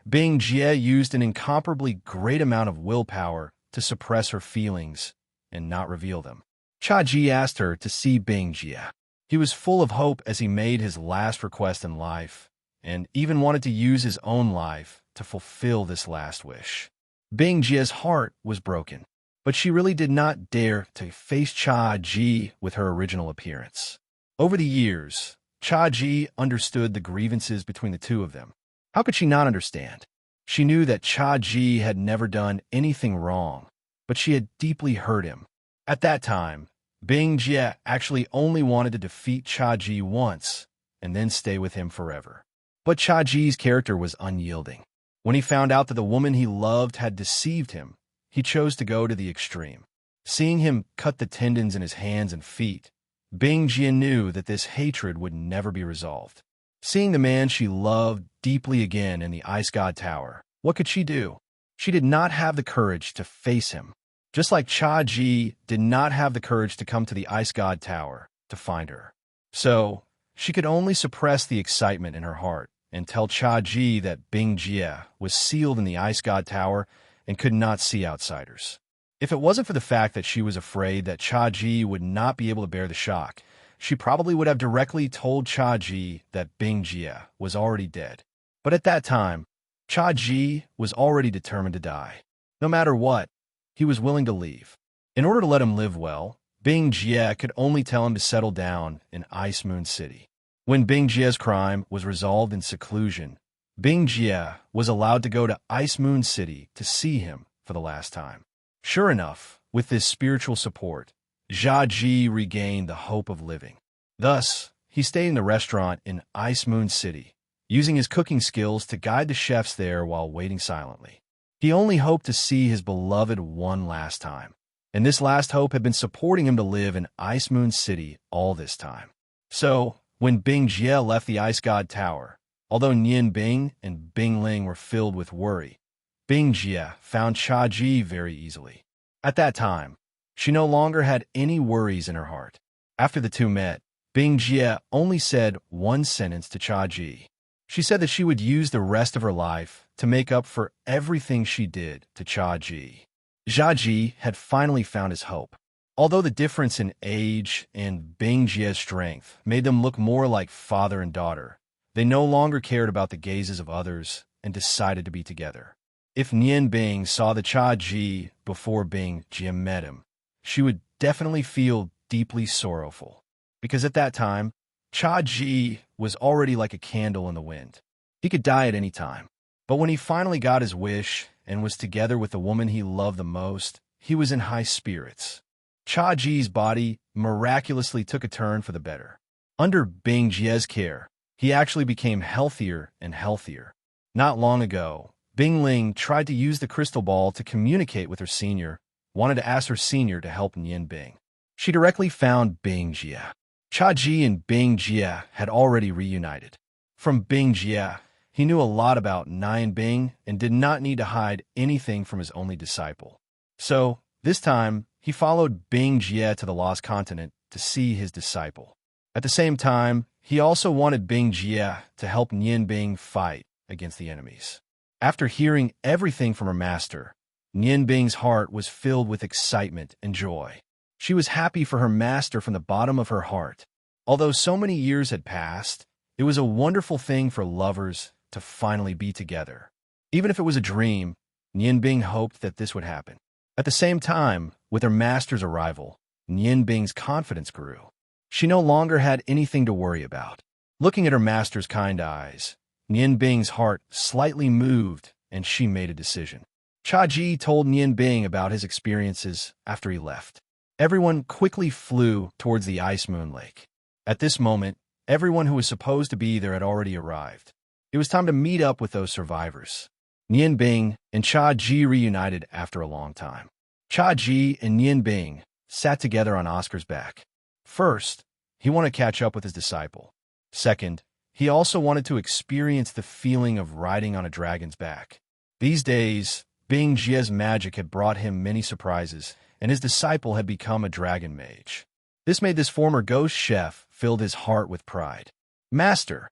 Bing Jie used an incomparably great amount of willpower to suppress her feelings and not reveal them. Chaji asked her to see Bing Jie. He was full of hope as he made his last request in life, and even wanted to use his own life to fulfill this last wish. Bing Jie's heart was broken, but she really did not dare to face Chaji with her original appearance. Over the years, Chaji understood the grievances between the two of them. How could she not understand? She knew that Chaji had never done anything wrong, but she had deeply hurt him. At that time, Bing Jie actually only wanted to defeat Chaji once and then stay with him forever. But Chaji's character was unyielding. When he found out that the woman he loved had deceived him, he chose to go to the extreme. Seeing him cut the tendons in his hands and feet, Bing Jie knew that this hatred would never be resolved. Seeing the man she loved deeply again in the Ice God Tower, what could she do? She did not have the courage to face him. Just like Chaji did not have the courage to come to the Ice God Tower to find her. So, she could only suppress the excitement in her heart and tell Cha Ji that Bing Jie was sealed in the Ice God Tower and could not see outsiders. If it wasn't for the fact that she was afraid that Cha Ji would not be able to bear the shock, she probably would have directly told Cha Ji that Bing Jie was already dead. But at that time, Cha Ji was already determined to die. No matter what, he was willing to leave. In order to let him live well, Bing Jie could only tell him to settle down in Ice Moon City. When Bing Jie's crime was resolved in seclusion, Bing Jie was allowed to go to Ice Moon City to see him for the last time. Sure enough, with this spiritual support, Jia Ji regained the hope of living. Thus, he stayed in the restaurant in Ice Moon City, using his cooking skills to guide the chefs there while waiting silently. He only hoped to see his beloved one last time, and this last hope had been supporting him to live in Ice Moon City all this time. So, when Bing Jie left the Ice God Tower, although Nian Bing and Bing Ling were filled with worry, Bing Jie found Cha Ji very easily. At that time, she no longer had any worries in her heart. After the two met, Bing Jie only said one sentence to Cha Ji. She said that she would use the rest of her life to make up for everything she did to Cha Ji. Jia Ji had finally found his hope. Although the difference in age and Bing Jie's strength made them look more like father and daughter, they no longer cared about the gazes of others and decided to be together. If Nian Bing saw the Cha Ji before Bing Jie met him, she would definitely feel deeply sorrowful, because at that time, Cha Ji was already like a candle in the wind. He could die at any time. But when he finally got his wish and was together with the woman he loved the most, he was in high spirits. Cha Ji's body miraculously took a turn for the better. Under Bing Jie's care, he actually became healthier and healthier. Not long ago, Bing Ling tried to use the crystal ball to communicate with her senior, wanted to ask her senior to help Nian Bing. She directly found Bing Jie. Cha Ji and Bing Jie had already reunited. From Bing Jie, he knew a lot about Nian Bing and did not need to hide anything from his only disciple. So, this time, he followed Bing Jie to the Lost Continent to see his disciple. At the same time, he also wanted Bing Jie to help Nian Bing fight against the enemies. After hearing everything from her master, Nian Bing's heart was filled with excitement and joy. She was happy for her master from the bottom of her heart. Although so many years had passed, it was a wonderful thing for lovers to finally be together. Even if it was a dream, Nian Bing hoped that this would happen. At the same time, with her master's arrival, Nian Bing's confidence grew. She no longer had anything to worry about. Looking at her master's kind eyes, Nian Bing's heart slightly moved, and she made a decision. Cha Ji told Nian Bing about his experiences after he left. Everyone quickly flew towards the Ice Moon Lake. At this moment, everyone who was supposed to be there had already arrived. It was time to meet up with those survivors. Nian Bing and Cha Ji reunited after a long time. Cha Ji and Nian Bing sat together on Oscar's back. First, he wanted to catch up with his disciple. Second, he also wanted to experience the feeling of riding on a dragon's back. These days, Bing Jie's magic had brought him many surprises, and his disciple had become a dragon mage. This made this former ghost chef filled his heart with pride. "Master,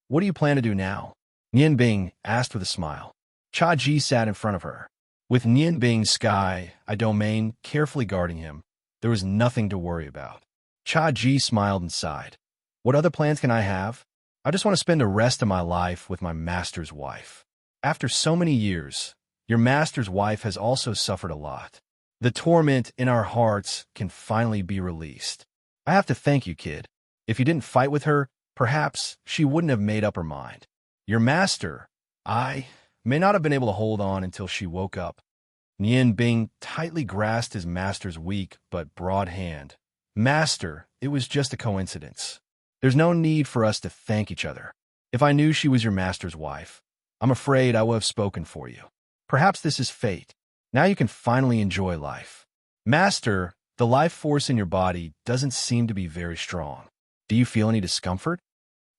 what do you plan to do now?" Nian Bing asked with a smile. Cha Ji sat in front of her. With Nian Bing's sky, a domain, carefully guarding him, there was nothing to worry about. Cha Ji smiled and sighed. "What other plans can I have? I just want to spend the rest of my life with my master's wife. After so many years, your master's wife has also suffered a lot. The torment in our hearts can finally be released. I have to thank you, kid. If you didn't fight with her, perhaps she wouldn't have made up her mind. Your master, I, may not have been able to hold on until she woke up." Nian Bing tightly grasped his master's weak but broad hand. "Master, it was just a coincidence. There's no need for us to thank each other. If I knew she was your master's wife, I'm afraid I would have spoken for you. Perhaps this is fate. Now you can finally enjoy life. Master, the life force in your body doesn't seem to be very strong. Do you feel any discomfort?"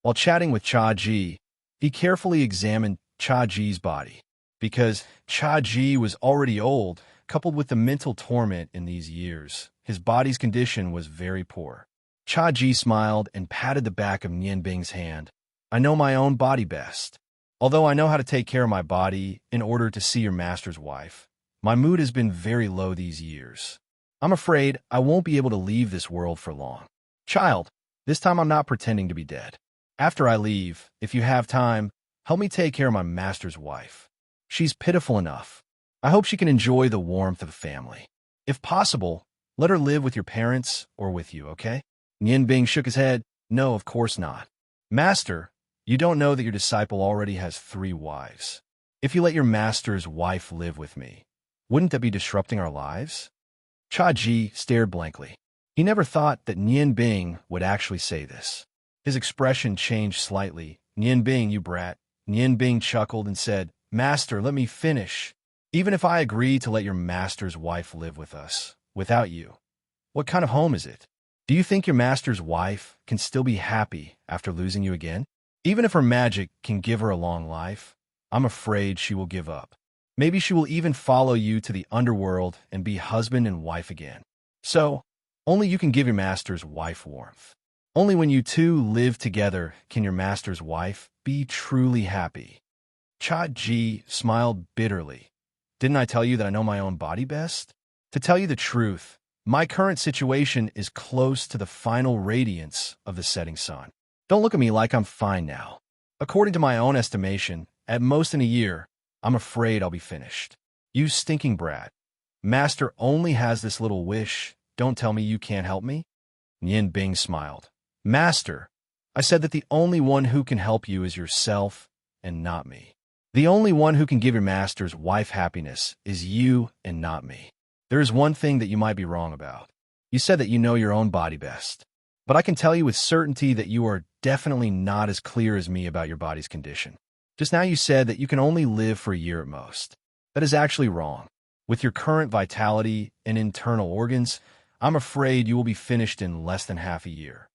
While chatting with Cha Ji, he carefully examined Cha Ji's body. Because Cha Ji was already old, coupled with the mental torment in these years, his body's condition was very poor. Cha Ji smiled and patted the back of Nian Bing's hand. I know my own body best. Although I know how to take care of my body in order to see your master's wife, my mood has been very low these years. I'm afraid I won't be able to leave this world for long. Child, this time I'm not pretending to be dead. After I leave, if you have time, help me take care of my master's wife. She's pitiful enough. I hope she can enjoy the warmth of a family. If possible, let her live with your parents or with you, okay? Nian Bing shook his head. No, of course not. Master, you don't know that your disciple already has 3 wives. If you let your master's wife live with me, wouldn't that be disrupting our lives? Cha Ji stared blankly. He never thought that Nian Bing would actually say this. His expression changed slightly. Nian Bing, you brat. Nian Bing chuckled and said, Master, let me finish. Even if I agree to let your master's wife live with us, without you, what kind of home is it? Do you think your master's wife can still be happy after losing you again? Even if her magic can give her a long life, I'm afraid she will give up. Maybe she will even follow you to the underworld and be husband and wife again. So, only you can give your master's wife warmth. Only when you two live together can your master's wife be truly happy. Cha Ji smiled bitterly. Didn't I tell you that I know my own body best? To tell you the truth, my current situation is close to the final radiance of the setting sun. Don't look at me like I'm fine now. According to my own estimation, at most in a year, I'm afraid I'll be finished. You stinking brat. Master only has this little wish. Don't tell me you can't help me? Nian Bing smiled. Master, I said that the only one who can help you is yourself and not me. The only one who can give your master's wife happiness is you and not me. There is one thing that you might be wrong about. You said that you know your own body best. But I can tell you with certainty that you are definitely not as clear as me about your body's condition. Just now you said that you can only live for a year at most. That is actually wrong. With your current vitality and internal organs, I'm afraid you will be finished in less than half a year.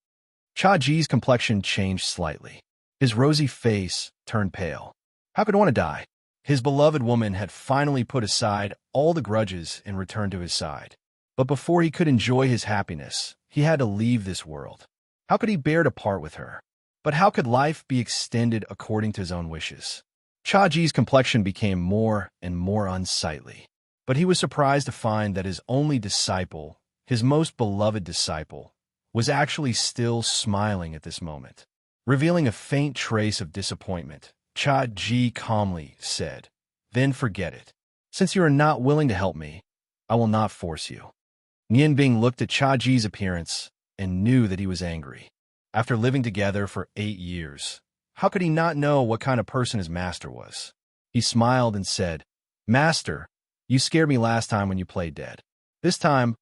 Cha Ji's complexion changed slightly. His rosy face turned pale. How could one die? His beloved woman had finally put aside all the grudges and returned to his side. But before he could enjoy his happiness, he had to leave this world. How could he bear to part with her? But how could life be extended according to his own wishes? Cha Ji's complexion became more and more unsightly. But he was surprised to find that his only disciple, his most beloved disciple, was actually still smiling at this moment. Revealing a faint trace of disappointment, Cha Ji calmly said, Then forget it. Since you are not willing to help me, I will not force you. Nian Bing looked at Cha Ji's appearance and knew that he was angry. After living together for 8 years, how could he not know what kind of person his master was? He smiled and said, Master, you scared me last time when you played dead. This time,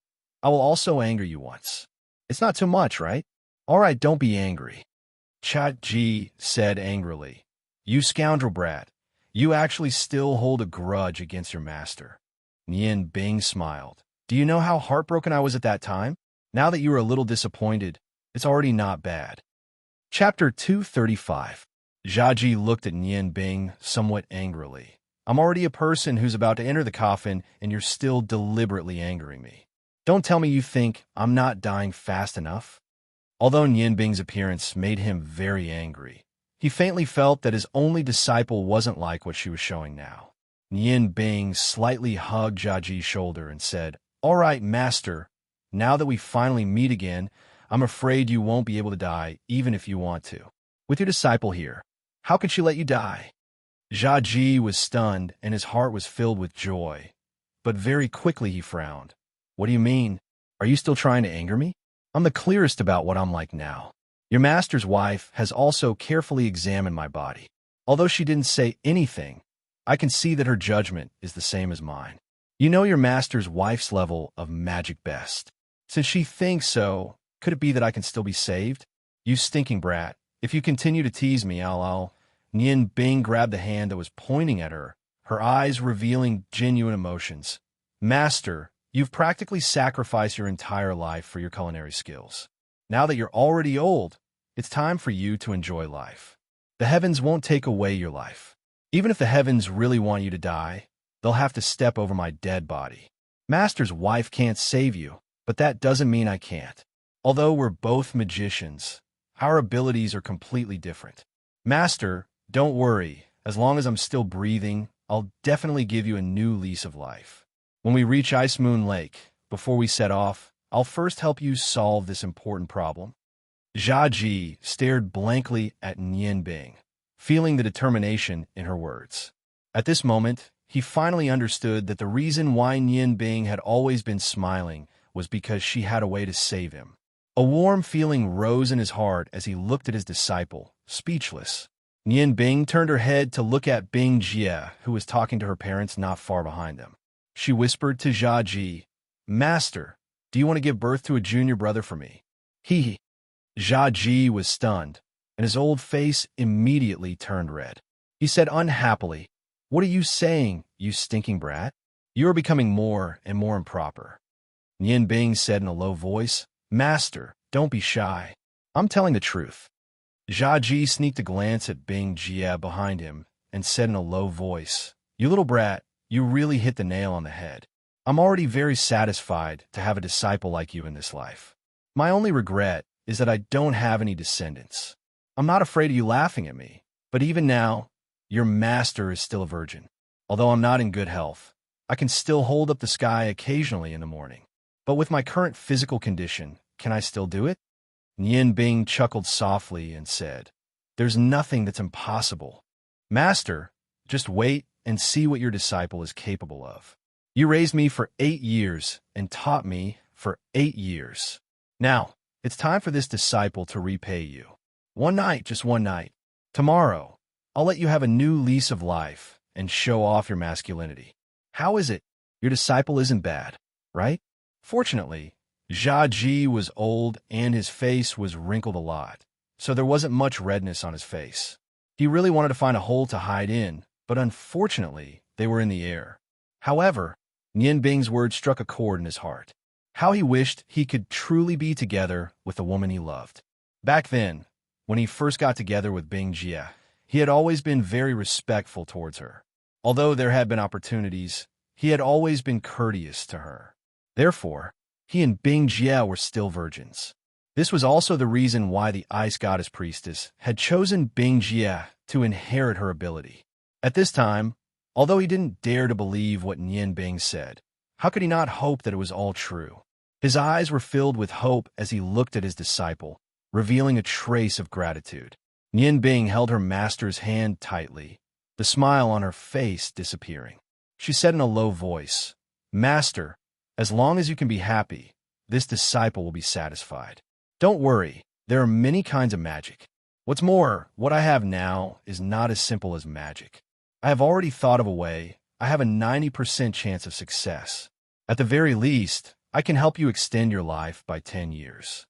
I will also anger you once. It's not too much, right? All right, don't be angry. Cha Ji said angrily, You scoundrel brat, you actually still hold a grudge against your master. Nian Bing smiled. Do you know how heartbroken I was at that time? Now that you are a little disappointed, it's already not bad. Chapter 235. Jia Ji looked at Nian Bing somewhat angrily. I'm already a person who's about to enter the coffin, and you're still deliberately angering me. Don't tell me you think I'm not dying fast enough. Although Nian Bing's appearance made him very angry, he faintly felt that his only disciple wasn't like what she was showing now. Nian Bing slightly hugged Jia Ji's shoulder and said, All right, master, now that we finally meet again, I'm afraid you won't be able to die even if you want to. With your disciple here, how could she let you die? Jia Ji was stunned and his heart was filled with joy. But very quickly he frowned. What do you mean? Are you still trying to anger me? I'm the clearest about what I'm like now. Your master's wife has also carefully examined my body. Although she didn't say anything, I can see that her judgment is the same as mine. You know your master's wife's level of magic best. Since she thinks so, could it be that I can still be saved? You stinking brat. If you continue to tease me, I'll... Nian Bing grabbed the hand that was pointing at her, her eyes revealing genuine emotions. Master, you've practically sacrificed your entire life for your culinary skills. Now that you're already old, it's time for you to enjoy life. The heavens won't take away your life. Even if the heavens really want you to die, they'll have to step over my dead body. Master's wife can't save you, but that doesn't mean I can't. Although we're both magicians, our abilities are completely different. Master, don't worry. As long as I'm still breathing, I'll definitely give you a new lease of life. When we reach Ice Moon Lake, before we set off, I'll first help you solve this important problem. Jia Ji stared blankly at Nian Bing, feeling the determination in her words. At this moment, he finally understood that the reason why Nian Bing had always been smiling was because she had a way to save him. A warm feeling rose in his heart as he looked at his disciple, speechless. Nian Bing turned her head to look at Bing Jie, who was talking to her parents not far behind them. She whispered to Jia Ji, "Master, do you want to give birth to a junior brother for me?" He. Jia Ji was stunned, and his old face immediately turned red. He said unhappily, "What are you saying, you stinking brat? You are becoming more and more improper." Nian Bing said in a low voice, "Master, don't be shy. I'm telling the truth." Jia Ji sneaked a glance at Bing Jie behind him and said in a low voice, "You little brat, you really hit the nail on the head. I'm already very satisfied to have a disciple like you in this life. My only regret is that I don't have any descendants. I'm not afraid of you laughing at me, but even now, your master is still a virgin. Although I'm not in good health, I can still hold up the sky occasionally in the morning. But with my current physical condition, can I still do it?" Nian Bing chuckled softly and said, "There's nothing that's impossible. Master, just wait and see what your disciple is capable of. You raised me for 8 years and taught me for 8 years. Now, it's time for this disciple to repay you. One night, just one night. Tomorrow, I'll let you have a new lease of life and show off your masculinity. How is it? Your disciple isn't bad, right?" Fortunately, Jia Ji was old and his face was wrinkled a lot, so there wasn't much redness on his face. He really wanted to find a hole to hide in, but unfortunately, they were in the air. However, Nian Bing's words struck a chord in his heart. How he wished he could truly be together with the woman he loved. Back then, when he first got together with Bing Jie, he had always been very respectful towards her. Although there had been opportunities, he had always been courteous to her. Therefore, he and Bing Jie were still virgins. This was also the reason why the Ice Goddess Priestess had chosen Bing Jie to inherit her ability. At this time, although he didn't dare to believe what Nian Bing said, how could he not hope that it was all true? His eyes were filled with hope as he looked at his disciple, revealing a trace of gratitude. Nian Bing held her master's hand tightly, the smile on her face disappearing. She said in a low voice, "Master, as long as you can be happy, this disciple will be satisfied. Don't worry, there are many kinds of magic. What's more, what I have now is not as simple as magic. I have already thought of a way. I have a 90% chance of success. At the very least, I can help you extend your life by 10 years.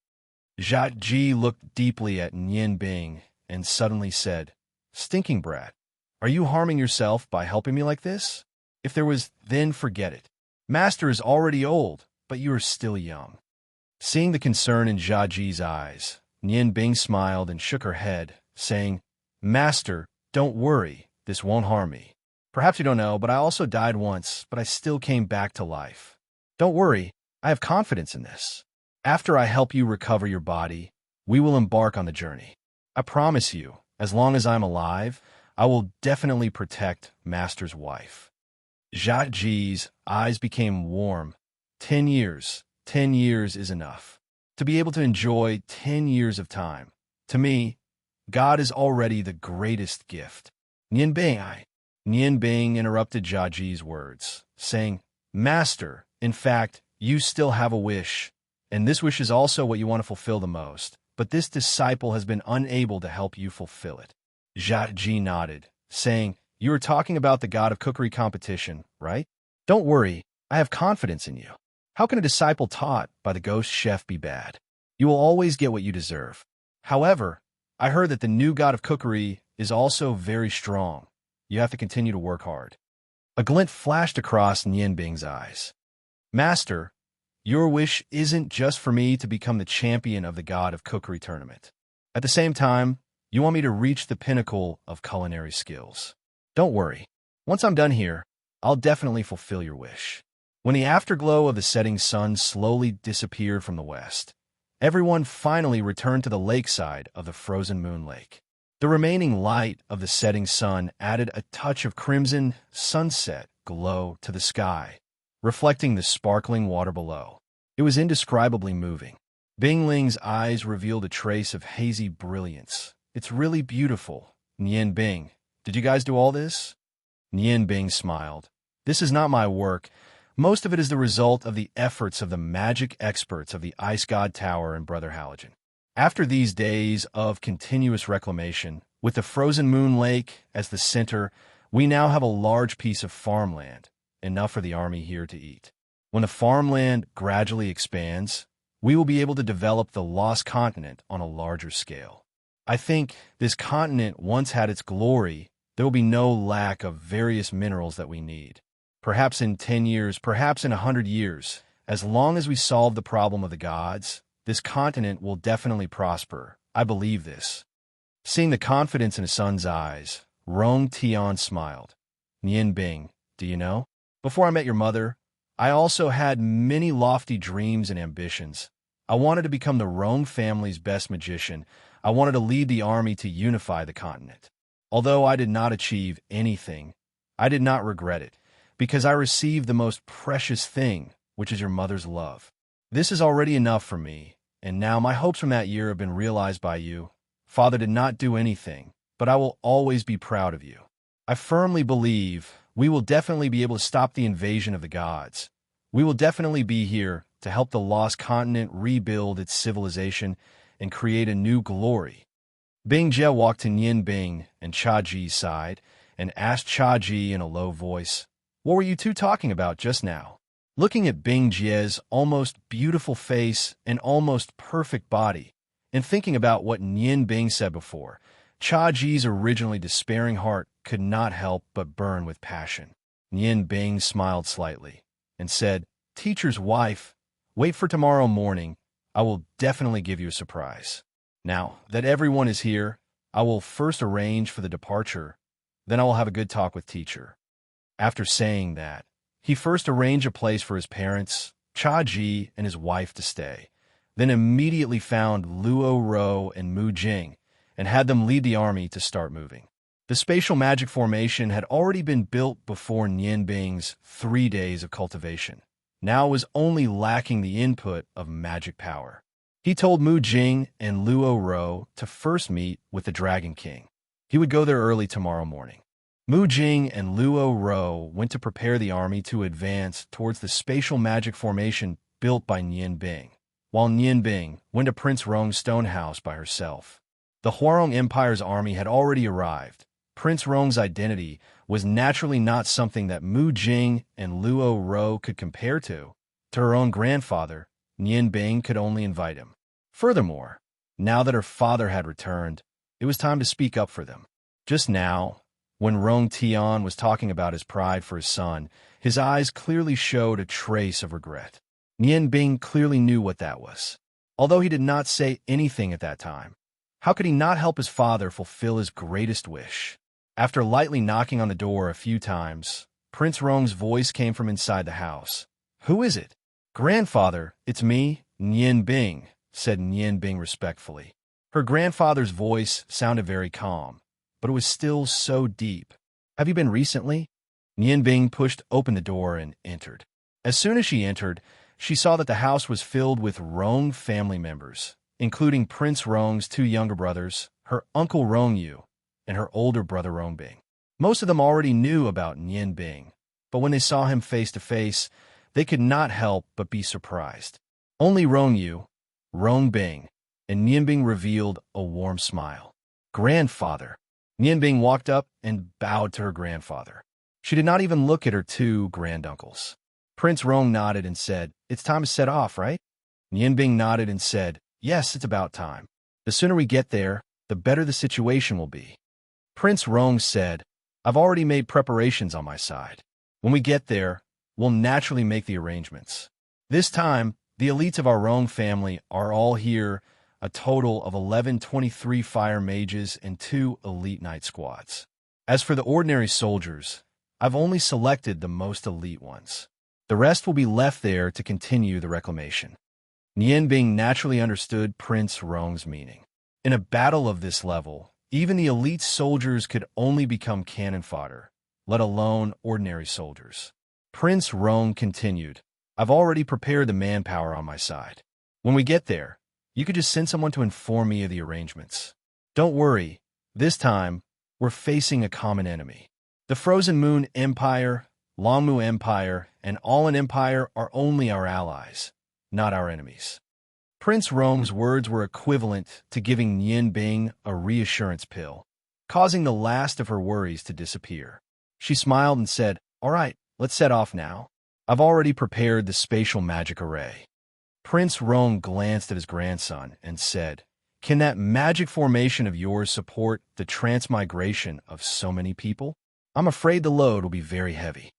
Jia Ji looked deeply at Nian Bing and suddenly said, "Stinking brat, are you harming yourself by helping me like this? If there was, then forget it. Master is already old, but you are still young." Seeing the concern in Jia Ji's eyes, Nian Bing smiled and shook her head, saying, "Master, don't worry, this won't harm me. Perhaps you don't know, but I also died once, but I still came back to life. Don't worry, I have confidence in this. After I help you recover your body, we will embark on the journey. I promise you, as long as I'm alive, I will definitely protect Master's wife." Jia Ji's eyes became warm. 10 years. 10 years is enough. To be able to enjoy 10 years of time. To me, God is already the greatest gift. Nian Bing interrupted Jia Ji's words, saying, "Master, in fact, you still have a wish, and this wish is also what you want to fulfill the most, but this disciple has been unable to help you fulfill it." Jia Ji nodded, saying, "You are talking about the God of Cookery competition, right? Don't worry, I have confidence in you. How can a disciple taught by the ghost chef be bad? You will always get what you deserve. However, I heard that the new God of Cookery is also very strong. You have to continue to work hard." A glint flashed across Nian Bing's eyes. "Master, your wish isn't just for me to become the champion of the God of Cookery tournament. At the same time, you want me to reach the pinnacle of culinary skills. Don't worry. Once I'm done here, I'll definitely fulfill your wish." When the afterglow of the setting sun slowly disappeared from the west, everyone finally returned to the lakeside of the frozen moon lake. The remaining light of the setting sun added a touch of crimson sunset glow to the sky, reflecting the sparkling water below. It was indescribably moving. Bing Ling's eyes revealed a trace of hazy brilliance. "It's really beautiful. Nian Bing, did you guys do all this?" Nian Bing smiled. "This is not my work. Most of it is the result of the efforts of the magic experts of the Ice God Tower and Brother Halogen. After these days of continuous reclamation, with the frozen moon lake as the center, we now have a large piece of farmland, enough for the army here to eat. When the farmland gradually expands, we will be able to develop the lost continent on a larger scale. I think this continent once had its glory. There will be no lack of various minerals that we need. Perhaps in 10 years, perhaps in 100 years, as long as we solve the problem of the gods, this continent will definitely prosper. I believe this." Seeing the confidence in his son's eyes, Rong Tian smiled. "Nian Bing, do you know? Before I met your mother, I also had many lofty dreams and ambitions. I wanted to become the Rong family's best magician. I wanted to lead the army to unify the continent. Although I did not achieve anything, I did not regret it, because I received the most precious thing, which is your mother's love. This is already enough for me, and now my hopes from that year have been realized by you. Father did not do anything, but I will always be proud of you. I firmly believe we will definitely be able to stop the invasion of the gods. We will definitely be here to help the lost continent rebuild its civilization and create a new glory." Bing Jie walked to Nian Bing and Cha Ji's side and asked Cha Ji in a low voice, "What were you two talking about just now?" Looking at Bing Jie's almost beautiful face and almost perfect body, and thinking about what Nian Bing said before, Cha Ji's originally despairing heart could not help but burn with passion. Nian Bing smiled slightly and said, "Teacher's wife, wait for tomorrow morning. I will definitely give you a surprise. Now that everyone is here, I will first arrange for the departure, then I will have a good talk with teacher." After saying that, he first arranged a place for his parents, Cha Ji and his wife to stay, then immediately found Luo Ro and Mu Jing and had them lead the army to start moving. The spatial magic formation had already been built before Nian Bing's 3 days of cultivation. Now it was only lacking the input of magic power. He told Mu Jing and Luo Ro to first meet with the Dragon King. He would go there early tomorrow morning. Mu Jing and Luo Ro went to prepare the army to advance towards the spatial magic formation built by Nian Bing, while Nian Bing went to Prince Rong's stone house by herself. The Huarong Empire's army had already arrived. Prince Rong's identity was naturally not something that Mu Jing and Luo Ro could compare to. To her own grandfather, Nian Bing could only invite him. Furthermore, now that her father had returned, it was time to speak up for them. Just now, when Rong Tian was talking about his pride for his son, his eyes clearly showed a trace of regret. Nian Bing clearly knew what that was. Although he did not say anything at that time, how could he not help his father fulfill his greatest wish? After lightly knocking on the door a few times, Prince Rong's voice came from inside the house. "Who is it?" "Grandfather, it's me, Nian Bing," said Nian Bing respectfully. Her grandfather's voice sounded very calm, but it was still so deep. "Have you been recently?" Nian Bing pushed open the door and entered. As soon as she entered, she saw that the house was filled with Rong family members, including Prince Rong's 2 younger brothers, her uncle Rong Yu, and her older brother Rong Bing. Most of them already knew about Nian Bing, but when they saw him face to face, they could not help but be surprised. Only Rong Yu, Rong Bing, and Nian Bing revealed a warm smile. "Grandfather." Nian Bing walked up and bowed to her grandfather. She did not even look at her 2 granduncles. Prince Rong nodded and said, "It's time to set off, right?" Nian Bing nodded and said, "Yes, it's about time. The sooner we get there, the better the situation will be." Prince Rong said, "I've already made preparations on my side. When we get there, we'll naturally make the arrangements. This time, the elites of our Rong family are all here, a total of 1123 fire mages and 2 elite knight squads. As for the ordinary soldiers, I've only selected the most elite ones. The rest will be left there to continue the reclamation." Nian Bing naturally understood Prince Rong's meaning. In a battle of this level, Even the elite soldiers could only become cannon fodder, let alone ordinary soldiers. Prince Roan continued, I've already prepared the manpower on my side. When we get there, you could just send someone to inform me of the arrangements. Don't worry, this time, we're facing a common enemy. The Frozen Moon Empire, Longmu Empire, and Allan Empire are only our allies, not our enemies. Prince Rome's words were equivalent to giving Nian Bing a reassurance pill, causing the last of her worries to disappear. She smiled and said, All right, let's set off now. I've already prepared the spatial magic array. Prince Roan glanced at his grandson and said, Can that magic formation of yours support the transmigration of so many people? I'm afraid the load will be very heavy.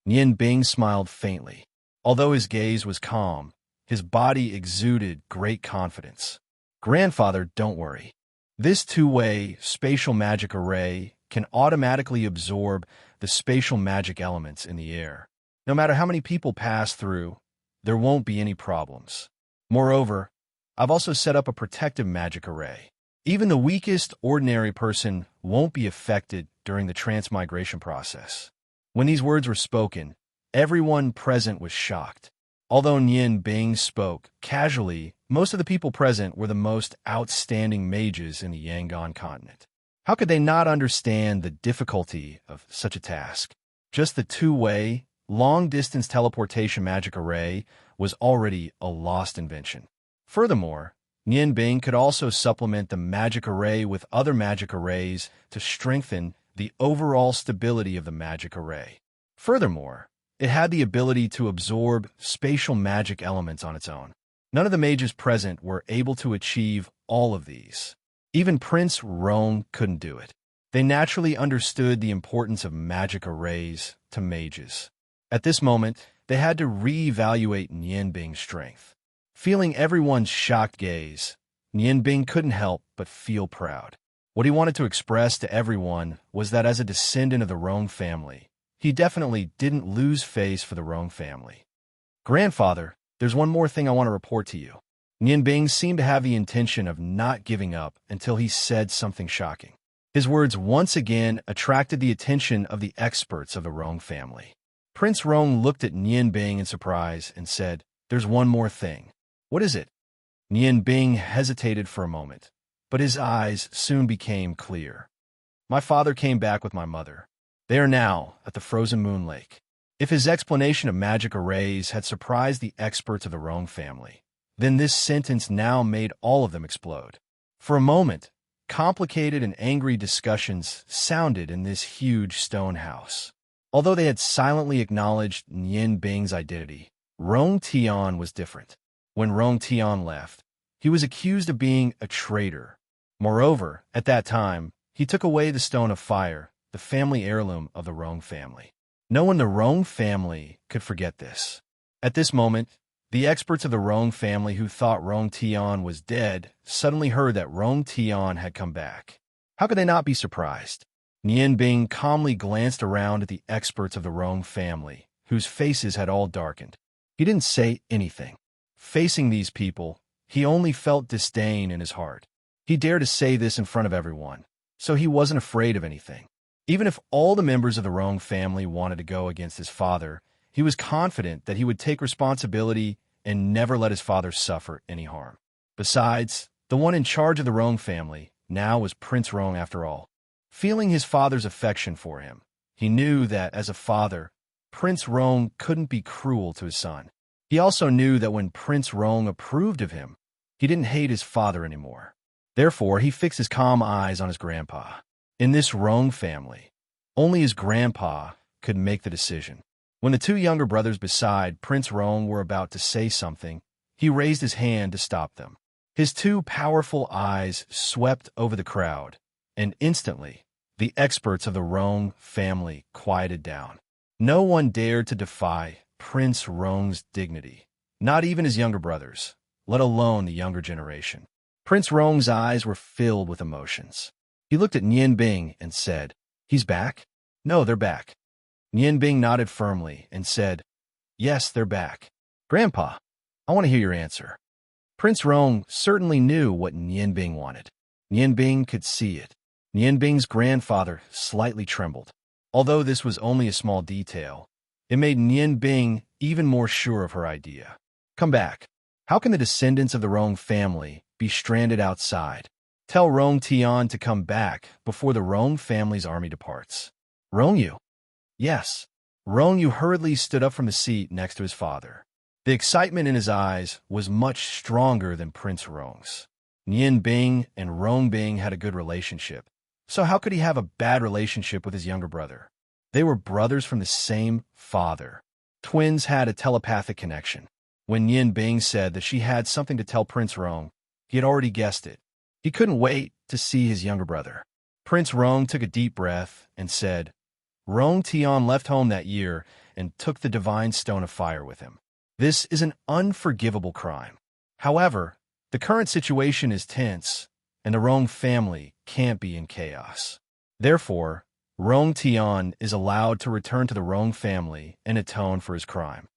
Nian Bing smiled faintly. Although his gaze was calm, his body exuded great confidence. Grandfather, don't worry. This two-way spatial magic array can automatically absorb the spatial magic elements in the air. No matter how many people pass through, there won't be any problems. Moreover, I've also set up a protective magic array. Even the weakest ordinary person won't be affected during the transmigration process. When these words were spoken, everyone present was shocked. Although Nian Bing spoke casually, most of the people present were the most outstanding mages in the Yangon continent. How could they not understand the difficulty of such a task? Just the two-way, long-distance teleportation magic array was already a lost invention. Furthermore, Nian Bing could also supplement the magic array with other magic arrays to strengthen the overall stability of the magic array. Furthermore, it had the ability to absorb spatial magic elements on its own. None of the mages present were able to achieve all of these. Even Prince Roan couldn't do it. They naturally understood the importance of magic arrays to mages. At this moment, they had to re-evaluate Nian Bing's strength. Feeling everyone's shocked gaze, Nian Bing couldn't help but feel proud. What he wanted to express to everyone was that as a descendant of the Roan family, he definitely didn't lose face for the Roan family. Grandfather, there's one more thing I want to report to you. Nian Bing seemed to have the intention of not giving up until he said something shocking. His words once again attracted the attention of the experts of the Roan family. Prince Roan looked at Nian Bing in surprise and said, There's one more thing. What is it? Nian Bing hesitated for a moment, but his eyes soon became clear. My father came back with my mother. They are now at the Frozen Moon Lake. If his explanation of magic arrays had surprised the experts of the Roan family, then this sentence now made all of them explode. For a moment, complicated and angry discussions sounded in this huge stone house. Although they had silently acknowledged Nian Bing's identity, Roan Tian was different. When Roan Tian left, he was accused of being a traitor. Moreover, at that time, he took away the Stone of Fire, the family heirloom of the Roan family. No one in the Roan family could forget this. At this moment, the experts of the Roan family who thought Roan Tian was dead suddenly heard that Roan Tian had come back. How could they not be surprised? Nian Bing calmly glanced around at the experts of the Roan family, whose faces had all darkened. He didn't say anything. Facing these people, he only felt disdain in his heart. He dared to say this in front of everyone, so he wasn't afraid of anything. Even if all the members of the Roan family wanted to go against his father, he was confident that he would take responsibility and never let his father suffer any harm. Besides, the one in charge of the Roan family now was Prince Roan after all. Feeling his father's affection for him, he knew that as a father, Prince Roan couldn't be cruel to his son. He also knew that when Prince Roan approved of him, he didn't hate his father anymore. Therefore, he fixed his calm eyes on his grandpa. In this Roan family, only his grandpa could make the decision. When the two younger brothers beside Prince Roan were about to say something, he raised his hand to stop them. His two powerful eyes swept over the crowd, and instantly, the experts of the Roan family quieted down. No one dared to defy Prince Roan's dignity, not even his younger brothers, let alone the younger generation. Prince Roan's eyes were filled with emotions. He looked at Nian Bing and said, He's back? No, they're back. Nian Bing nodded firmly and said, Yes, they're back. Grandpa, I want to hear your answer. Prince Roan certainly knew what Nian Bing wanted. Nian Bing could see it. Nian Bing's grandfather slightly trembled. Although this was only a small detail, it made Nian Bing even more sure of her idea. Come back. How can the descendants of the Rong family be stranded outside? Tell Rong Tian to come back before the Rong family's army departs. Rong Yu? Yes. Rong Yu hurriedly stood up from the seat next to his father. The excitement in his eyes was much stronger than Prince Rong's. Nian Bing and Rong Bing had a good relationship, so how could he have a bad relationship with his younger brother? They were brothers from the same father. Twins had a telepathic connection. When Nian Bing said that she had something to tell Prince Rong, he had already guessed it. He couldn't wait to see his younger brother. Prince Rong took a deep breath and said, Rong Tian left home that year and took the divine stone of fire with him. This is an unforgivable crime. However, the current situation is tense, and the Rong family can't be in chaos. Therefore, Rong Tian is allowed to return to the Rong family and atone for his crime.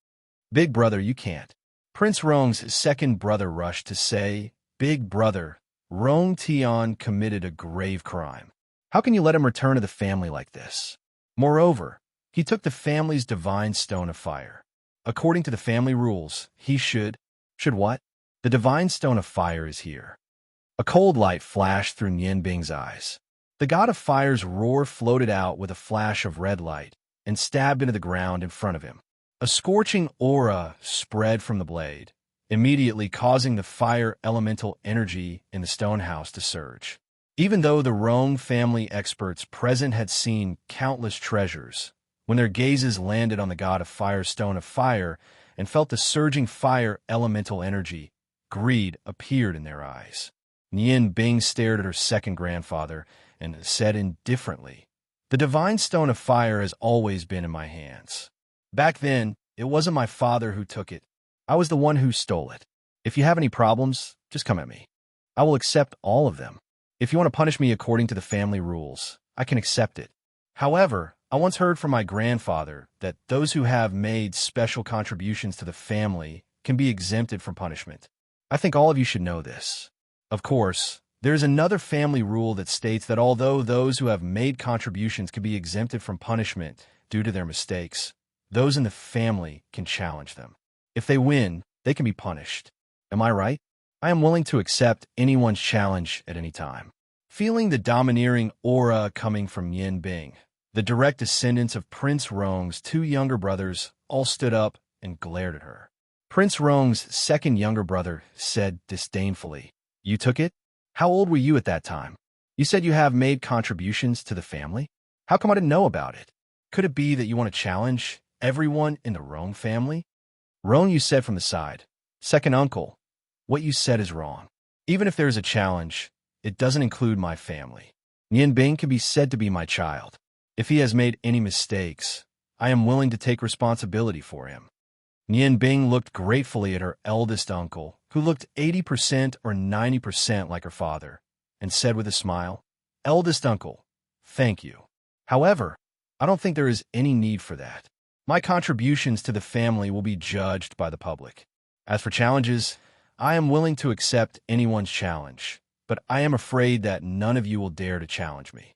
Big brother, you can't. Prince Rong's second brother rushed to say, Big brother, Rong Tian committed a grave crime. How can you let him return to the family like this? Moreover, he took the family's divine stone of fire. According to the family rules, he should what? The divine stone of fire is here. A cold light flashed through Nian Bing's eyes. The god of fire's roar floated out with a flash of red light and stabbed into the ground in front of him. A scorching aura spread from the blade, immediately causing the fire elemental energy in the stone house to surge. Even though the Rong family experts present had seen countless treasures, when their gazes landed on the god of fire's stone of fire and felt the surging fire elemental energy, greed appeared in their eyes. Nian Bing stared at her second grandfather and said indifferently, The divine stone of fire has always been in my hands. Back then, it wasn't my father who took it. I was the one who stole it. If you have any problems, just come at me. I will accept all of them. If you want to punish me according to the family rules, I can accept it. However, I once heard from my grandfather that those who have made special contributions to the family can be exempted from punishment. I think all of you should know this. Of course, there is another family rule that states that although those who have made contributions can be exempted from punishment due to their mistakes, those in the family can challenge them. If they win, they can be punished. Am I right? I am willing to accept anyone's challenge at any time. Feeling the domineering aura coming from Nian Bing, the direct descendants of Prince Rong's two younger brothers all stood up and glared at her. Prince Rong's second younger brother said disdainfully, You took it? How old were you at that time? You said you have made contributions to the family? How come I didn't know about it? Could it be that you want to challenge everyone in the Rong family? Rong, you said from the side, Second uncle, what you said is wrong. Even if there is a challenge, it doesn't include my family. Nian Bing can be said to be my child. If he has made any mistakes, I am willing to take responsibility for him. Nian Bing looked gratefully at her eldest uncle, who looked 80% or 90% like her father, and said with a smile, Eldest uncle, thank you. However, I don't think there is any need for that. My contributions to the family will be judged by the public. As for challenges, I am willing to accept anyone's challenge, but I am afraid that none of you will dare to challenge me.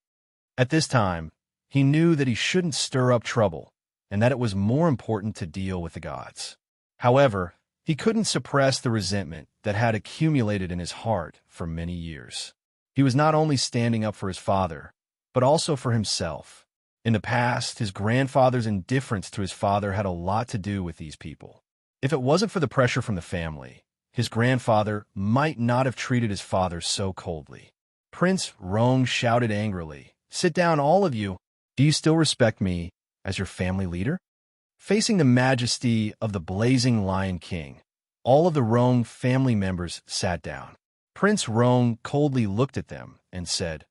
At this time, he knew that he shouldn't stir up trouble, and that it was more important to deal with the gods. However, he couldn't suppress the resentment that had accumulated in his heart for many years. He was not only standing up for his father, but also for himself. In the past, his grandfather's indifference to his father had a lot to do with these people. If it wasn't for the pressure from the family, his grandfather might not have treated his father so coldly. Prince Rong shouted angrily, Sit down, all of you. Do you still respect me as your family leader? Facing the majesty of the blazing Lion King, all of the Rong family members sat down. Prince Rong coldly looked at them and said,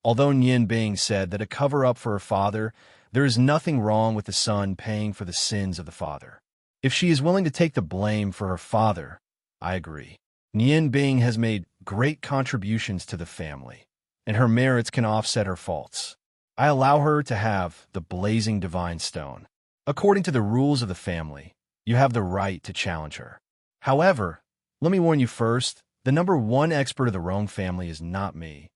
Although Nian Bing said that a cover-up for her father, there is nothing wrong with the son paying for the sins of the father. If she is willing to take the blame for her father, I agree. Nian Bing has made great contributions to the family, and her merits can offset her faults. I allow her to have the blazing divine stone. According to the rules of the family, you have the right to challenge her. However, let me warn you first, the number one expert of the Rong family is not me,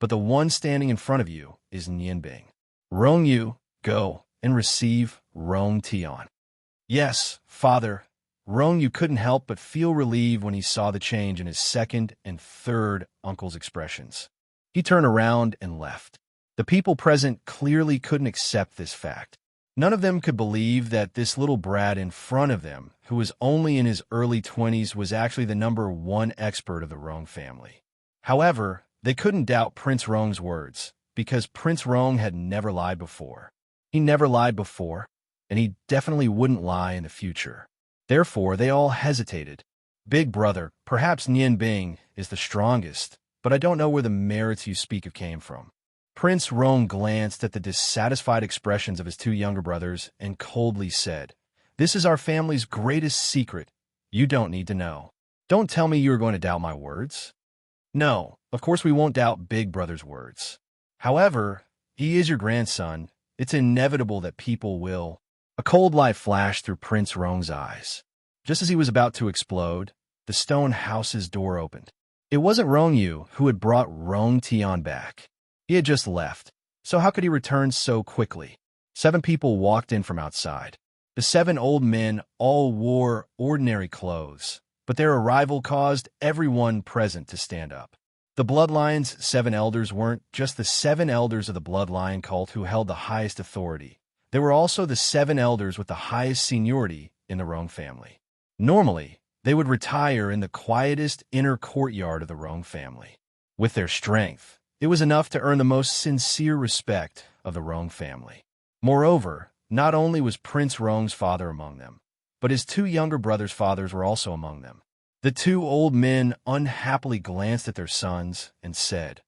but the one standing in front of you is Nianbing. Rong Yu, go and receive Rong Tian. Yes, father. Rong Yu couldn't help but feel relieved when he saw the change in his second and third uncle's expressions. He turned around and left. The people present clearly couldn't accept this fact. None of them could believe that this little brat in front of them, who was only in his early 20s, was actually the #1 expert of the Rong family. However, they couldn't doubt Prince Rong's words, because Prince Rong had never lied before. He never lied before, and he definitely wouldn't lie in the future. Therefore, they all hesitated. Big brother, perhaps Nianbing is the strongest, but I don't know where the merits you speak of came from. Prince Rong glanced at the dissatisfied expressions of his two younger brothers and coldly said, "This is our family's greatest secret. You don't need to know. Don't tell me you are going to doubt my words." "No, of course we won't doubt Big Brother's words. However, he is your grandson. It's inevitable that people will." A cold light flashed through Prince Rong's eyes. Just as he was about to explode, the stone house's door opened. It wasn't Rong Yu who had brought Rong Tian back. He had just left, so how could he return so quickly? 7 people walked in from outside. The 7 old men all wore ordinary clothes, but their arrival caused everyone present to stand up. The Bloodlion's 7 elders weren't just the 7 elders of the Bloodlion cult who held the highest authority. They were also the 7 elders with the highest seniority in the Rong family. Normally, they would retire in the quietest inner courtyard of the Rong family. With their strength, it was enough to earn the most sincere respect of the Rong family. Moreover, not only was Prince Rong's father among them, but his 2 younger brothers' fathers were also among them. The 2 old men unhappily glanced at their sons and said,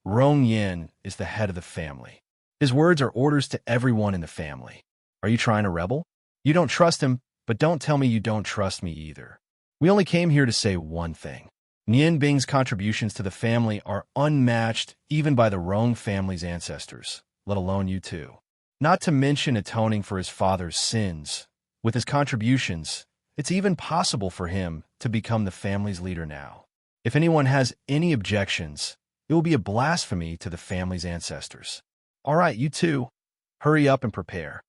"Rong Yin is the head of the family. His words are orders to everyone in the family. Are you trying to rebel? You don't trust him, but don't tell me you don't trust me either. We only came here to say one thing. Nianbing's contributions to the family are unmatched even by the Rong family's ancestors, let alone you two. Not to mention atoning for his father's sins. With his contributions, it's even possible for him to become the family's leader now. If anyone has any objections, it will be a blasphemy to the family's ancestors. All right, you two, hurry up and prepare."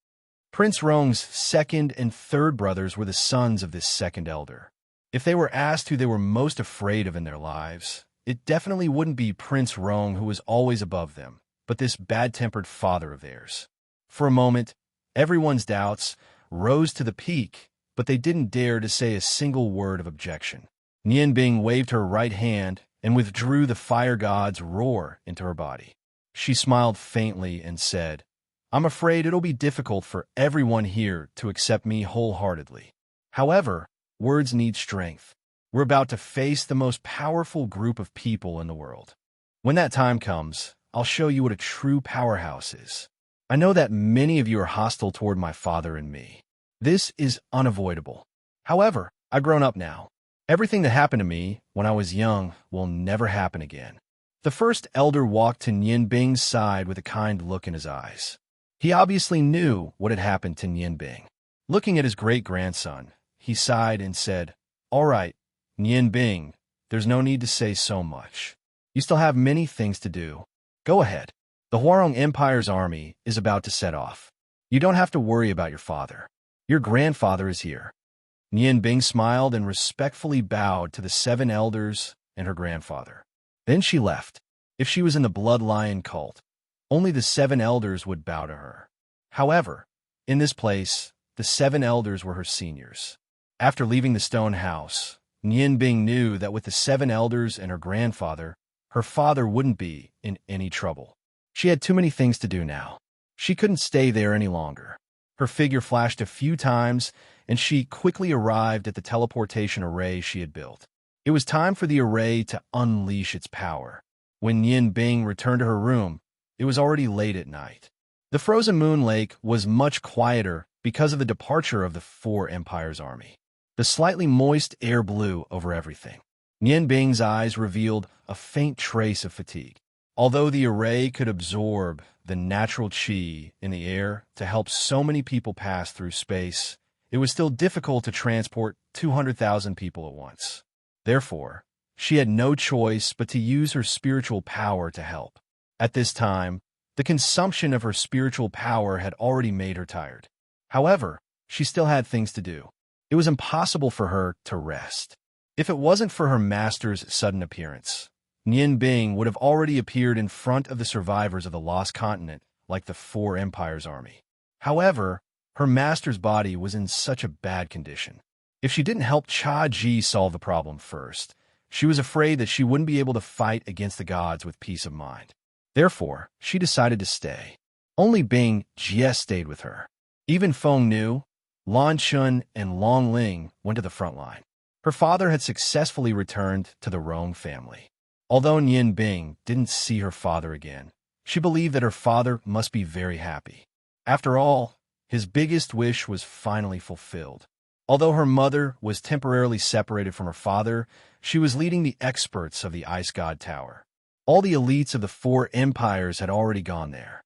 Prince Rong's second and third brothers were the sons of this second elder. If they were asked who they were most afraid of in their lives, it definitely wouldn't be Prince Rong, who was always above them, but this bad-tempered father of theirs. For a moment, everyone's doubts rose to the peak, but they didn't dare to say a single word of objection. Nianbing waved her right hand and withdrew the fire god's roar into her body. She smiled faintly and said, "I'm afraid it'll be difficult for everyone here to accept me wholeheartedly. However, words need strength. We're about to face the most powerful group of people in the world. When that time comes, I'll show you what a true powerhouse is. I know that many of you are hostile toward my father and me. This is unavoidable. However, I've grown up now. Everything that happened to me when I was young will never happen again." The first elder walked to Nianbing's side with a kind look in his eyes. He obviously knew what had happened to Nianbing. Looking at his great-grandson, he sighed and said, "All right, Nianbing, there's no need to say so much. You still have many things to do. Go ahead. The Huarong Empire's army is about to set off. You don't have to worry about your father. Your grandfather is here." Nianbing smiled and respectfully bowed to the 7 elders and her grandfather. Then she left. If she was in the Bloodlion cult, only the 7 elders would bow to her. However, in this place, the 7 elders were her seniors. After leaving the stone house, Nianbing knew that with the 7 elders and her grandfather, her father wouldn't be in any trouble. She had too many things to do now. She couldn't stay there any longer. Her figure flashed a few times, and she quickly arrived at the teleportation array she had built. It was time for the array to unleash its power. When Nianbing returned to her room, it was already late at night. The frozen moon lake was much quieter because of the departure of the 4 Empire's army. The slightly moist air blew over everything. Nianbing's eyes revealed a faint trace of fatigue. Although the array could absorb the natural qi in the air to help so many people pass through space, it was still difficult to transport 200,000 people at once. Therefore, she had no choice but to use her spiritual power to help. At this time, the consumption of her spiritual power had already made her tired. However, she still had things to do. It was impossible for her to rest. If it wasn't for her master's sudden appearance, Nian Bing would have already appeared in front of the survivors of the Lost Continent like the Four Empires army. However, her master's body was in such a bad condition. If she didn't help Cha Ji solve the problem first, she was afraid that she wouldn't be able to fight against the gods with peace of mind. Therefore, she decided to stay. Only Bing Jie stayed with her. Even Feng Nu, Lan Chun, and Long Ling went to the front line. Her father had successfully returned to the Rong family. Although Nian Bing didn't see her father again, she believed that her father must be very happy. After all, his biggest wish was finally fulfilled. Although her mother was temporarily separated from her father, she was leading the experts of the Ice God Tower. All the elites of the Four Empires had already gone there.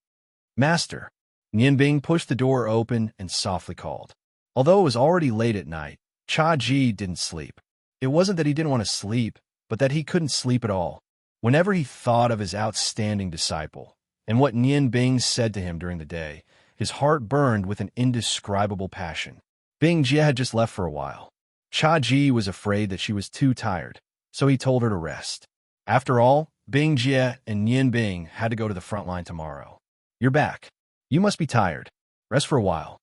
Master. Nian Bing pushed the door open and softly called. Although it was already late at night, Cha Ji didn't sleep. It wasn't that he didn't want to sleep, but that he couldn't sleep at all. Whenever he thought of his outstanding disciple and what Nian Bing said to him during the day, his heart burned with an indescribable passion. Bing Jie had just left for a while. Cha Ji was afraid that she was too tired, so he told her to rest. After all, Bing Jie and Nian Bing had to go to the front line tomorrow. You're back. You must be tired. Rest for a while.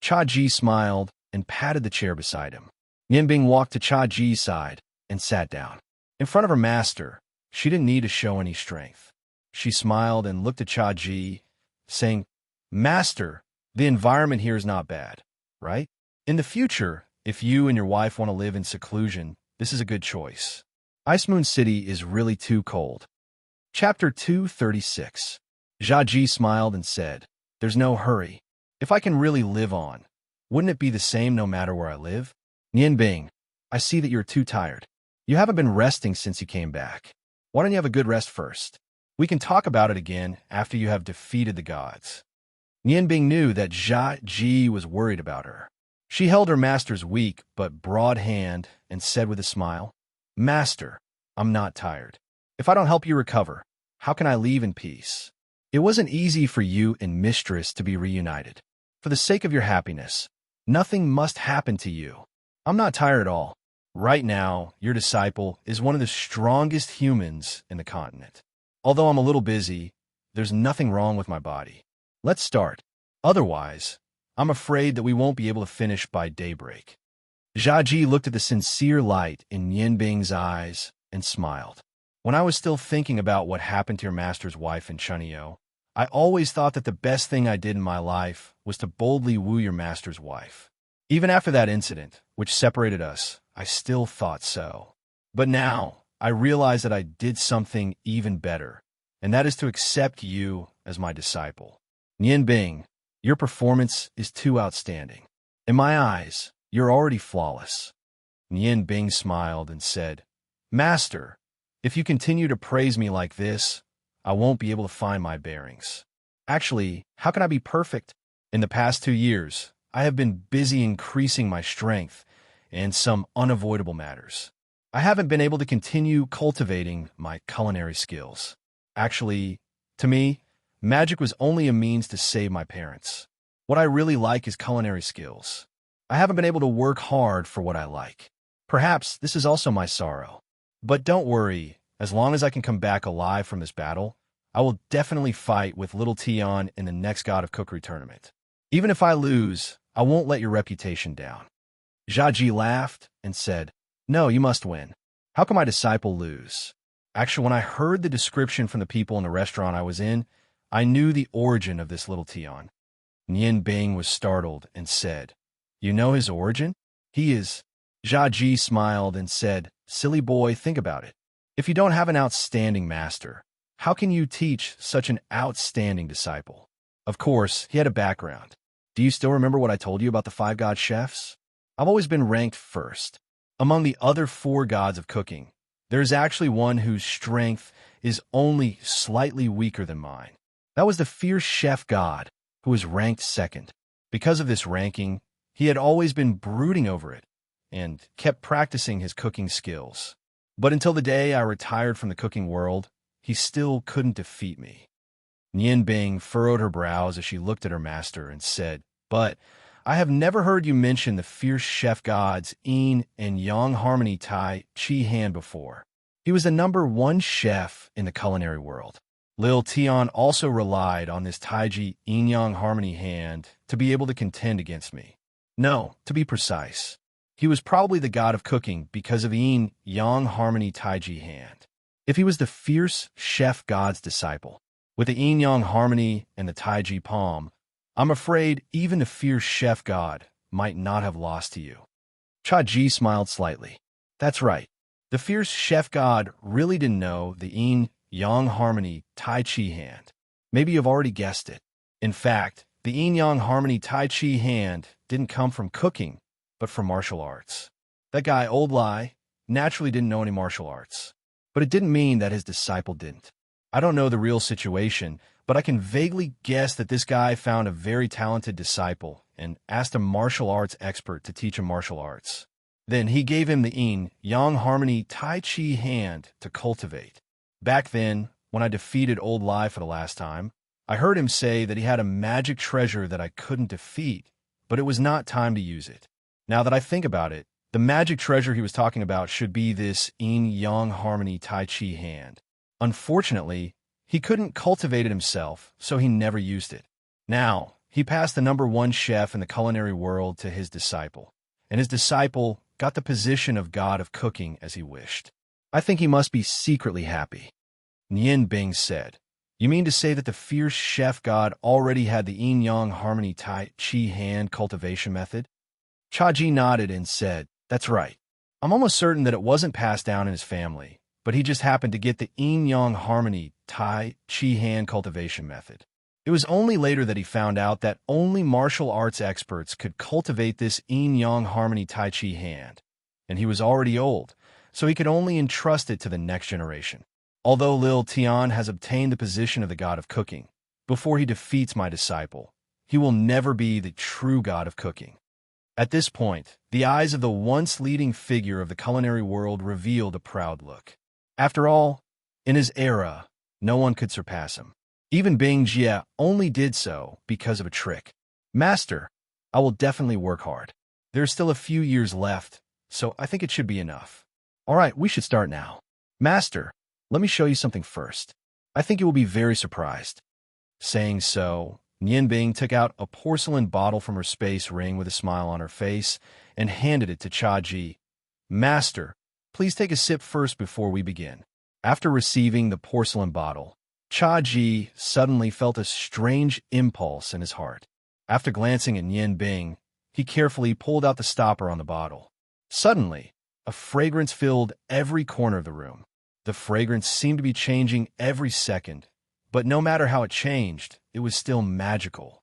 Cha Ji smiled and patted the chair beside him. Nian Bing walked to Cha Ji's side and sat down. In front of her master, she didn't need to show any strength. She smiled and looked at Cha Ji, saying, Master, the environment here is not bad, right? In the future, if you and your wife want to live in seclusion, this is a good choice. Ice Moon City is really too cold. Chapter 236. Jia Ji smiled and said, There's no hurry. If I can really live on, wouldn't it be the same no matter where I live? Nian Bing, I see that you're too tired. You haven't been resting since you came back. Why don't you have a good rest first? We can talk about it again after you have defeated the gods. Nian Bing knew that Jia Ji was worried about her. She held her master's weak but broad hand and said with a smile, Master, I'm not tired. If I don't help you recover, how can I leave in peace? It wasn't easy for you and Mistress to be reunited. For the sake of your happiness, nothing must happen to you. I'm not tired at all. Right now, your disciple is one of the strongest humans in the continent. Although I'm a little busy, there's nothing wrong with my body. Let's start. Otherwise, I'm afraid that we won't be able to finish by daybreak. Jia Ji looked at the sincere light in Nian Bing's eyes and smiled. When I was still thinking about what happened to your master's wife in Chunio, I always thought that the best thing I did in my life was to boldly woo your master's wife. Even after that incident, which separated us, I still thought so. But now, I realize that I did something even better, and that is to accept you as my disciple. Nian Bing, your performance is too outstanding. In my eyes, you're already flawless. Nian Bing smiled and said, Master, if you continue to praise me like this, I won't be able to find my bearings. Actually, how can I be perfect? In the past 2 years, I have been busy increasing my strength and some unavoidable matters. I haven't been able to continue cultivating my culinary skills. Actually, to me, magic was only a means to save my parents. What I really like is culinary skills. I haven't been able to work hard for what I like. Perhaps this is also my sorrow. But don't worry, as long as I can come back alive from this battle, I will definitely fight with Little Tion in the next God of Cookery tournament. Even if I lose, I won't let your reputation down. Jia Ji laughed and said, No, you must win. How can my disciple lose? Actually, when I heard the description from the people in the restaurant I was in, I knew the origin of this Little Tion. Nian Bing was startled and said, You know his origin? He is. Jia Ji smiled and said, Silly boy, think about it. If you don't have an outstanding master, how can you teach such an outstanding disciple? Of course, he had a background. Do you still remember what I told you about the 5 god chefs? I've always been ranked first. Among the other 4 gods of cooking, there's actually one whose strength is only slightly weaker than mine. That was the fierce chef god, who was ranked second. Because of this ranking, he had always been brooding over it and kept practicing his cooking skills. But until the day I retired from the cooking world, he still couldn't defeat me. Nian Bing furrowed her brows as she looked at her master and said, "But I have never heard you mention the fierce chef gods Yin and Yang Harmony Tai Chi Han before. He was the #1 chef in the culinary world." Lil Tian also relied on this Taiji Yin-Yang Harmony hand to be able to contend against me. No, to be precise, he was probably the god of cooking because of Yin-Yang Harmony Taiji hand. If he was the fierce chef god's disciple, with the Yin-Yang Harmony and the Taiji palm, I'm afraid even the fierce chef god might not have lost to you. Cha-Ji smiled slightly. That's right. The fierce chef god really didn't know the Yin-Yang Harmony Tai Chi hand. Maybe you've already guessed it. In fact, the Yin-Yang Harmony Tai Chi hand didn't come from cooking, but from martial arts. That guy, Old Lai, naturally didn't know any martial arts. But it didn't mean that his disciple didn't. I don't know the real situation, but I can vaguely guess that this guy found a very talented disciple and asked a martial arts expert to teach him martial arts. Then he gave him the Yin-Yang Harmony Tai Chi hand to cultivate. Back then, when I defeated Old Lai for the last time, I heard him say that he had a magic treasure that I couldn't defeat, but it was not time to use it. Now that I think about it, the magic treasure he was talking about should be this Yin-Yang Harmony Tai Chi hand. Unfortunately, he couldn't cultivate it himself, so he never used it. Now, he passed the #1 chef in the culinary world to his disciple, and his disciple got the position of god of cooking as he wished. I think he must be secretly happy. Nian Bing said, "You mean to say that the fierce chef god already had the Yin-Yang Harmony Tai Chi hand cultivation method?" Cha-Ji nodded and said, "That's right. I'm almost certain that it wasn't passed down in his family, but he just happened to get the Yin-Yang Harmony Tai Chi hand cultivation method. It was only later that he found out that only martial arts experts could cultivate this Yin-Yang Harmony Tai Chi hand, and he was already old, so he could only entrust it to the next generation. Although Lil Tian has obtained the position of the god of cooking, before he defeats my disciple, he will never be the true god of cooking." At this point, the eyes of the once leading figure of the culinary world revealed a proud look. After all, in his era, no one could surpass him. Even Bing Jie only did so because of a trick. "Master, I will definitely work hard. There's still a few years left, so I think it should be enough. All right, we should start now. Master, let me show you something first. I think you will be very surprised." Saying so, Nian Bing took out a porcelain bottle from her space ring with a smile on her face and handed it to Cha-Ji. "Master, please take a sip first before we begin." After receiving the porcelain bottle, Cha-Ji suddenly felt a strange impulse in his heart. After glancing at Nian Bing, he carefully pulled out the stopper on the bottle. Suddenly, a fragrance filled every corner of the room. The fragrance seemed to be changing every second, but no matter how it changed, it was still magical.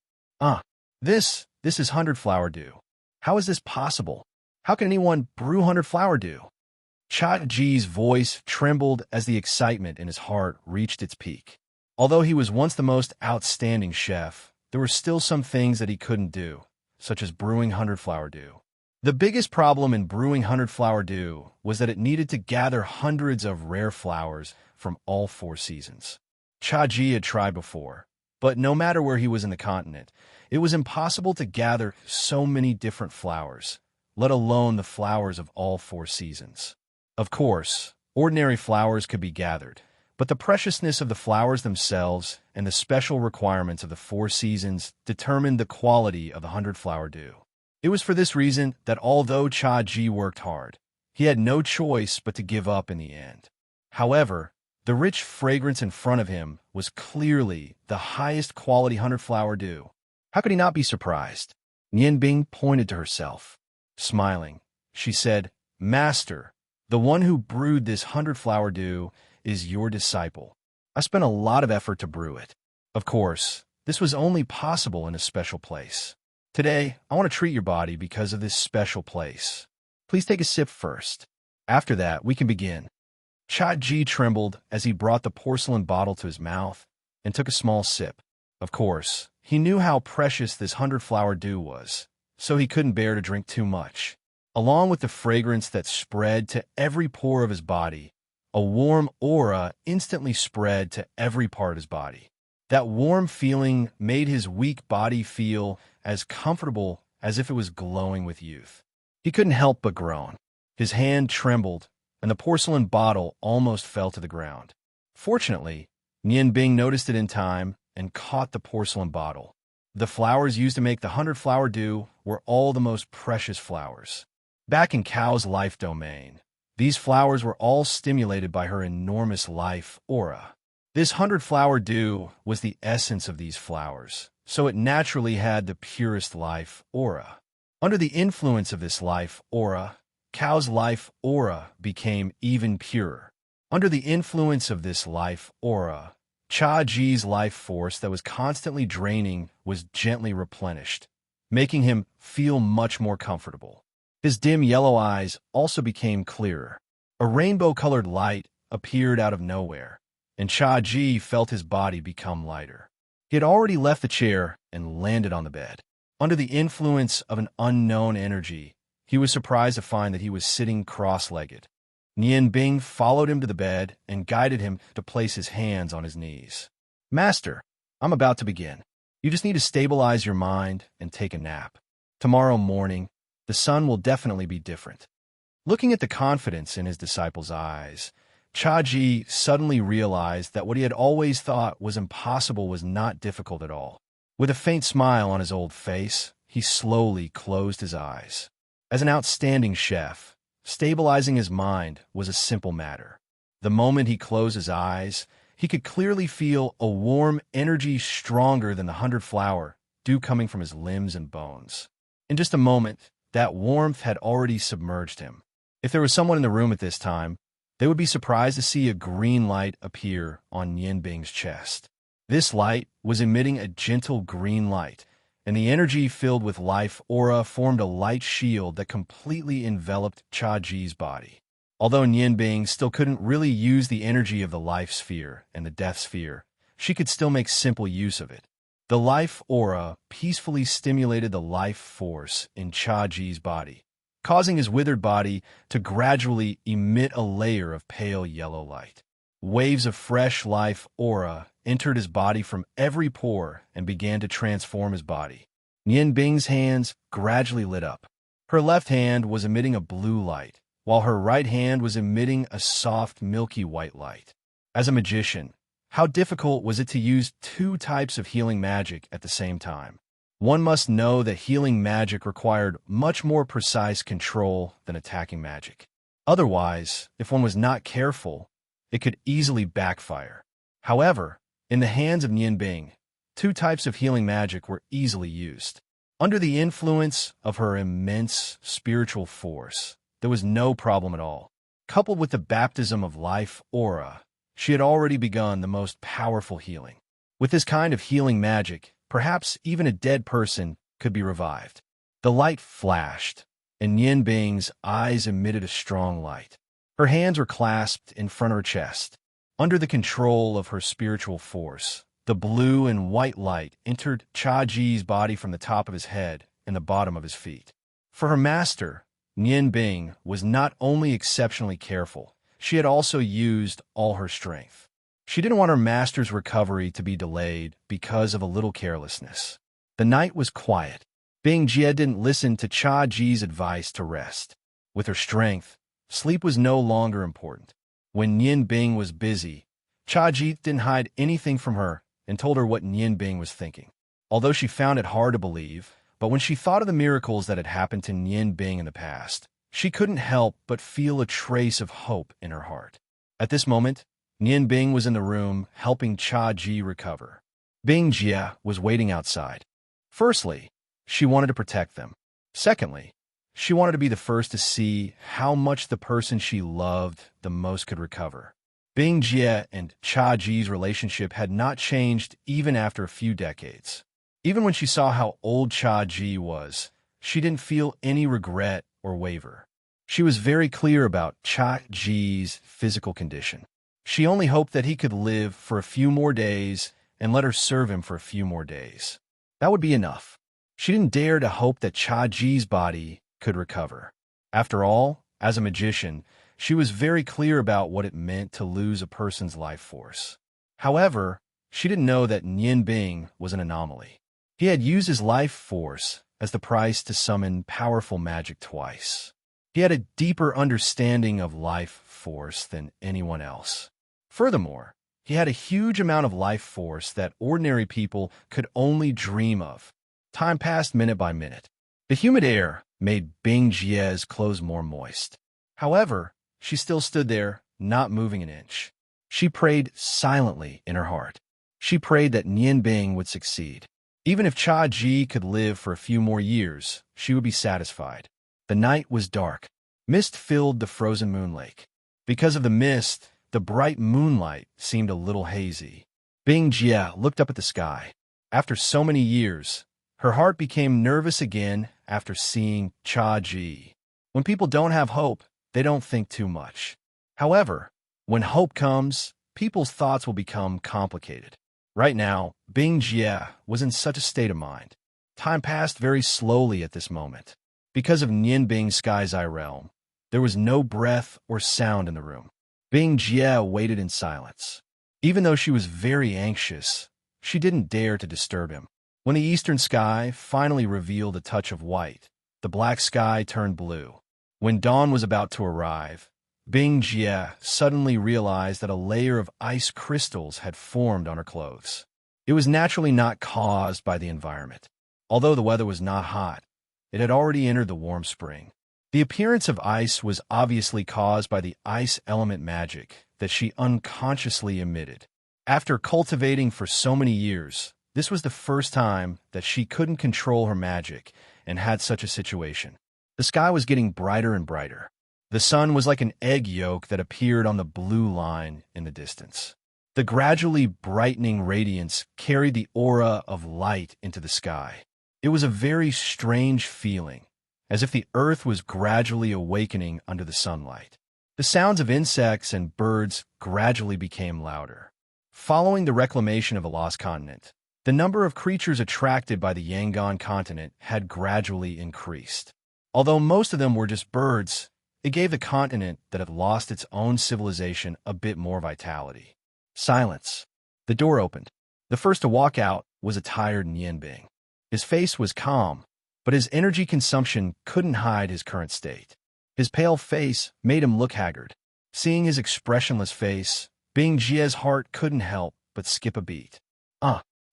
This is 100-flower dew. How is this possible? How can anyone brew 100-flower dew?" Cha-Ji's voice trembled as the excitement in his heart reached its peak. Although he was once the most outstanding chef, there were still some things that he couldn't do, such as brewing 100-flower dew. The biggest problem in brewing 100-flower dew was that it needed to gather hundreds of rare flowers from all 4 seasons. Cha-Ji had tried before, but no matter where he was in the continent, it was impossible to gather so many different flowers, let alone the flowers of all 4 seasons. Of course, ordinary flowers could be gathered, but the preciousness of the flowers themselves and the special requirements of the 4 seasons determined the quality of the 100-flower dew. It was for this reason that although Cha-Ji worked hard, he had no choice but to give up in the end. However, the rich fragrance in front of him was clearly the highest quality 100-flower dew. How could he not be surprised? Nian Bing pointed to herself. Smiling, she said, "Master, the one who brewed this 100-flower dew is your disciple. I spent a lot of effort to brew it. Of course, this was only possible in a special place. Today, I want to treat your body because of this special place. Please take a sip first. After that, we can begin." Cha-Ji trembled as he brought the porcelain bottle to his mouth and took a small sip. Of course, he knew how precious this 100-flower dew was, so he couldn't bear to drink too much. Along with the fragrance that spread to every pore of his body A warm aura instantly spread to every part of his body. That warm feeling made his weak body feel as comfortable as if it was glowing with youth. He couldn't help but groan. His hand trembled, and the porcelain bottle almost fell to the ground. Fortunately, Nian Bing noticed it in time and caught the porcelain bottle. The flowers used to make the 100-flower dew were all the most precious flowers. Back in Cao's life domain, these flowers were all stimulated by her enormous life aura. This 100-flower dew was the essence of these flowers, so it naturally had the purest life aura. Under the influence of this life aura, Cao's life aura became even purer. Under the influence of this life aura, Cha Ji's life force that was constantly draining was gently replenished, making him feel much more comfortable. His dim yellow eyes also became clearer. A rainbow-colored light appeared out of nowhere, and Cha Ji felt his body become lighter. He had already left the chair and landed on the bed. Under the influence of an unknown energy, he was surprised to find that he was sitting cross-legged. Nian Bing followed him to the bed and guided him to place his hands on his knees. "Master, I'm about to begin. You just need to stabilize your mind and take a nap. Tomorrow morning, the sun will definitely be different." Looking at the confidence in his disciple's eyes, Cha Ji suddenly realized that what he had always thought was impossible was not difficult at all. With a faint smile on his old face, he slowly closed his eyes. As an outstanding chef, stabilizing his mind was a simple matter. The moment he closed his eyes, he could clearly feel a warm energy stronger than the 100-flower dew coming from his limbs and bones. In just a moment, that warmth had already submerged him. If there was someone in the room at this time, they would be surprised to see a green light appear on Nian Bing's chest. This light was emitting a gentle green light, and the energy filled with life aura formed a light shield that completely enveloped Cha Ji's body. Although Nian Bing still couldn't really use the energy of the life sphere and the death sphere, she could still make simple use of it. The life aura peacefully stimulated the life force in Cha Ji's body, causing his withered body to gradually emit a layer of pale yellow light. Waves of fresh life aura entered his body from every pore and began to transform his body. Nian Bing's hands gradually lit up. Her left hand was emitting a blue light, while her right hand was emitting a soft, milky white light. As a magician, how difficult was it to use two types of healing magic at the same time? One must know that healing magic required much more precise control than attacking magic. Otherwise, if one was not careful, it could easily backfire. However, in the hands of Nian Bing, two types of healing magic were easily used. Under the influence of her immense spiritual force, there was no problem at all. Coupled with the baptism of life aura, she had already begun the most powerful healing. With this kind of healing magic, perhaps even a dead person could be revived. The light flashed, and Nian Bing's eyes emitted a strong light. Her hands were clasped in front of her chest. Under the control of her spiritual force, the blue and white light entered Cha Ji's body from the top of his head and the bottom of his feet. For her master, Nian Bing was not only exceptionally careful, she had also used all her strength. She didn't want her master's recovery to be delayed because of a little carelessness. The night was quiet. Bing Jie didn't listen to Cha Ji's advice to rest. With her strength, sleep was no longer important. When Nian Bing was busy, Cha Ji didn't hide anything from her and told her what Nian Bing was thinking. Although she found it hard to believe, but when she thought of the miracles that had happened to Nian Bing in the past, she couldn't help but feel a trace of hope in her heart. At this moment, Nian Bing was in the room helping Cha Ji recover. Bing Jie was waiting outside. Firstly, she wanted to protect them. Secondly, she wanted to be the first to see how much the person she loved the most could recover. Bing Jie and Cha Ji's relationship had not changed even after a few decades. Even when she saw how old Cha Ji was, she didn't feel any regret or waver. She was very clear about Cha Ji's physical condition. She only hoped that he could live for a few more days and let her serve him for a few more days. That would be enough. She didn't dare to hope that Cha Ji's body could recover. After all, as a magician, She was very clear about what it meant to lose a person's life force. However, she didn't know that Nian Bing was an anomaly. He had used his life force as the price to summon powerful magic twice. He had a deeper understanding of life force than anyone else. Furthermore, he had a huge amount of life force that ordinary people could only dream of. Time passed minute by minute. The humid air made Bing Jie's clothes more moist. However, she still stood there, not moving an inch. She prayed silently in her heart. She prayed that Nian Bing would succeed. Even if Cha Ji could live for a few more years, she would be satisfied. The night was dark. Mist filled the frozen moon lake. Because of the mist, the bright moonlight seemed a little hazy. Bing Jie looked up at the sky. After so many years, her heart became nervous again after seeing Cha Ji. When people don't have hope, they don't think too much. However, when hope comes, people's thoughts will become complicated. Right now, Bing Jie was in such a state of mind. Time passed very slowly at this moment. Because of Nian Bing's sky's eye realm, there was no breath or sound in the room. Bing Jie waited in silence. Even though she was very anxious, she didn't dare to disturb him. When the eastern sky finally revealed a touch of white, the black sky turned blue. When dawn was about to arrive, Bing Jie suddenly realized that a layer of ice crystals had formed on her clothes. It was naturally not caused by the environment. Although the weather was not hot, it had already entered the warm spring. The appearance of ice was obviously caused by the ice element magic that she unconsciously emitted. After cultivating for so many years, this was the first time that she couldn't control her magic and had such a situation. The sky was getting brighter and brighter. The sun was like an egg yolk that appeared on the blue line in the distance. The gradually brightening radiance carried the aura of light into the sky. It was a very strange feeling, as if the earth was gradually awakening under the sunlight. The sounds of insects and birds gradually became louder. Following the reclamation of a lost continent, the number of creatures attracted by the Yangon continent had gradually increased. Although most of them were just birds, it gave the continent that had lost its own civilization a bit more vitality. Silence. The door opened. The first to walk out was a tired Nian Bing. His face was calm, but his energy consumption couldn't hide his current state. His pale face made him look haggard. Seeing his expressionless face, Bing Jie's heart couldn't help but skip a beat.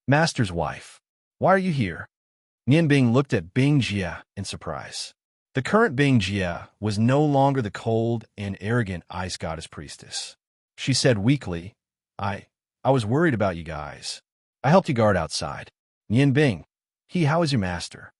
Master's wife. Why are you here? Nian Bing looked at Bing Jie in surprise. The current Bing Jie was no longer the cold and arrogant ice goddess priestess. She said weakly, I was worried about you guys. I helped you guard outside. Nian Bing, how is your master?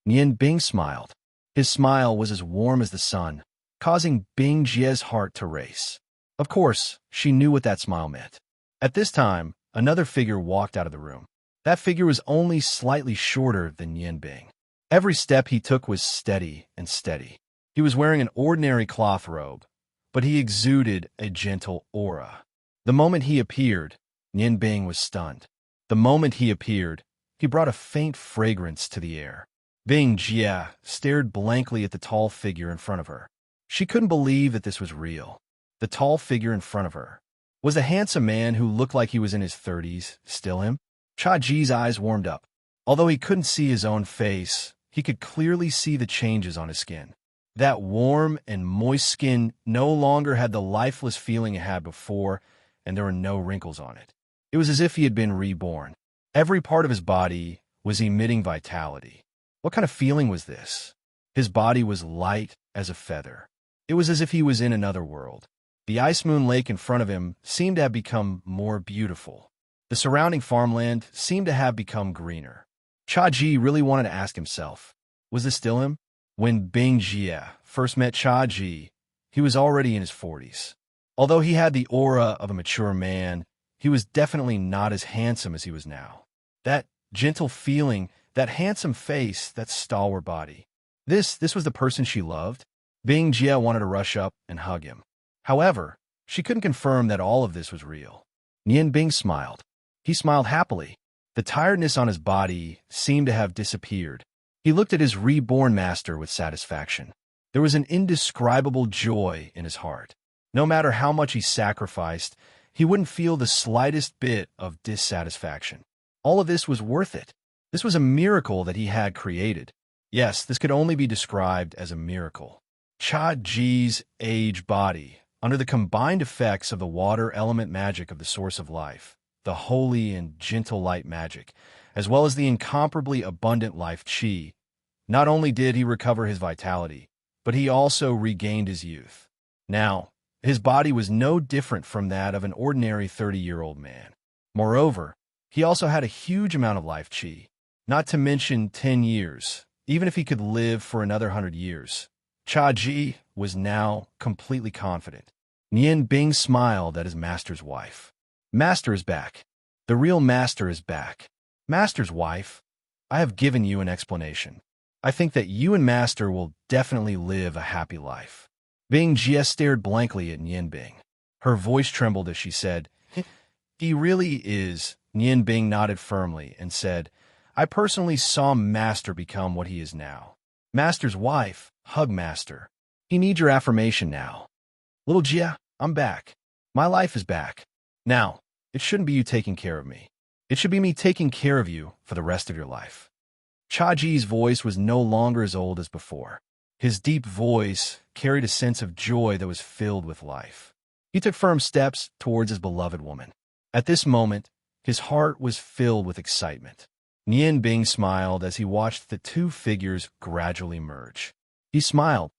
Nian Bing smiled. His smile was as warm as the sun, causing Bing Jie's heart to race. Of course, she knew what that smile meant. At this time, another figure walked out of the room. That figure was only slightly shorter than Nian Bing. Every step he took was steady and steady. He was wearing an ordinary cloth robe, but he exuded a gentle aura. The moment he appeared, Nian Bing was stunned. The moment he appeared, he brought a faint fragrance to the air. Bing Jie stared blankly at the tall figure in front of her. She couldn't believe that this was real. The tall figure in front of her. Was the handsome man who looked like he was in his 30s still him? Cha Ji's eyes warmed up. Although he couldn't see his own face, he could clearly see the changes on his skin. That warm and moist skin no longer had the lifeless feeling it had before, and there were no wrinkles on it. It was as if he had been reborn. Every part of his body was emitting vitality. What kind of feeling was this? His body was light as a feather. It was as if he was in another world. The ice moon lake in front of him seemed to have become more beautiful. The surrounding farmland seemed to have become greener. Cha Ji really wanted to ask himself, was this still him? When Bing Jie first met Cha Ji, he was already in his 40s. Although he had the aura of a mature man, he was definitely not as handsome as he was now. That gentle feeling, that handsome face, that stalwart body. This was the person she loved? Bing Jie wanted to rush up and hug him. However, she couldn't confirm that all of this was real. Nian Bing smiled. He smiled happily. The tiredness on his body seemed to have disappeared. He looked at his reborn master with satisfaction. There was an indescribable joy in his heart. No matter how much he sacrificed, he wouldn't feel the slightest bit of dissatisfaction. All of this was worth it. This was a miracle that he had created. Yes, this could only be described as a miracle. Cha Ji's age body, under the combined effects of the water element magic of the source of life, the holy and gentle light magic, as well as the incomparably abundant life chi, not only did he recover his vitality, but he also regained his youth. Now, his body was no different from that of an ordinary 30-year-old man. Moreover, he also had a huge amount of life chi, not to mention 10 years, even if he could live for another 100 years. Cha Ji was now completely confident. Nian Bing smiled at his master's wife. Master is back. The real master is back. Master's wife, I have given you an explanation. I think that you and Master will definitely live a happy life. Bing Jie stared blankly at Nian Bing. Her voice trembled as she said, He really is. Nian Bing nodded firmly and said, I personally saw Master become what he is now. Master's wife, hug Master. He needs your affirmation now. Little Jia, I'm back. My life is back. Now, it shouldn't be you taking care of me. It should be me taking care of you for the rest of your life. Cha Ji's voice was no longer as old as before. His deep voice carried a sense of joy that was filled with life. He took firm steps towards his beloved woman. At this moment, his heart was filled with excitement. Nian Bing smiled as he watched the two figures gradually merge. He smiled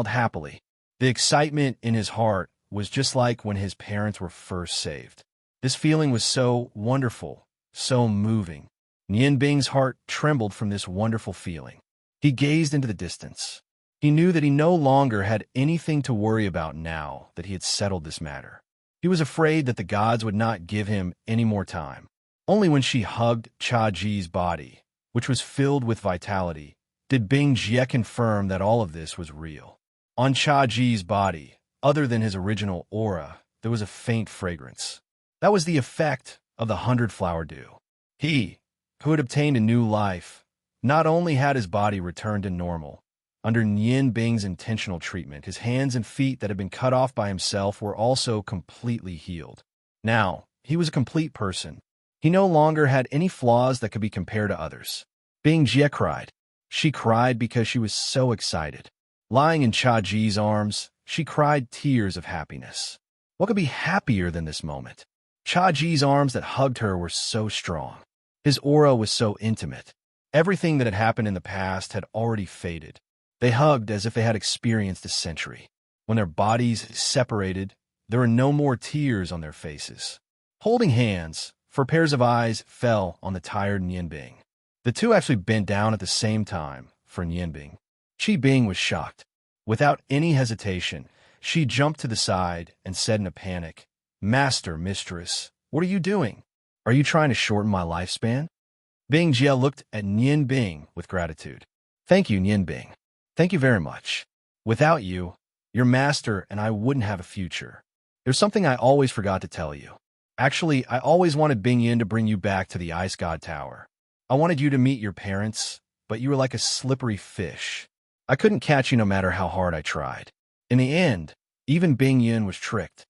happily. The excitement in his heart was just like when his parents were first saved. This feeling was so wonderful, so moving. Nian Bing's heart trembled from this wonderful feeling. He gazed into the distance. He knew that he no longer had anything to worry about now that he had settled this matter. He was afraid that the gods would not give him any more time. Only when she hugged Cha Ji's body, which was filled with vitality, did Bing Jie confirm that all of this was real. On Cha Ji's body, other than his original aura, there was a faint fragrance. That was the effect of the 100-flower dew. He, who had obtained a new life, not only had his body returned to normal. Under Nian Bing's intentional treatment, his hands and feet that had been cut off by himself were also completely healed. Now, he was a complete person. He no longer had any flaws that could be compared to others. Bing Jie cried. She cried because she was so excited. Lying in Cha Ji's arms, she cried tears of happiness. What could be happier than this moment? Cha Ji's arms that hugged her were so strong. His aura was so intimate. Everything that had happened in the past had already faded. They hugged as if they had experienced a century. When their bodies separated, there were no more tears on their faces. Holding hands, for pairs of eyes fell on the tired Nian Bing. The two actually bent down at the same time for Nian Bing. Qi Bing was shocked. Without any hesitation, she jumped to the side and said in a panic, Master, mistress, what are you doing? Are you trying to shorten my lifespan? Bing Jie looked at Nian Bing with gratitude. Thank you, Nian Bing. Thank you very much. Without you, your master and I wouldn't have a future. There's something I always forgot to tell you. Actually, I always wanted Bing Yin to bring you back to the Ice God Tower. I wanted you to meet your parents, but you were like a slippery fish. I couldn't catch you no matter how hard I tried. In the end, even Bing Yin was tricked.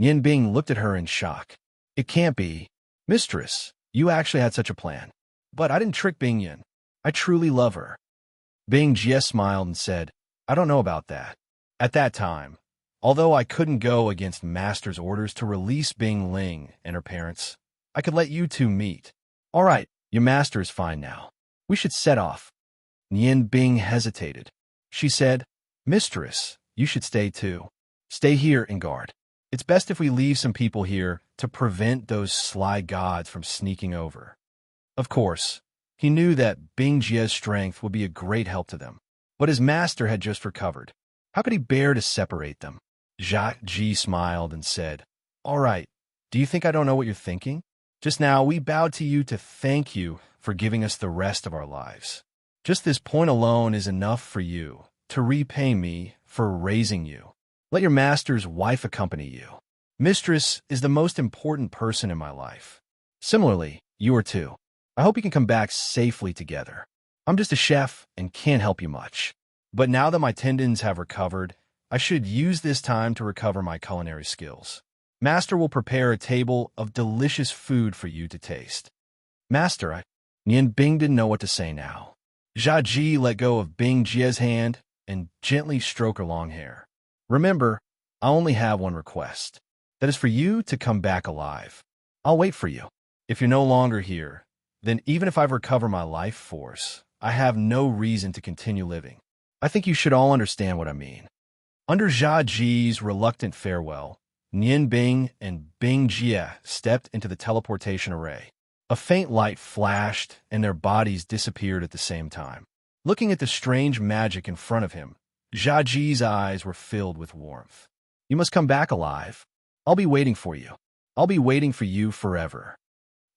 Nian Bing looked at her in shock. It can't be. Mistress, you actually had such a plan. But I didn't trick Bing Yin. I truly love her. Bing Jie smiled and said, I don't know about that. At that time, although I couldn't go against Master's orders to release Bing Ling and her parents, I could let you two meet. All right, your master is fine now. We should set off. Nian Bing hesitated. She said, Mistress, you should stay too. Stay here and guard. It's best if we leave some people here to prevent those sly gods from sneaking over. Of course, he knew that Bing Jie's strength would be a great help to them, but his master had just recovered. How could he bear to separate them? Jacques Ji smiled and said, All right, do you think I don't know what you're thinking? Just now, we bowed to you to thank you for giving us the rest of our lives. Just this point alone is enough for you to repay me for raising you. Let your master's wife accompany you. Mistress is the most important person in my life. Similarly, you are too. I hope you can come back safely together. I'm just a chef and can't help you much. But now that my tendons have recovered, I should use this time to recover my culinary skills. Master will prepare a table of delicious food for you to taste. Master, Nian Bing didn't know what to say now. Jia Ji let go of Bing Jie's hand and gently stroked her long hair. Remember, I only have one request. That is for you to come back alive. I'll wait for you. If you're no longer here, then even if I've recovered my life force, I have no reason to continue living. I think you should all understand what I mean. Under Jia Ji's reluctant farewell, Nian Bing and Bing Jie stepped into the teleportation array. A faint light flashed, and their bodies disappeared at the same time. Looking at the strange magic in front of him, Jia Ji's eyes were filled with warmth. You must come back alive. I'll be waiting for you. I'll be waiting for you forever.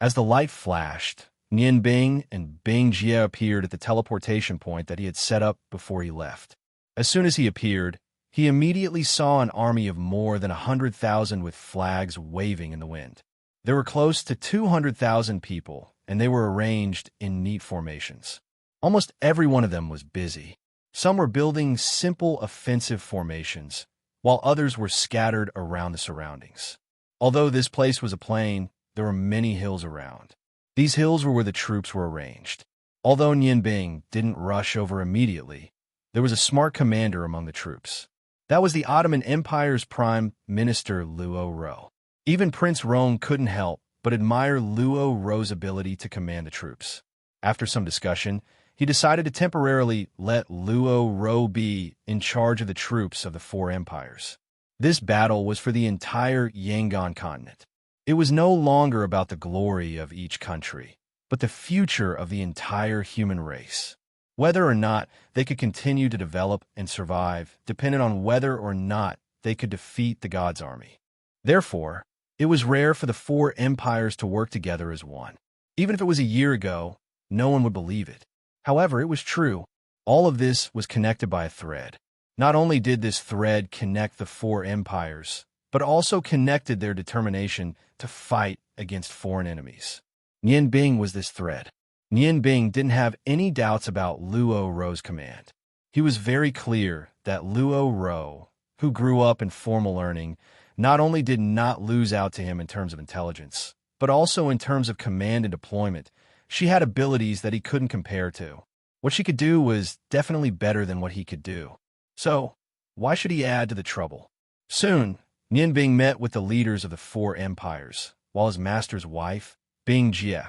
As the light flashed, Nian Bing and Bing Jie appeared at the teleportation point that he had set up before he left. As soon as he appeared, he immediately saw an army of more than 100,000 with flags waving in the wind. There were close to 200,000 people, and they were arranged in neat formations. Almost every one of them was busy. Some were building simple offensive formations, while others were scattered around the surroundings. Although this place was a plain, there were many hills around. These hills were where the troops were arranged. Although Nian Bing didn't rush over immediately, there was a smart commander among the troops. That was the Ottoman Empire's Prime Minister Luo Ro. Even Prince Rong couldn't help but admire Luo Ro's ability to command the troops. After some discussion, he decided to temporarily let Luo Ro be in charge of the troops of the four empires. This battle was for the entire Yangon continent. It was no longer about the glory of each country, but the future of the entire human race. Whether or not they could continue to develop and survive depended on whether or not they could defeat the God's army. Therefore, it was rare for the four empires to work together as one. Even if it was a year ago, no one would believe it. However, it was true. All of this was connected by a thread. Not only did this thread connect the four empires, but also connected their determination to fight against foreign enemies. Nian Bing was this thread. Nian Bing didn't have any doubts about Luo Ro's command. He was very clear that Luo Ro, who grew up in formal learning, not only did not lose out to him in terms of intelligence, but also in terms of command and deployment. She had abilities that he couldn't compare to. What she could do was definitely better than what he could do. So, why should he add to the trouble? Soon, Nian Bing met with the leaders of the four empires, while his master's wife, Bing Jie,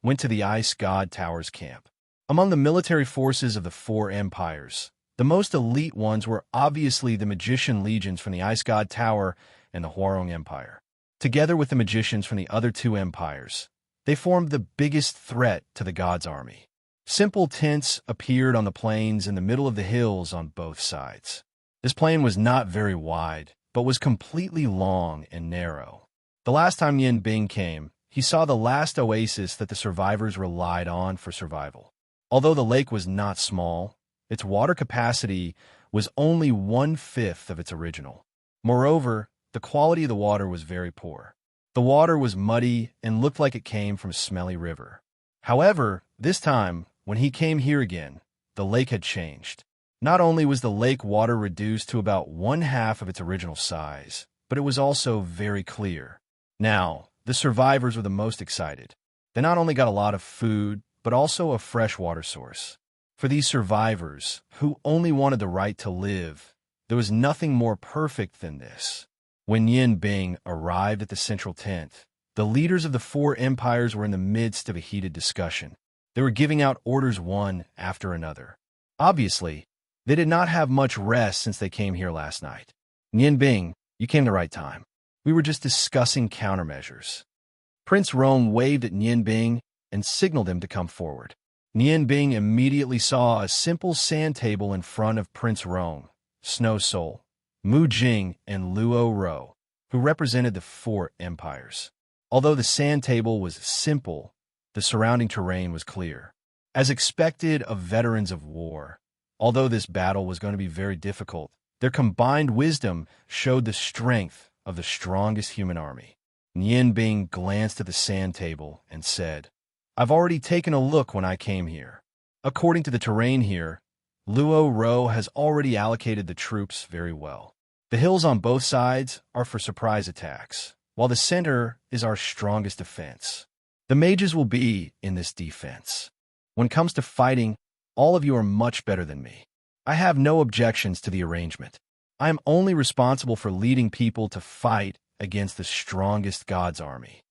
went to the Ice God Tower's camp. Among the military forces of the four empires, the most elite ones were obviously the magician legions from the Ice God Tower and the Huarong Empire. Together with the magicians from the other two empires, they formed the biggest threat to the God's army. Simple tents appeared on the plains in the middle of the hills on both sides. This plain was not very wide, but was completely long and narrow. The last time Nian Bing came, he saw the last oasis that the survivors relied on for survival. Although the lake was not small, its water capacity was only 1/5 of its original. Moreover, the quality of the water was very poor. The water was muddy and looked like it came from a smelly river. However, this time, when he came here again, the lake had changed. Not only was the lake water reduced to about 1/2 of its original size, but it was also very clear. Now, the survivors were the most excited. They not only got a lot of food, but also a fresh water source. For these survivors, who only wanted the right to live, there was nothing more perfect than this. When Nian Bing arrived at the central tent, the leaders of the four empires were in the midst of a heated discussion. They were giving out orders one after another. Obviously, they did not have much rest since they came here last night. Nian Bing, you came the right time. We were just discussing countermeasures. Prince Rong waved at Nian Bing and signaled him to come forward. Nian Bing immediately saw a simple sand table in front of Prince Rong, Snow Soul, Mu Jing, and Luo Ro, who represented the four empires. Although the sand table was simple, the surrounding terrain was clear. As expected of veterans of war, although this battle was going to be very difficult, their combined wisdom showed the strength of the strongest human army. Nian Bing glanced at the sand table and said, "I've already taken a look when I came here. According to the terrain here, Luo Ro has already allocated the troops very well. The hills on both sides are for surprise attacks, while the center is our strongest defense. The mages will be in this defense. When it comes to fighting, all of you are much better than me. I have no objections to the arrangement. I am only responsible for leading people to fight against the strongest god's army.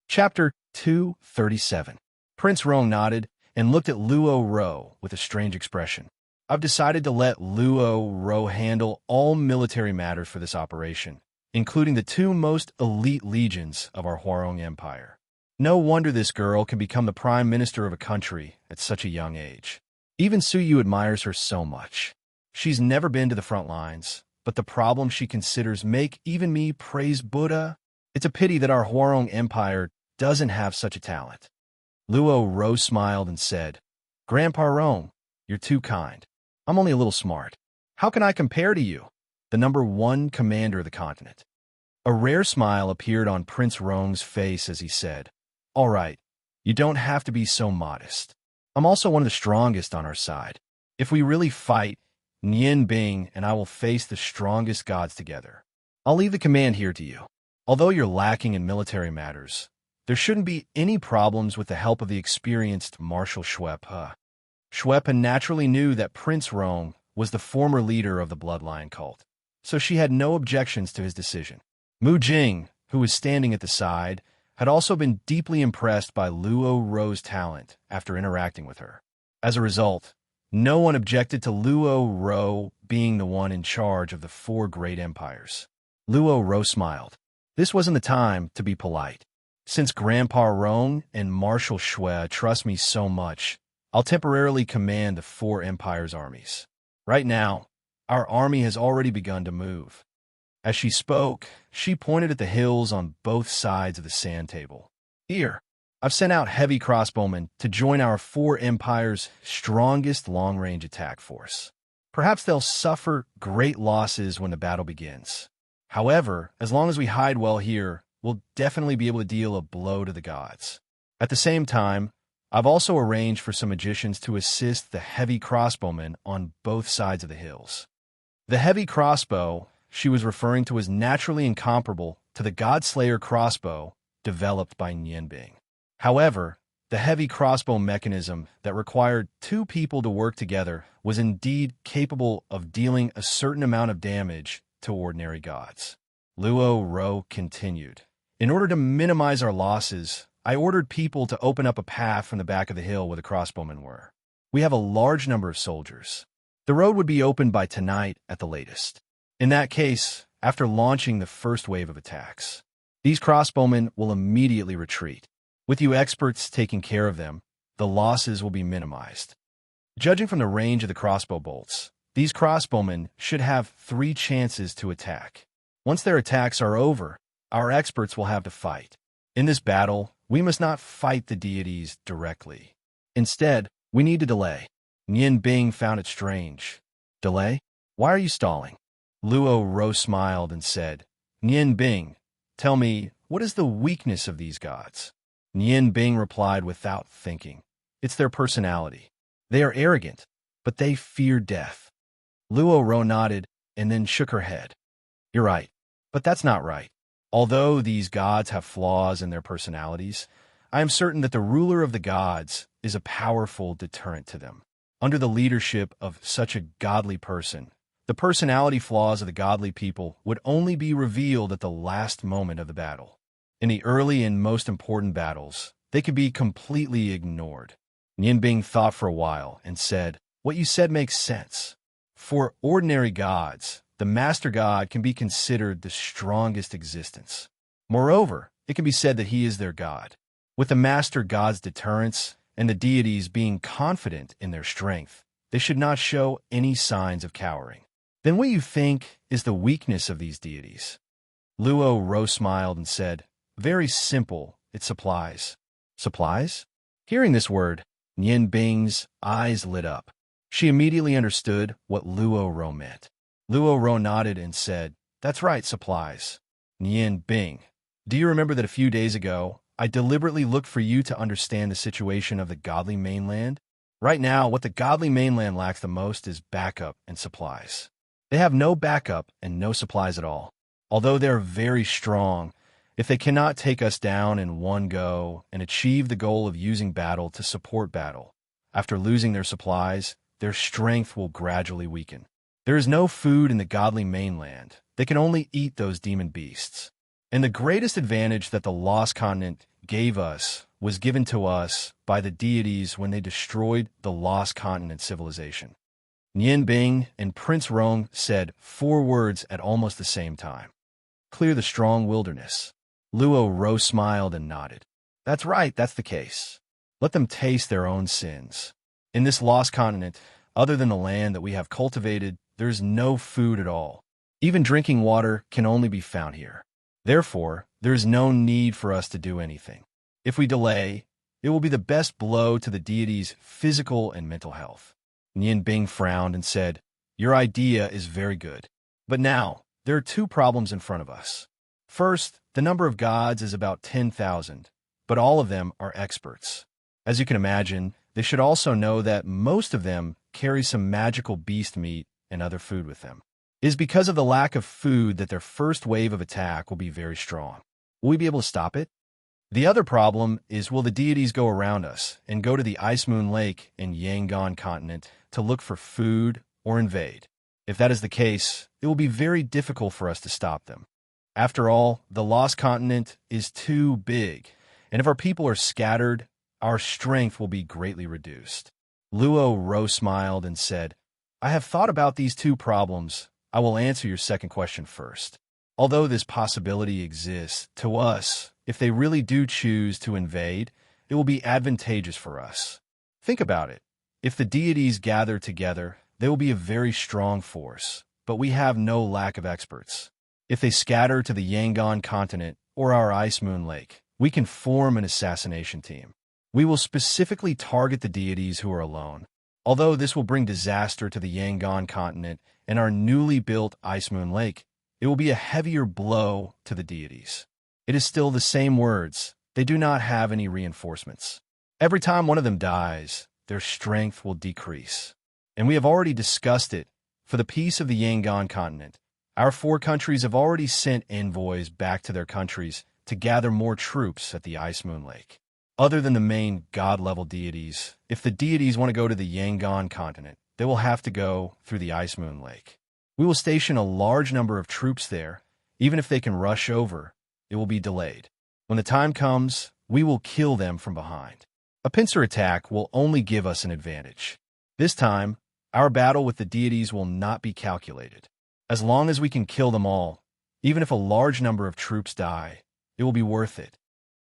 Chapter 237. Prince Rong nodded and looked at Luo Ro with a strange expression. I've decided to let Luo Ro handle all military matters for this operation, including the two most elite legions of our Huarong Empire. No wonder this girl can become the prime minister of a country at such a young age. Even Su Yu admires her so much. She's never been to the front lines, but the problems she considers make even me praise Buddha. It's a pity that our Huarong Empire doesn't have such a talent. Luo Ro smiled and said, Grandpa Rong, you're too kind. I'm only a little smart. How can I compare to you, the #1 commander of the continent? A rare smile appeared on Prince Rong's face as he said, All right, you don't have to be so modest. I'm also one of the strongest on our side. If we really fight, Nian Bing and I will face the strongest gods together. I'll leave the command here to you. Although you're lacking in military matters, there shouldn't be any problems with the help of the experienced Marshal Shuepe. Shuepe naturally knew that Prince Rong was the former leader of the Bloodline cult, so she had no objections to his decision. Mu Jing, who was standing at the side, had also been deeply impressed by Luo Ro's talent after interacting with her. As a result, no one objected to Luo Ro being the one in charge of the 4 great empires. Luo Ro smiled. This wasn't the time to be polite. Since Grandpa Rong and Marshal Shui trust me so much, I'll temporarily command the 4 empires' armies. Right now, our army has already begun to move. As she spoke, she pointed at the hills on both sides of the sand table. Here, I've sent out heavy crossbowmen to join our 4 empires' strongest long-range attack force. Perhaps they'll suffer great losses when the battle begins. However, as long as we hide well here, we'll definitely be able to deal a blow to the gods. At the same time, I've also arranged for some magicians to assist the heavy crossbowmen on both sides of the hills. The heavy crossbow she was referring to as naturally incomparable to the God-Slayer crossbow developed by Nianbing. However, the heavy crossbow mechanism that required 2 people to work together was indeed capable of dealing a certain amount of damage to ordinary gods. Luo Ro continued. In order to minimize our losses, I ordered people to open up a path from the back of the hill where the crossbowmen were. We have a large number of soldiers. The road would be opened by tonight at the latest. In that case, after launching the first wave of attacks, these crossbowmen will immediately retreat. With you experts taking care of them, the losses will be minimized. Judging from the range of the crossbow bolts, these crossbowmen should have 3 chances to attack. Once their attacks are over, our experts will have to fight. In this battle, we must not fight the deities directly. Instead, we need to delay. Nian Bing found it strange. Delay? Why are you stalling? Luo Ro smiled and said, Nian Bing, tell me, what is the weakness of these gods? Nian Bing replied without thinking. It's their personality. They are arrogant, but they fear death. Luo Ro nodded and then shook her head. You're right, but that's not right. Although these gods have flaws in their personalities, I am certain that the ruler of the gods is a powerful deterrent to them. Under the leadership of such a godly person, the personality flaws of the godly people would only be revealed at the last moment of the battle. In the early and most important battles, they could be completely ignored. Nianbing thought for a while and said, What you said makes sense. For ordinary gods, the Master God can be considered the strongest existence. Moreover, it can be said that he is their God. With the Master God's deterrence and the deities being confident in their strength, they should not show any signs of cowering. Then what you think is the weakness of these deities? Luo Ro smiled and said, Very simple, it's supplies. Supplies? Hearing this word, Nian Bing's eyes lit up. She immediately understood what Luo Ro meant. Luo Ro nodded and said, That's right, supplies. Nian Bing, do you remember that a few days ago, I deliberately looked for you to understand the situation of the godly mainland? Right now, what the godly mainland lacks the most is backup and supplies. They have no backup and no supplies at all. Although they're very strong, if they cannot take us down in one go and achieve the goal of using battle to support battle, after losing their supplies, their strength will gradually weaken. There is no food in the godly mainland. They can only eat those demon beasts. And the greatest advantage that the Lost Continent gave us was given to us by the deities when they destroyed the Lost Continent civilization. Nian Bing and Prince Rong said 4 words at almost the same time. Clear the strong wilderness. Luo Ro smiled and nodded. That's right, that's the case. Let them taste their own sins. In this Lost Continent, other than the land that we have cultivated, there is no food at all. Even drinking water can only be found here. Therefore, there is no need for us to do anything. If we delay, it will be the best blow to the deities' physical and mental health. Nian Bing frowned and said, Your idea is very good. But now, there are 2 problems in front of us. First, the number of gods is about 10,000, but all of them are experts. As you can imagine, they should also know that most of them carry some magical beast meat and other food with them. It is because of the lack of food that their first wave of attack will be very strong. Will we be able to stop it? The other problem is, will the deities go around us and go to the Ice Moon Lake and Yangon continent to look for food or invade? If that is the case, it will be very difficult for us to stop them. After all, the Lost Continent is too big, and if our people are scattered, our strength will be greatly reduced. Luo Ro smiled and said, I have thought about these 2 problems. I will answer your second question first. Although this possibility exists, to us, if they really do choose to invade, it will be advantageous for us. Think about it. If the deities gather together, they will be a very strong force, but we have no lack of experts. If they scatter to the Yangon continent or our Ice Moon Lake, we can form an assassination team. We will specifically target the deities who are alone. Although this will bring disaster to the Yangon continent and our newly built Ice Moon Lake, it will be a heavier blow to the deities. It is still the same words. They do not have any reinforcements. Every time one of them dies, their strength will decrease. And we have already discussed it. For the peace of the Yangon continent, our 4 countries have already sent envoys back to their countries to gather more troops at the Ice Moon Lake. Other than the main god-level deities, if the deities want to go to the Yangon continent, they will have to go through the Ice Moon Lake. We will station a large number of troops there. Even if they can rush over, it will be delayed. When the time comes, we will kill them from behind. A pincer attack will only give us an advantage. This time, our battle with the deities will not be calculated. As long as we can kill them all, even if a large number of troops die, it will be worth it.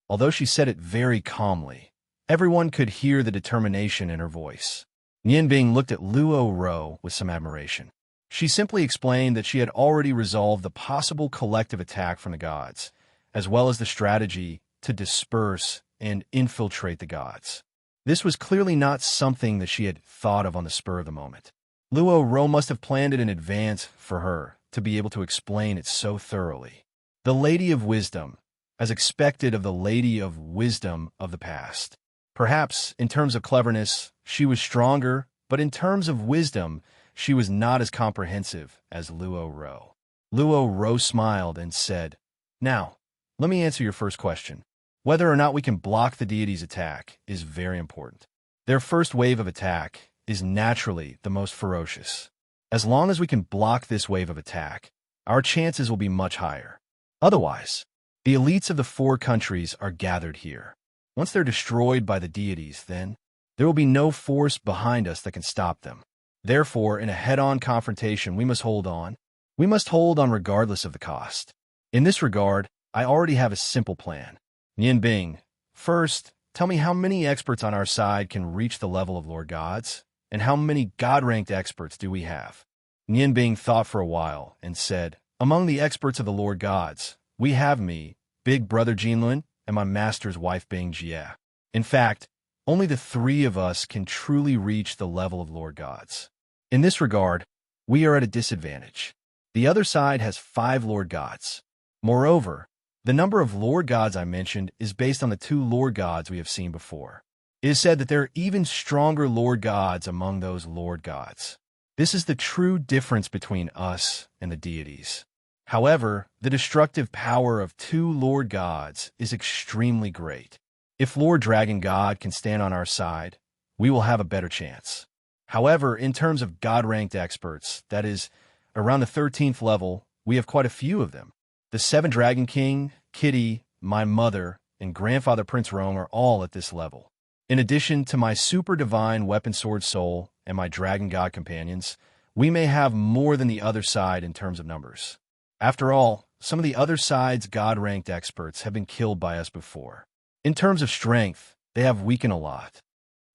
Although she said it very calmly, everyone could hear the determination in her voice. Nian Bing looked at Luo Ro with some admiration. She simply explained that she had already resolved the possible collective attack from the gods, as well as the strategy to disperse and infiltrate the gods. This was clearly not something that she had thought of on the spur of the moment. Luo Ro must have planned it in advance for her to be able to explain it so thoroughly. The Lady of Wisdom, as expected of the Lady of Wisdom of the past. Perhaps, in terms of cleverness, she was stronger, but in terms of wisdom, she was not as comprehensive as Luo Ro. Luo Ro smiled and said, Now, let me answer your first question. Whether or not we can block the deities' attack is very important. Their first wave of attack is naturally the most ferocious. As long as we can block this wave of attack, our chances will be much higher. Otherwise, the elites of the 4 countries are gathered here. Once they're destroyed by the deities, then there will be no force behind us that can stop them. Therefore, in a head-on confrontation, we must hold on. We must hold on regardless of the cost. In this regard, I already have a simple plan. Nian Bing, first, tell me how many experts on our side can reach the level of Lord Gods, and how many God-ranked experts do we have? Nian Bing thought for a while and said, Among the experts of the Lord Gods, we have me, Big Brother Jinlun, and my master's wife Bing Jie. In fact, only the 3 of us can truly reach the level of Lord Gods. In this regard, we are at a disadvantage. The other side has 5 Lord Gods. Moreover, the number of Lord Gods I mentioned is based on the 2 Lord Gods we have seen before. It is said that there are even stronger Lord gods among those Lord gods. This is the true difference between us and the deities. However, the destructive power of two Lord gods is extremely great. If Lord Dragon God can stand on our side, we will have a better chance. However, in terms of God-ranked experts, that is, around the 13th level, we have quite a few of them. The 7 Dragon King, Kitty, my mother, and Grandfather Prince Rome are all at this level. In addition to my super divine weapon sword soul and my dragon god companions, we may have more than the other side in terms of numbers. After all, some of the other side's god-ranked experts have been killed by us before. In terms of strength, they have weakened a lot.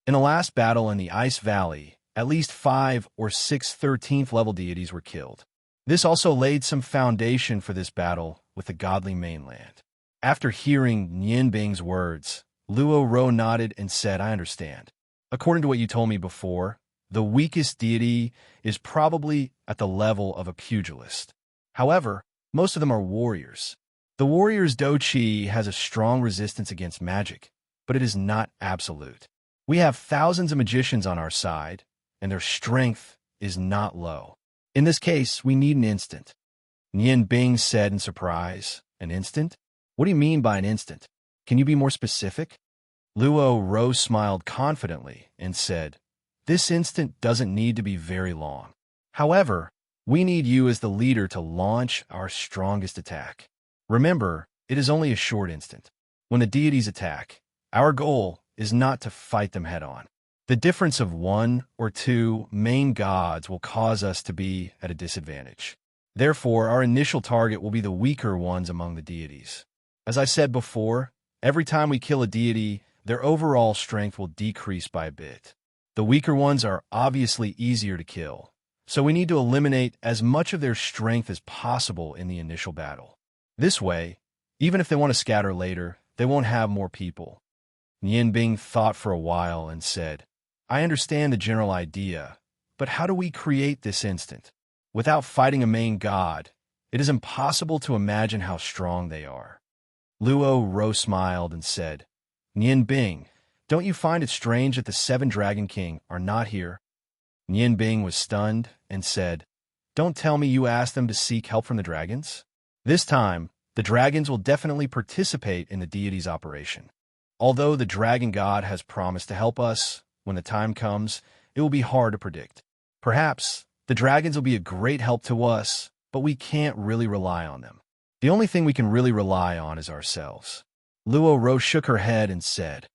In the last battle in the Ice Valley, at least 5 or 6 13th level deities were killed. This also laid some foundation for this battle with the godly mainland. After hearing Nian Bing's words, Luo Ro nodded and said, I understand. According to what you told me before, the weakest deity is probably at the level of a pugilist. However, most of them are warriors. The warrior's Do Chi has a strong resistance against magic, but it is not absolute. We have thousands of magicians on our side, and their strength is not low. In this case, we need an instant. Nian Bing said in surprise, An instant? What do you mean by an instant? Can you be more specific? Luo Ro smiled confidently and said, This instant doesn't need to be very long. However, we need you as the leader to launch our strongest attack. Remember, it is only a short instant. When the deities attack, our goal is not to fight them head-on. The difference of 1 or 2 main gods will cause us to be at a disadvantage. Therefore, our initial target will be the weaker ones among the deities. As I said before, every time we kill a deity, their overall strength will decrease by a bit. The weaker ones are obviously easier to kill, so we need to eliminate as much of their strength as possible in the initial battle. This way, even if they want to scatter later, they won't have more people. Nian Bing thought for a while and said, I understand the general idea, but how do we create this instant? Without fighting a main god, it is impossible to imagine how strong they are. Luo Ro smiled and said, Nian Bing, don't you find it strange that the 7 Dragon King are not here? Nian Bing was stunned and said, Don't tell me you asked them to seek help from the dragons? This time, the dragons will definitely participate in the deity's operation. Although the dragon god has promised to help us, when the time comes, it will be hard to predict. Perhaps the dragons will be a great help to us, but we can't really rely on them. The only thing we can really rely on is ourselves. Luo Ro shook her head and said,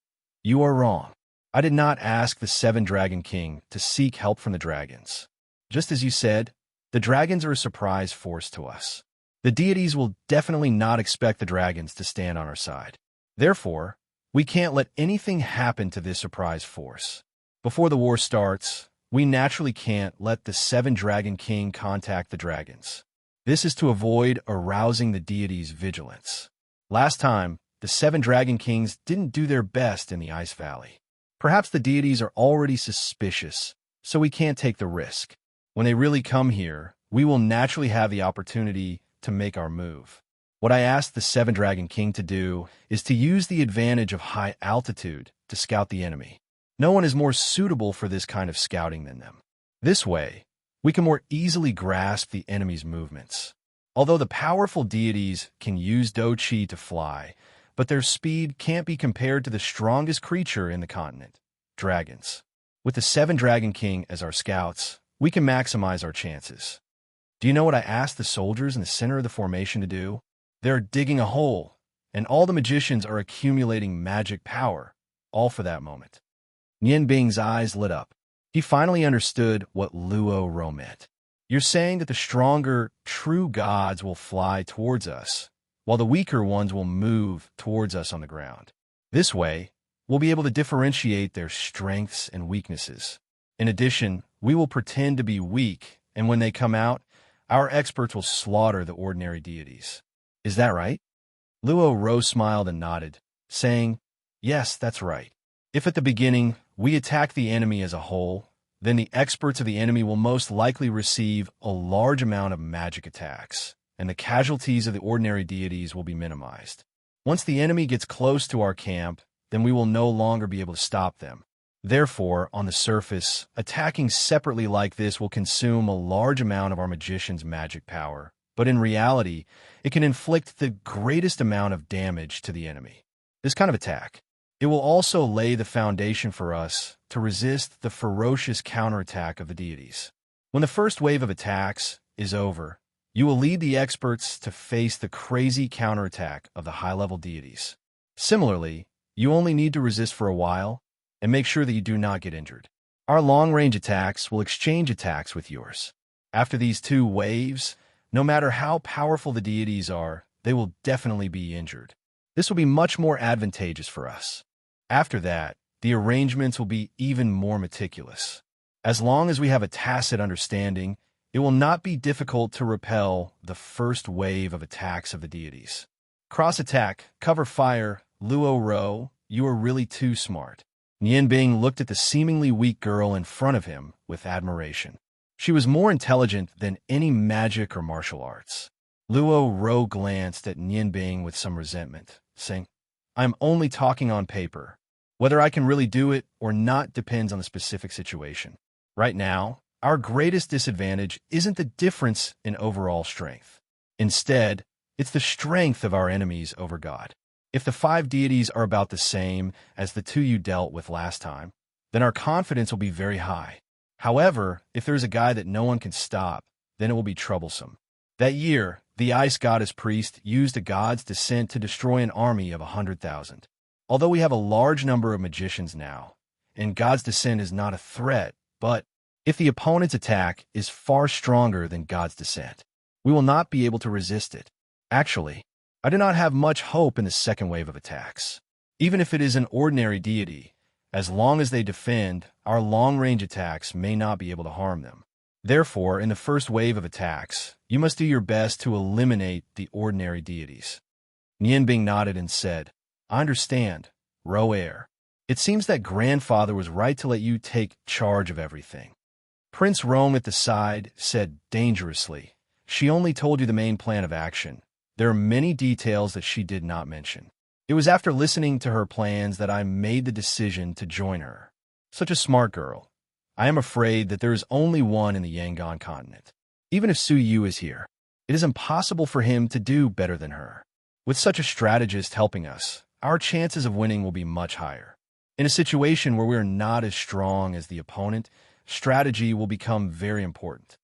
You are wrong. I did not ask the 7 Dragon King to seek help from the dragons. Just as you said, the dragons are a surprise force to us. The deities will definitely not expect the dragons to stand on our side. Therefore, we can't let anything happen to this surprise force. Before the war starts, we naturally can't let the 7 Dragon King contact the dragons. This is to avoid arousing the deity's vigilance. Last time, the 7 Dragon Kings didn't do their best in the Ice Valley. Perhaps the deities are already suspicious, so we can't take the risk. When they really come here, we will naturally have the opportunity to make our move. What I asked the 7 Dragon King to do is to use the advantage of high altitude to scout the enemy. No one is more suitable for this kind of scouting than them. This way, we can more easily grasp the enemy's movements. Although the powerful deities can use Do Chi to fly, but their speed can't be compared to the strongest creature in the continent, dragons. With the 7 Dragon King as our scouts, we can maximize our chances. Do you know what I asked the soldiers in the center of the formation to do? They're digging a hole, and all the magicians are accumulating magic power, all for that moment. Nian Bing's eyes lit up. He finally understood what Luo Ro meant. You're saying that the stronger, true gods will fly towards us, while the weaker ones will move towards us on the ground. This way, we'll be able to differentiate their strengths and weaknesses. In addition, we will pretend to be weak, and when they come out, our experts will slaughter the ordinary deities. Is that right? Luo Ro smiled and nodded, saying, Yes, that's right. If at the beginning we attack the enemy as a whole, then the experts of the enemy will most likely receive a large amount of magic attacks, and the casualties of the ordinary deities will be minimized. Once the enemy gets close to our camp, then we will no longer be able to stop them. Therefore, on the surface, attacking separately like this will consume a large amount of our magician's magic power, but in reality, it can inflict the greatest amount of damage to the enemy. This kind of attack, it will also lay the foundation for us to resist the ferocious counterattack of the deities. When the first wave of attacks is over, you will lead the experts to face the crazy counterattack of the high-level deities. Similarly, you only need to resist for a while and make sure that you do not get injured. Our long-range attacks will exchange attacks with yours. After these two waves, no matter how powerful the deities are, they will definitely be injured. This will be much more advantageous for us. After that, the arrangements will be even more meticulous. As long as we have a tacit understanding, it will not be difficult to repel the first wave of attacks of the deities. Cross-attack, cover fire, Luo Ro, you are really too smart. Nianbing looked at the seemingly weak girl in front of him with admiration. She was more intelligent than any magic or martial arts. Luo Ro glanced at Nianbing with some resentment, saying, I'm only talking on paper. Whether I can really do it or not depends on the specific situation. Right now, our greatest disadvantage isn't the difference in overall strength. Instead, it's the strength of our enemies over God. If the 5 deities are about the same as the 2 you dealt with last time, then our confidence will be very high. However, if there's a guy that no one can stop, then it will be troublesome. That year, the ice goddess priest used a god's descent to destroy an army of 100,000. Although we have a large number of magicians now, and God's descent is not a threat, but if the opponent's attack is far stronger than God's descent, we will not be able to resist it. Actually, I do not have much hope in the second wave of attacks. Even if it is an ordinary deity, as long as they defend, our long-range attacks may not be able to harm them. Therefore, in the first wave of attacks, you must do your best to eliminate the ordinary deities. Nianbing nodded and said, I understand, Roer. It seems that grandfather was right to let you take charge of everything. Prince Rong at the side said dangerously, she only told you the main plan of action. There are many details that she did not mention. It was after listening to her plans that I made the decision to join her. Such a smart girl. I am afraid that there is only one in the Yangon continent. Even if Su Yu is here, it is impossible for him to do better than her. With such a strategist helping us, our chances of winning will be much higher. In a situation where we are not as strong as the opponent, strategy will become very important.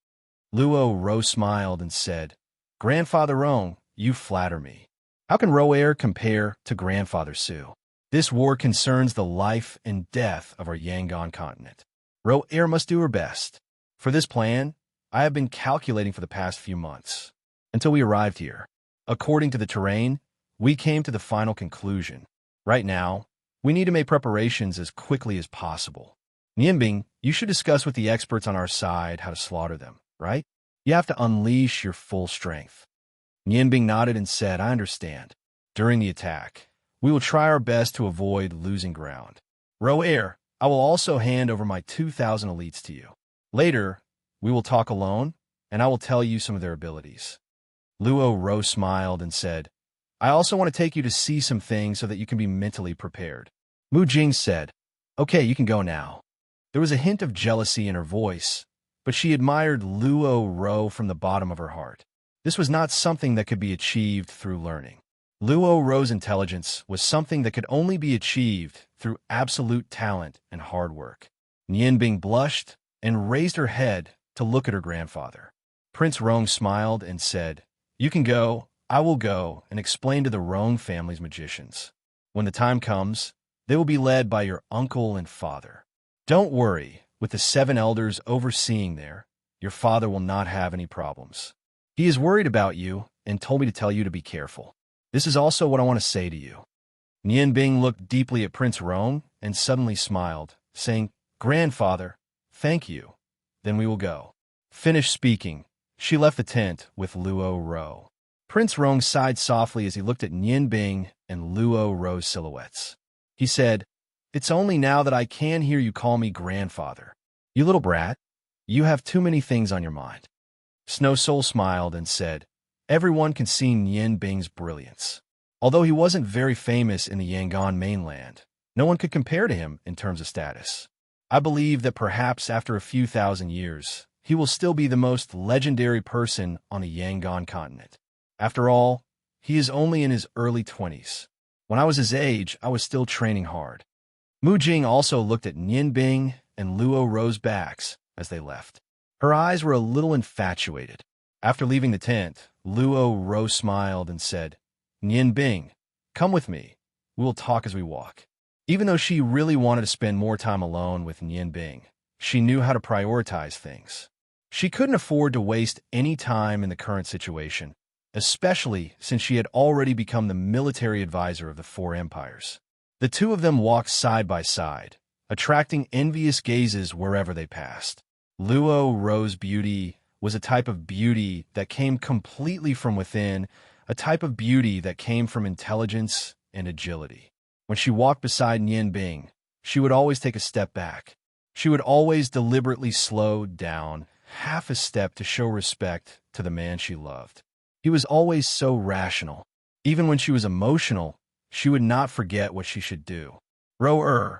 Luo Ro smiled and said, Grandfather Rong, you flatter me. How can Roer compare to Grandfather Su? This war concerns the life and death of our Yangon continent. Roer must do her best. For this plan, I have been calculating for the past few months, until we arrived here. According to the terrain, we came to the final conclusion. Right now, we need to make preparations as quickly as possible. Nianbing, you should discuss with the experts on our side how to slaughter them, right? You have to unleash your full strength. Nianbing nodded and said, I understand. During the attack, we will try our best to avoid losing ground. Roer, I will also hand over my 2,000 elites to you. Later, we will talk alone, and I will tell you some of their abilities. Luo Ro smiled and said, I also want to take you to see some things so that you can be mentally prepared. Mu Jing said, Okay, you can go now. There was a hint of jealousy in her voice, but she admired Luo Ro from the bottom of her heart. This was not something that could be achieved through learning. Luo Ro's intelligence was something that could only be achieved through absolute talent and hard work. Nianbing blushed and raised her head to look at her grandfather. Prince Rong smiled and said, You can go, I will go and explain to the Rong family's magicians. When the time comes, they will be led by your uncle and father. Don't worry, with the 7 elders overseeing there, your father will not have any problems. He is worried about you and told me to tell you to be careful. This is also what I want to say to you. Nianbing looked deeply at Prince Rong and suddenly smiled, saying, Grandfather, thank you. Then we will go. Finished speaking, she left the tent with Luo Ro. Prince Rong sighed softly as he looked at Nianbing and Luo Ro's silhouettes. He said, It's only now that I can hear you call me grandfather. You little brat, you have too many things on your mind. Snow Soul smiled and said, Everyone can see Nianbing's brilliance. Although he wasn't very famous in the Yangon mainland, No one could compare to him in terms of status. I believe that perhaps after a few thousand years, he will still be the most legendary person on the Yangon continent. After all, he is only in his early 20s. When I was his age, I was still training hard. Mu Jing also looked at Nian Bing and Luo Ro's backs as they left. Her eyes were a little infatuated. After leaving the tent, Luo Ro smiled and said, "Nian Bing, come with me. We will talk as we walk." Even though she really wanted to spend more time alone with Nian Bing, she knew how to prioritize things. She couldn't afford to waste any time in the current situation, especially since she had already become the military advisor of the four empires. The two of them walked side by side, attracting envious gazes wherever they passed. Luo Ro's beauty was a type of beauty that came completely from within, a type of beauty that came from intelligence and agility. When she walked beside Nian Bing, she would always take a step back. She would always deliberately slow down half a step to show respect to the man she loved. He was always so rational. Even when she was emotional, she would not forget what she should do. "Ro,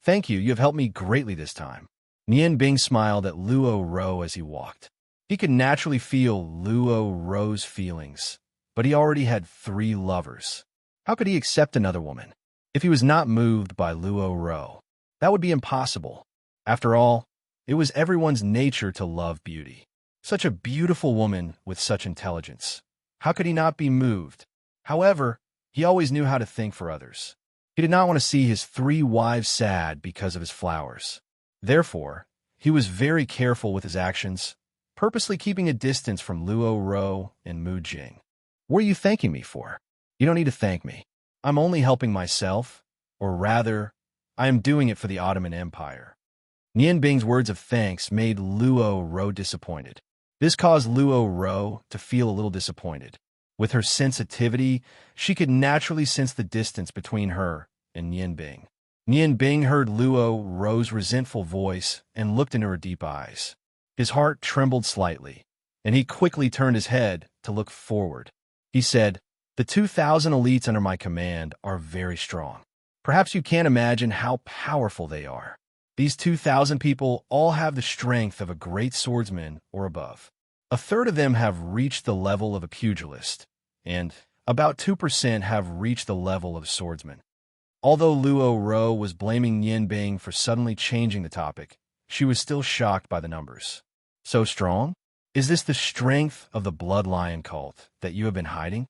thank you. You have helped me greatly this time." Nian Bing smiled at Luo Ro as he walked. He could naturally feel Luo Ro's feelings, but he already had 3 lovers. How could he accept another woman? If he was not moved by Luo Ro, that would be impossible. After all, it was everyone's nature to love beauty. Such a beautiful woman with such intelligence. How could he not be moved? However, he always knew how to think for others. He did not want to see his 3 wives sad because of his flowers. Therefore, he was very careful with his actions, purposely keeping a distance from Luo Ro and Mu Jing. "What are you thanking me for?" "You don't need to thank me. I'm only helping myself, or rather, I am doing it for the Ottoman Empire." Nian Bing's words of thanks made Luo Ro disappointed. This caused Luo Ro to feel a little disappointed. With her sensitivity, she could naturally sense the distance between her and Nian Bing. Nian Bing heard Luo Ro's resentful voice and looked into her deep eyes. His heart trembled slightly, and he quickly turned his head to look forward. He said, "The 2,000 elites under my command are very strong. Perhaps you can't imagine how powerful they are. These 2,000 people all have the strength of a great swordsman or above. A third of them have reached the level of a pugilist, and about 2% have reached the level of a swordsman." Although Luo Ro was blaming Nian Bing for suddenly changing the topic, she was still shocked by the numbers. "So strong? Is this the strength of the Blood Lion cult that you have been hiding?"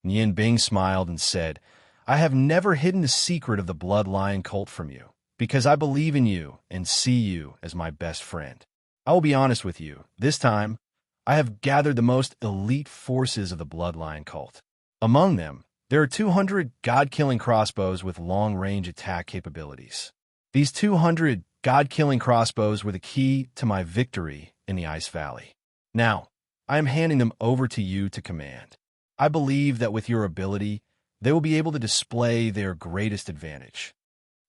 Nian Bing smiled and said, "I have never hidden the secret of the Blood Lion cult from you, because I believe in you and see you as my best friend. I will be honest with you. This time, I have gathered the most elite forces of the Blood Lion cult. Among them, there are 200 god-killing crossbows with long-range attack capabilities. These 200 god-killing crossbows were the key to my victory in the Ice Valley. Now, I am handing them over to you to command. I believe that with your ability, they will be able to display their greatest advantage."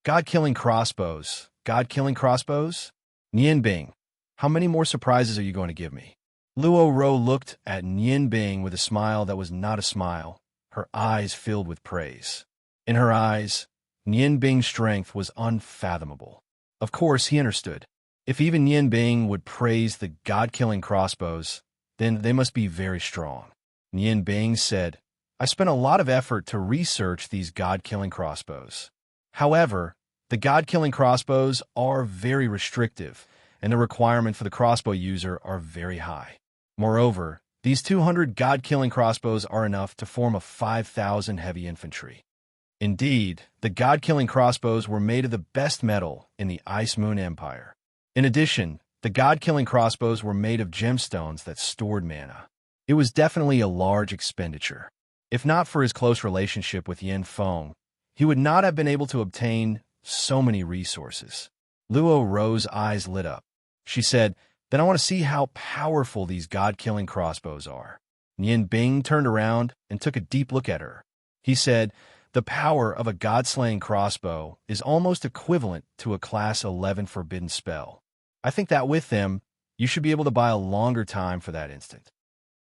God-killing crossbows. God-killing crossbows? Nian Bing, how many more surprises are you going to give me? Luo Ro looked at Nian Bing with a smile that was not a smile, her eyes filled with praise. In her eyes, Nian Bing's strength was unfathomable. Of course, he understood. If even Nian Bing would praise the god-killing crossbows, then they must be very strong. Nian Bing said, "I spent a lot of effort to research these god-killing crossbows. However, the god-killing crossbows are very restrictive, and the requirements for the crossbow user are very high. Moreover, these 200 god-killing crossbows are enough to form a 5,000 heavy infantry. Indeed, the god-killing crossbows were made of the best metal in the Ice Moon Empire. In addition, the god-killing crossbows were made of gemstones that stored mana. It was definitely a large expenditure. If not for his close relationship with Yin Feng, he would not have been able to obtain so many resources." Luo Ro's eyes lit up. She said, "Then I want to see how powerful these god-killing crossbows are." Nian Bing turned around and took a deep look at her. He said, "The power of a god-slaying crossbow is almost equivalent to a Class 11 forbidden spell. I think that with them, you should be able to buy a longer time for that instant."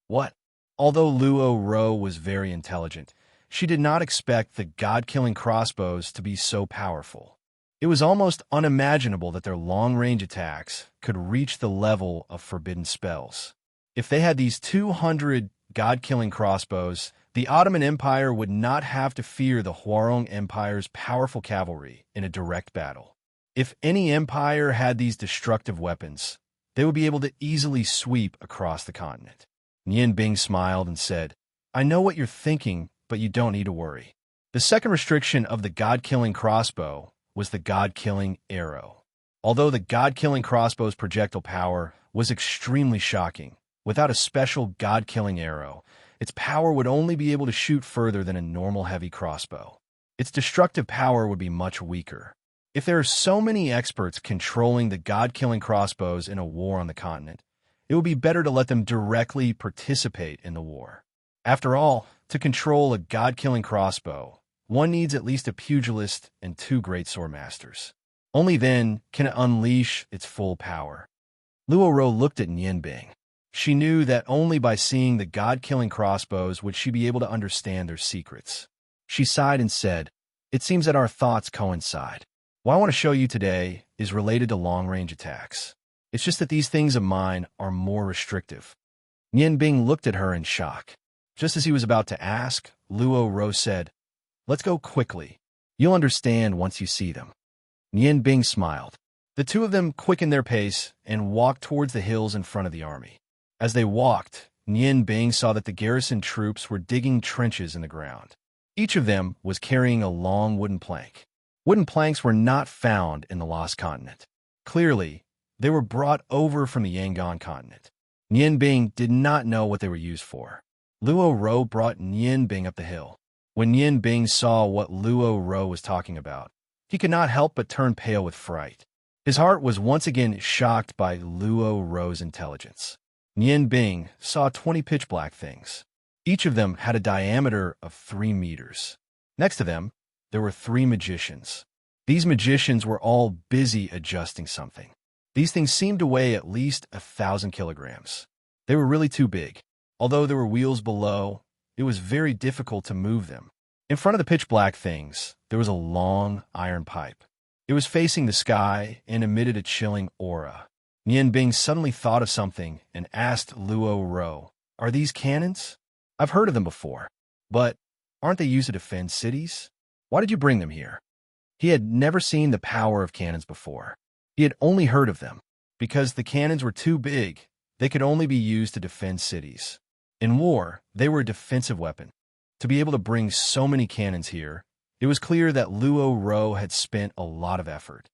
What? Although Luo Ro was very intelligent, She did not expect the god-killing crossbows to be so powerful. It was almost unimaginable that their long-range attacks could reach the level of forbidden spells. If they had these 200 god-killing crossbows, the Ottoman Empire would not have to fear the Hwarong Empire's powerful cavalry in a direct battle. If any empire had these destructive weapons, they would be able to easily sweep across the continent. Nian Bing smiled and said, "I know what you're thinking, but you don't need to worry." The second restriction of the god-killing crossbow was the god-killing arrow. Although the god-killing crossbow's projectile power was extremely shocking, without a special god-killing arrow, its power would only be able to shoot further than a normal heavy crossbow. Its destructive power would be much weaker. If there are so many experts controlling the god-killing crossbows in a war on the continent, it would be better to let them directly participate in the war. After all, to control a god-killing crossbow, one needs at least a pugilist and 2 great swordmasters. Only then can it unleash its full power. Luo Ro looked at Nian Bing. She knew that only by seeing the god-killing crossbows would she be able to understand their secrets. She sighed and said, "It seems that our thoughts coincide. What I want to show you today is related to long-range attacks. It's just that these things of mine are more restrictive." Nian Bing looked at her in shock. Just as he was about to ask, Luo Ro said, "Let's go quickly. You'll understand once you see them." Nian Bing smiled. The two of them quickened their pace and walked towards the hills in front of the army. As they walked, Nian Bing saw that the garrison troops were digging trenches in the ground. Each of them was carrying a long wooden plank. Wooden planks were not found in the Lost Continent. Clearly, they were brought over from the Yangon continent. Nian Bing did not know what they were used for. Luo Ro brought Nian Bing up the hill. When Nian Bing saw what Luo Ro was talking about, he could not help but turn pale with fright. His heart was once again shocked by Luo Ro's intelligence. Nian Bing saw 20 pitch-black things. Each of them had a diameter of 3 meters. Next to them, there were 3 magicians. These magicians were all busy adjusting something. These things seemed to weigh at least 1,000 kilograms. They were really too big. Although there were wheels below, it was very difficult to move them. In front of the pitch-black things, there was a long iron pipe. It was facing the sky and emitted a chilling aura. Nian Bing suddenly thought of something and asked Luo Ro, "Are these cannons? I've heard of them before, but aren't they used to defend cities? Why did you bring them here?" He had never seen the power of cannons before. He had only heard of them. Because the cannons were too big, they could only be used to defend cities. In war, they were a defensive weapon. To be able to bring so many cannons here, it was clear that Luo Ro had spent a lot of effort.